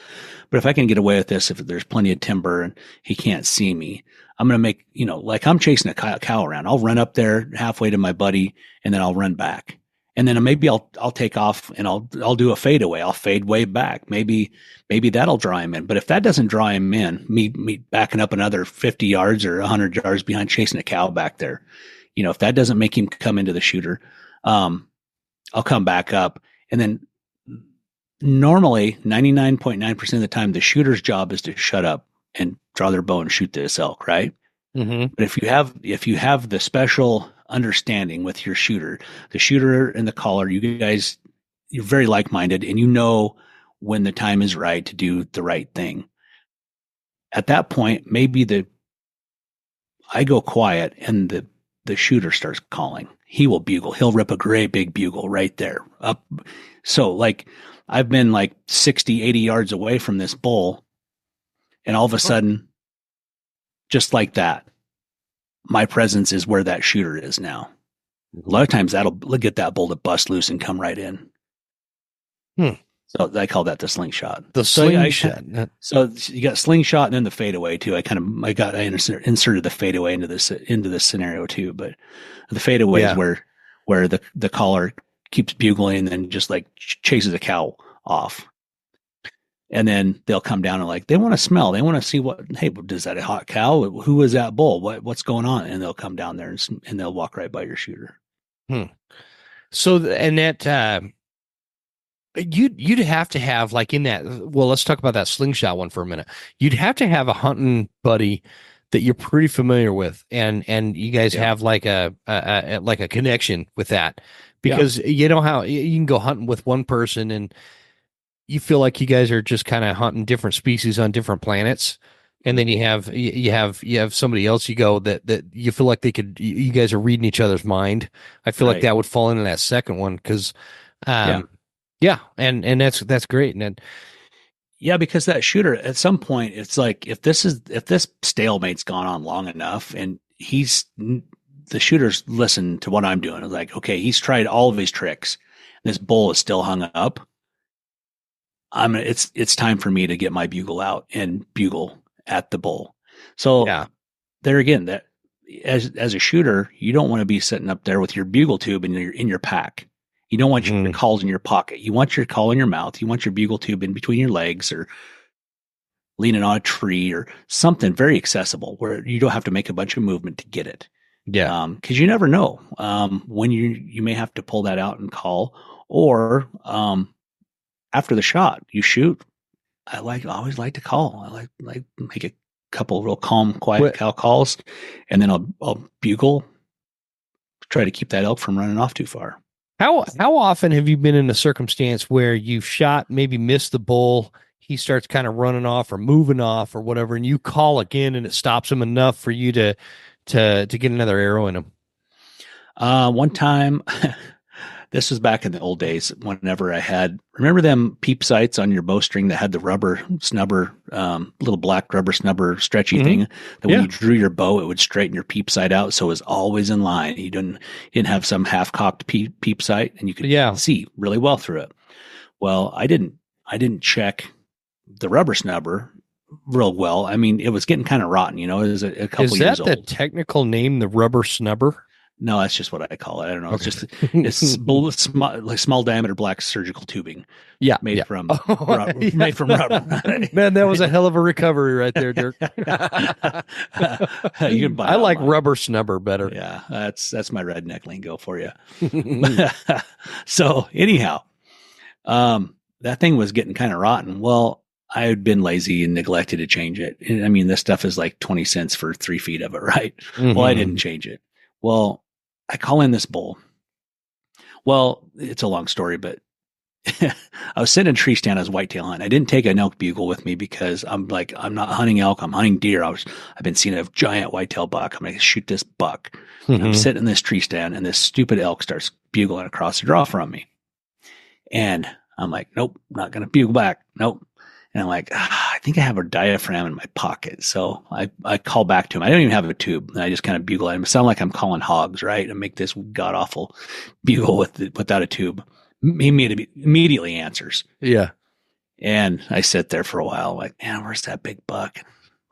But if I can get away with this, if there's plenty of timber and he can't see me, I'm going to make, like I'm chasing a cow around. I'll run up there halfway to my buddy, and then I'll run back. And then maybe I'll take off and I'll do a fadeaway. I'll fade way back. Maybe that'll draw him in. But if that doesn't draw him in, me backing up another 50 yards or 100 yards behind chasing a cow back there, if that doesn't make him come into the shooter, I'll come back up. And then normally 99.9% of the time, the shooter's job is to shut up and draw their bow and shoot this elk, right? Mm-hmm. But if you have the special understanding with your shooter, the shooter and the caller, you're very like-minded, and you know when the time is right to do the right thing. At that point, maybe I go quiet and the shooter starts calling. He will bugle. He'll rip a great big bugle right there up. So like I've been like 60, 80 yards away from this bull, and all of a sudden, just like that, my presence is where that shooter is now. A lot of times that'll get that bull to bust loose and come right in. So I call that the slingshot. The slingshot. So you got slingshot and then the fadeaway too. I inserted the fadeaway into this scenario too. But the fadeaway is where the caller keeps bugling and then just like chases a cow off. And then they'll come down and they want to smell. They want to see is that a hot cow? Who is that bull? What's going on? And they'll come down there and they'll walk right by your shooter. So, and that, you'd have to have in that, well, let's talk about that slingshot one for a minute. You'd have to have a hunting buddy that you're pretty familiar with. And you guys have a connection with that, because you know how you can go hunting with one person and you feel like you guys are just kind of hunting different species on different planets. And then you have somebody else you go that you feel like you guys are reading each other's mind. I feel like that would fall into that second one. Cause, and that's great. And then, because that shooter at some point, it's like, if this stalemate's gone on long enough and the shooter's listened to what I'm doing. It's like, okay, he's tried all of his tricks. This bull is still hung up. It's time for me to get my bugle out and bugle at the bull. So there again, that as a shooter, you don't want to be sitting up there with your bugle tube in your pack. You don't want your calls in your pocket. You want your call in your mouth. You want your bugle tube in between your legs or leaning on a tree or something very accessible where you don't have to make a bunch of movement to get it. Yeah. Cause you never know, when you may have to pull that out and call, or, after the shot, you shoot. I always like to call. I like make a couple real calm, quiet cow calls, and then I'll bugle, try to keep that elk from running off too far. How often have you been in a circumstance where you've shot, maybe missed the bull, he starts kind of running off or moving off or whatever, and you call again and it stops him enough for you to get another arrow in him? One time. This was back in the old days whenever remember them peep sights on your bowstring that had the rubber snubber, little black rubber snubber stretchy thing that when you drew your bow, it would straighten your peep sight out. So it was always in line. You didn't have some half cocked peep sight and you could see really well through it. Well, I didn't check the rubber snubber real well. I mean, it was getting kind of rotten, it was a couple years old. Is that the technical name, the rubber snubber? No, that's just what I call it. I don't know. Okay. It's small diameter black surgical tubing. Yeah, made from rubber. Made from rubber. Man, that was a hell of a recovery right there, Dirk. I like rubber snubber better. Yeah, that's my redneck lingo for you. So anyhow, that thing was getting kind of rotten. Well, I had been lazy and neglected to change it. And I mean, this stuff is like 20 cents for 3 feet of it, right? Mm-hmm. Well, I didn't change it. Well, I call in this bull. Well, it's a long story, but I was sitting in a tree stand as whitetail hunt. I didn't take an elk bugle with me because I'm not hunting elk. I'm hunting deer. I've been seeing a giant whitetail buck. I'm going to shoot this buck. Mm-hmm. I'm sitting in this tree stand and this stupid elk starts bugling across the draw from me. And I'm like, nope, not going to bugle back. Nope. And I'm like, I think I have a diaphragm in my pocket. So I call back to him. I don't even have a tube. And I just kind of bugle at him. It sounds like I'm calling hogs, right? And make this god awful bugle without a tube. He immediately answers. Yeah. And I sit there for a while, like, man, where's that big buck?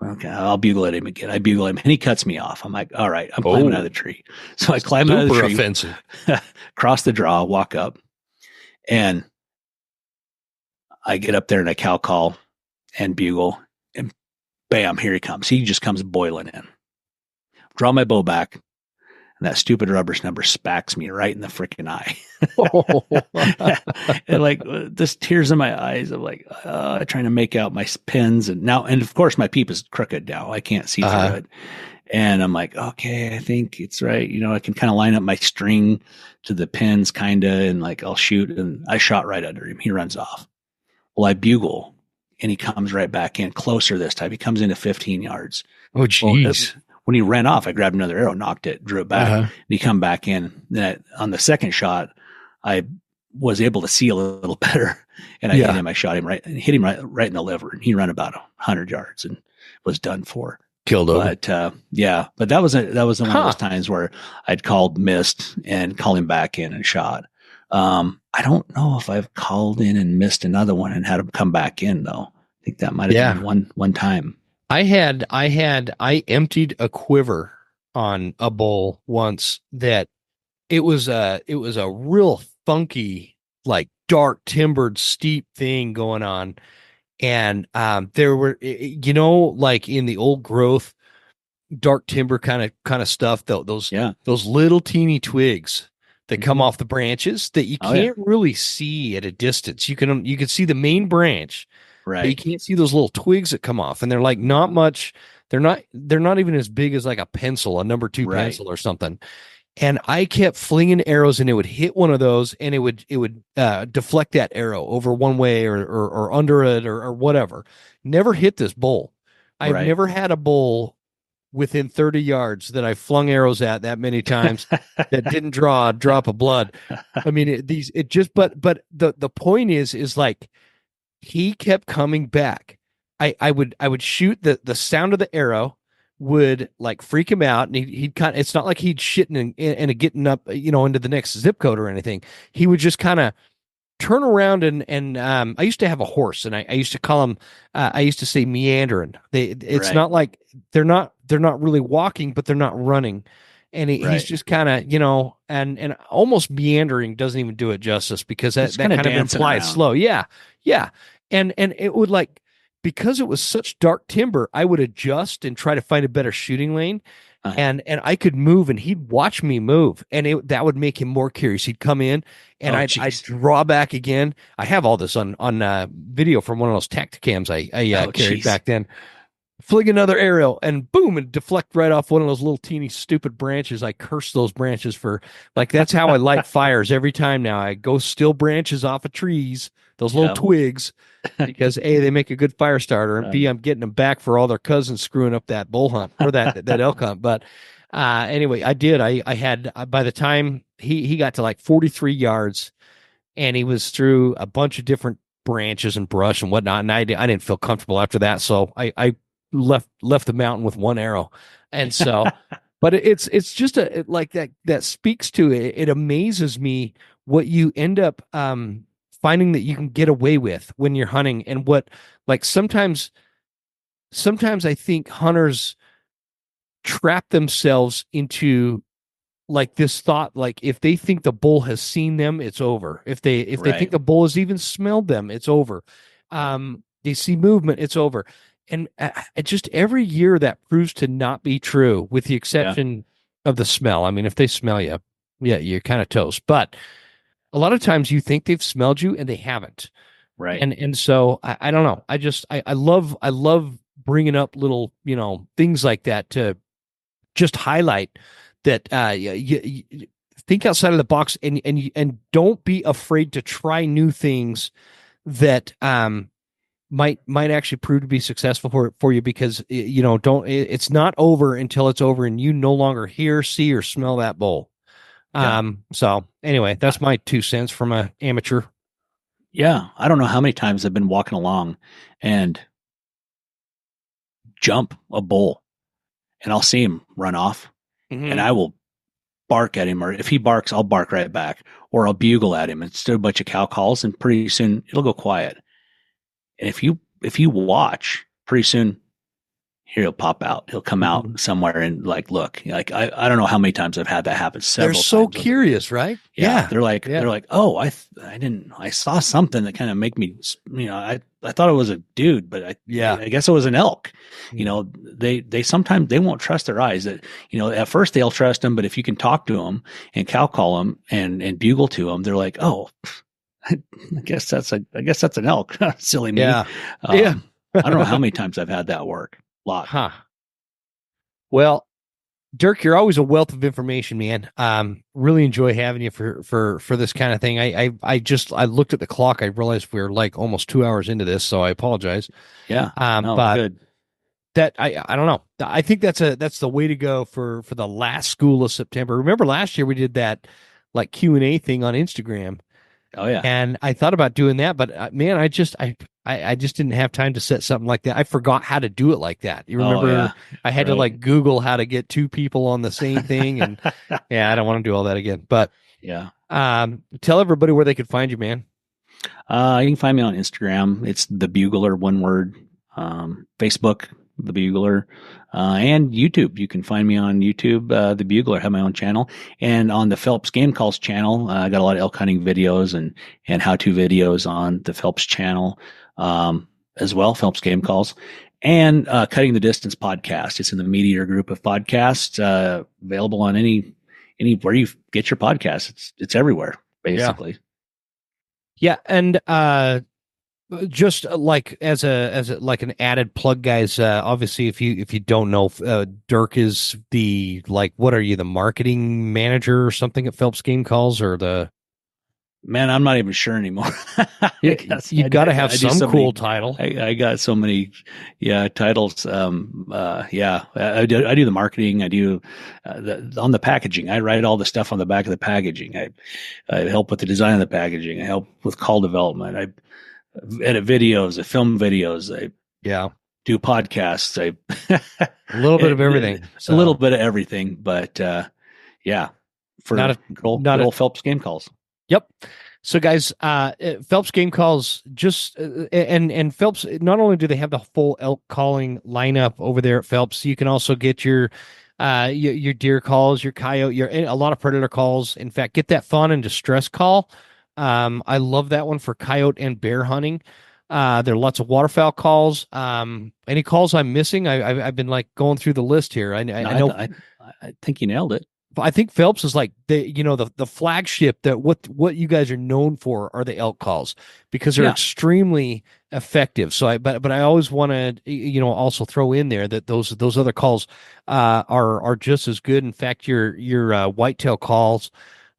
Okay, I'll bugle at him again. I bugle at him and he cuts me off. I'm like, all right, I'm climbing out of the tree. So I climb out of the tree, offensive. Cross the draw, walk up, and I get up there and I cow call and bugle, and bam, here he comes. He just comes boiling in. Draw my bow back, and that stupid rubber snubber smacks me right in the freaking eye. And like this tears in my eyes. I'm like trying to make out my pins, and of course my peep is crooked now. I can't see through it. And I'm like, okay, I think it's right. I can kind of line up my string to the pins, kind of, and like I'll shoot. And I shot right under him. He runs off. Well, I bugle, and he comes right back in closer this time. He comes into 15 yards. Oh, geez. Well, when he ran off, I grabbed another arrow, knocked it, drew it back, and he come back in. On the second shot, I was able to see a little better, and I hit him. I shot him right in the liver, and he ran about 100 yards and was done for. Killed him. But that was one of those times where I'd called, missed, and called him back in and shot. I don't know if I've called in and missed another one and had him come back in though. I think that might have been one time. I emptied a quiver on a bull once that it was a real funky, like dark timbered steep thing going on. And, there were, like in the old growth, dark timber kind of stuff, those little teeny twigs that come off the branches that you can't really see at a distance. You can see the main branch, right? But you can't see those little twigs that come off, and they're like not much. They're not even as big as like a pencil, a number 2 pencil or something. And I kept flinging arrows, and it would hit one of those, and it would deflect that arrow over one way or under it or whatever. Never hit this bull. I've never had a bull within 30 yards that I flung arrows at that many times that didn't draw a drop of blood. I mean, but the point is like he kept coming back. I would shoot the sound of the arrow would like freak him out, and he'd kind of, it's not like he'd shitting and getting up, into the next zip code or anything. He would just kind of turn around and I used to have a horse, and I used to call him, I used to say meandering. It's not like they're not really walking, but they're not running. And he's just kind of, and almost meandering doesn't even do it justice, because that kind of implies slow. Yeah. Yeah. And it would like, because it was such dark timber, I would adjust and try to find a better shooting lane. And I could move, and he'd watch me move, and that would make him more curious. He'd come in, and I'd draw back again. I have all this on video from one of those Tacticams I carried back then. Fling another arrow, and boom, and deflect right off one of those little teeny stupid branches. I curse those branches for, like, that's how I light fires every time now. I go steal branches off of trees, those little twigs, because A, they make a good fire starter, and B, I'm getting them back for all their cousins screwing up that bull hunt or that elk hunt. But anyway, I did. I had, by the time he got to like 43 yards, and he was through a bunch of different branches and brush and whatnot, and I didn't feel comfortable after that, so I left the mountain with one arrow. And so, but it's just like that speaks to it. It amazes me what you end up finding that you can get away with when you're hunting, and what, like, sometimes I think hunters trap themselves into like this thought, like if they think the bull has seen them, it's over. If they think the bull has even smelled them, it's over. They see movement, it's over. And just every year that proves to not be true, with the exception of the smell. I mean, if they smell you, you're kind of toast. But a lot of times you think they've smelled you, and they haven't. Right. And so I don't know. I love bringing up little, things like that to just highlight that you think outside of the box, and don't be afraid to try new things that might actually prove to be successful for you, because it's not over until it's over and you no longer hear, see, or smell that bowl. Yeah. So anyway, that's my 2 cents from an amateur. Yeah. I don't know how many times I've been walking along and jump a bull, and I'll see him run off, and I will bark at him, or if he barks, I'll bark right back, or I'll bugle at him. It's still a bunch of cow calls, and pretty soon it'll go quiet. And if you watch, pretty soon he'll pop out. He'll come out somewhere and look. Like I don't know how many times I've had that happen. Several They're so times. curious, right? Yeah. They're like, oh, I saw something that kind of make me, I thought it was a dude, but I guess it was an elk. They sometimes they won't trust their eyes. That at first they'll trust them, but if you can talk to them and cow call them and bugle to them, they're like, oh, I guess that's an elk. Silly me. Yeah. I don't know how many times I've had that work. A lot. Huh. Well, Dirk, you're always a wealth of information, man. Really enjoy having you for this kind of thing. I looked at the clock. I realized we were like almost 2 hours into this, so I apologize. Yeah. But good. That I don't know. I think that's the way to go for the last school of September. Remember last year we did that like Q&A thing on Instagram. Oh yeah. And I thought about doing that, but man, I just didn't have time to set something like that. I forgot how to do it like that. You remember? Yeah. I had to Google how to get 2 people on the same thing, and yeah, I don't want to do all that again. But yeah, tell everybody where they could find you, man. You can find me on Instagram. It's the Bugler, one word. Facebook, the Bugler, and YouTube. You can find me on YouTube, the Bugler. I have my own channel, and on the Phelps Game Calls channel, I got a lot of elk hunting videos and how-to videos on the Phelps channel, as well. Phelps Game Calls, and Cutting the Distance podcast. It's in the Meat Eater group of podcasts, available on anywhere you get your podcasts. It's everywhere, basically. Yeah, and just like as like an added plug, guys, obviously if you don't know, Dirk is the what are you, the marketing manager or something at Phelps Game Calls, or the man, I'm not even sure anymore. You got to have some cool title. I got so many titles. I do the marketing. I do on the packaging. I write all the stuff on the back of the packaging. I help with the design of the packaging. I help with call development. I edit videos, I film videos, I do podcasts, a little bit of everything. A little bit of everything, but for not a Phelps Game Calls. Yep. So guys, Phelps Game Calls and Phelps, not only do they have the full elk calling lineup over there at Phelps, you can also get your deer calls, your coyote, a lot of predator calls. In fact, get that fawn and distress call. I love that one for coyote and bear hunting. There are lots of waterfowl calls. Any calls I'm missing? I've been going through the list here. I know. I think you nailed it. I think Phelps is the flagship that what you guys are known for are the elk calls, because they're extremely effective. So but I always want to also throw in there that those other calls are just as good. In fact, your whitetail calls.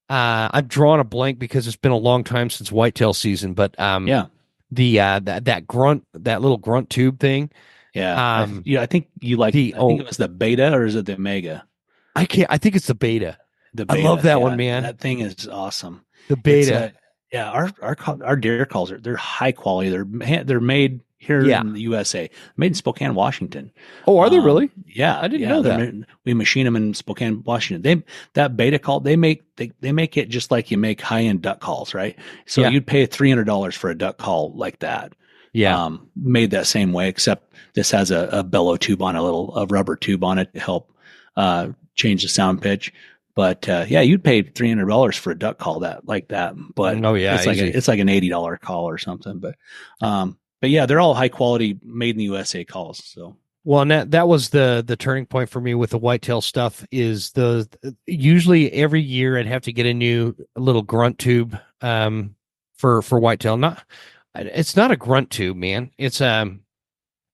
I've drawn a blank because it's been a long time since whitetail season, but that grunt, that little grunt tube thing. Yeah. I think you I think it was the beta, or is it the Omega? I think it's the beta. The beta. I love that one, man. That thing is awesome. The beta. Our deer calls they're high quality. They're made here in the USA, made in Spokane, Washington. Oh, are they really? Yeah, I didn't know that. We machine them in Spokane, Washington. That beta call, they make it just like you make high end duck calls, right? So you'd pay $300 for a duck call like that. Yeah, made that same way, except this has a bellow tube on a rubber tube on it to help change the sound pitch. But you'd pay $300 for a duck call like that. But it's like an $80 call or something. But they're all high quality, made in the USA calls. So well, and that was the turning point for me with the whitetail stuff. Is usually every year I'd have to get a new little grunt tube for whitetail. It's not a grunt tube, man. It's I'm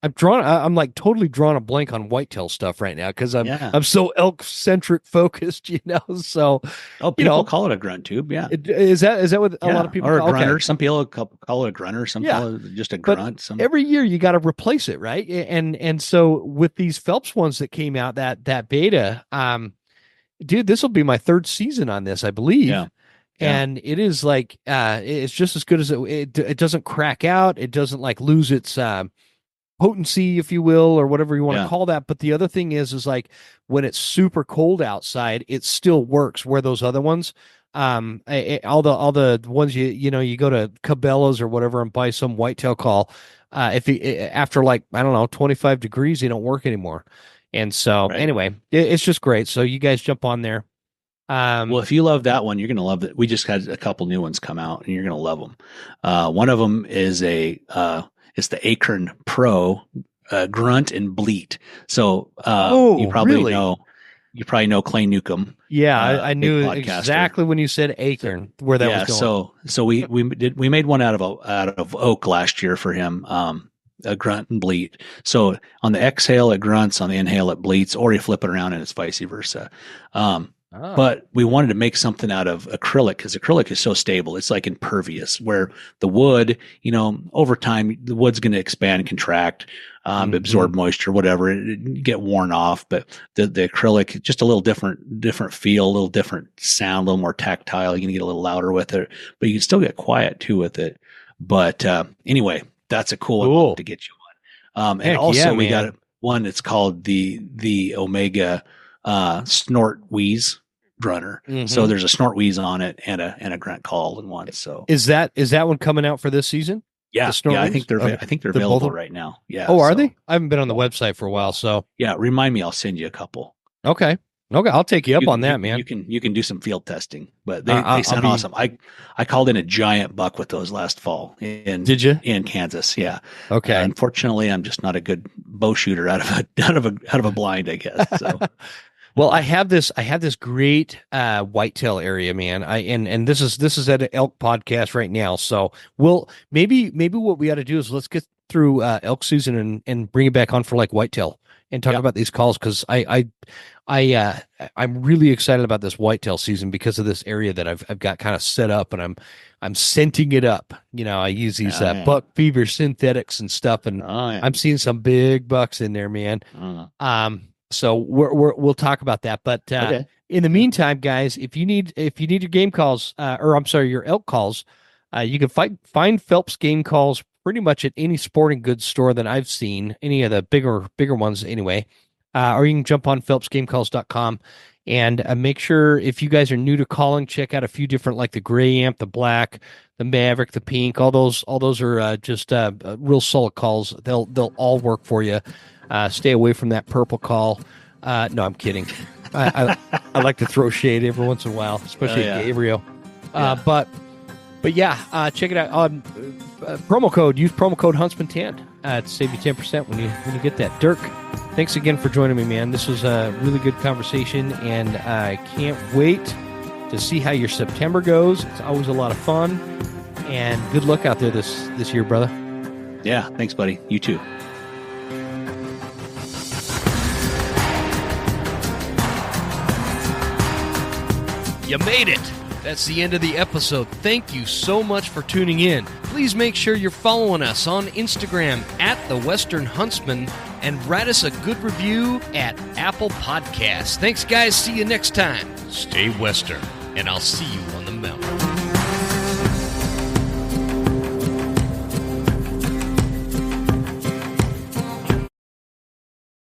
like totally drawing a blank on whitetail stuff right now because I'm so elk centric focused, So people call it a grunt tube. Yeah, is that what a lot of people or call a grunter? Okay. Some people call it a grunter. Some call it just a grunt. Every year you got to replace it, right? And so with these Phelps ones that came out, that beta, dude, this will be my third season on this, I believe. Yeah. And it is like it's just as good as it doesn't crack out. It doesn't like lose its potency, if you will, or whatever you want to call that. But the other thing is like when it's super cold outside, it still works. Where those other ones, all the ones you go to Cabela's or whatever and buy some whitetail call, after like I don't know 25 degrees, they don't work anymore. And so anyway, it's just great. So you guys jump on there. Well, if you love that one, you're going to love it. We just had a couple new ones come out, and you're going to love them. One of them is it's the Acorn Pro Grunt and Bleat. So you probably know Clay Newcomb. Yeah, I knew exactly when you said Acorn where that was going. So we made one out of oak last year for him. A grunt and bleat. So on the exhale, it grunts. On the inhale, it bleats, or you flip it around and it's vice versa. But we wanted to make something out of acrylic because acrylic is so stable. It's like impervious, where the wood, over time, the wood's going to expand and contract, absorb moisture, whatever, get worn off. But the acrylic, just a little different feel, a little different sound, a little more tactile. You're going to get a little louder with it, but you can still get quiet too with it. But anyway, that's a cool one to get you one. And also we got one that's called the Omega snort wheeze grunter. So there's a snort wheeze on it and a grunt call in one. So is that one coming out for this season? Yeah, I think they're available right now. Yeah. Oh, are they? I haven't been on the website for a while. So yeah, remind me. I'll send you a couple. Okay, I'll take you up on that, man. You can do some field testing, but they sound awesome. I called in a giant buck with those last fall. Did you? In Kansas? Yeah. Okay. Unfortunately, I'm just not a good bow shooter out of a blind, I guess. So. Well, I have this great whitetail area, man. And this is at an elk podcast right now. So maybe what we ought to do is let's get through elk season and bring it back on for like whitetail and talk about these calls because I'm really excited about this whitetail season because of this area that I've got kind of set up and I'm scenting it up. I use these buck fever synthetics and stuff, and I'm seeing some big bucks in there, man. So we'll talk about that. But in the meantime, guys, if you need your game calls, your elk calls, you can find Phelps game calls pretty much at any sporting goods store that I've seen, any of the bigger ones anyway. Or you can jump on phelpsgamecalls.com and make sure if you guys are new to calling, check out a few different like the gray amp, the black, the Maverick, the pink. All those are just real solid calls. They'll all work for you. Stay away from that purple call. No, I'm kidding. I like to throw shade every once in a while, especially at Gabriel. But yeah, check it out. Use promo code Huntsman10 to save you 10% when you get that. Dirk, thanks again for joining me, man. This was a really good conversation, and I can't wait to see how your September goes. It's always a lot of fun, and good luck out there this year, brother. Yeah, thanks, buddy. You too. You made it! That's the end of the episode. Thank you so much for tuning in. Please make sure you're following us on Instagram at The Western Huntsman and write us a good review at Apple Podcasts. Thanks, guys. See you next time. Stay Western, and I'll see you on the mountain.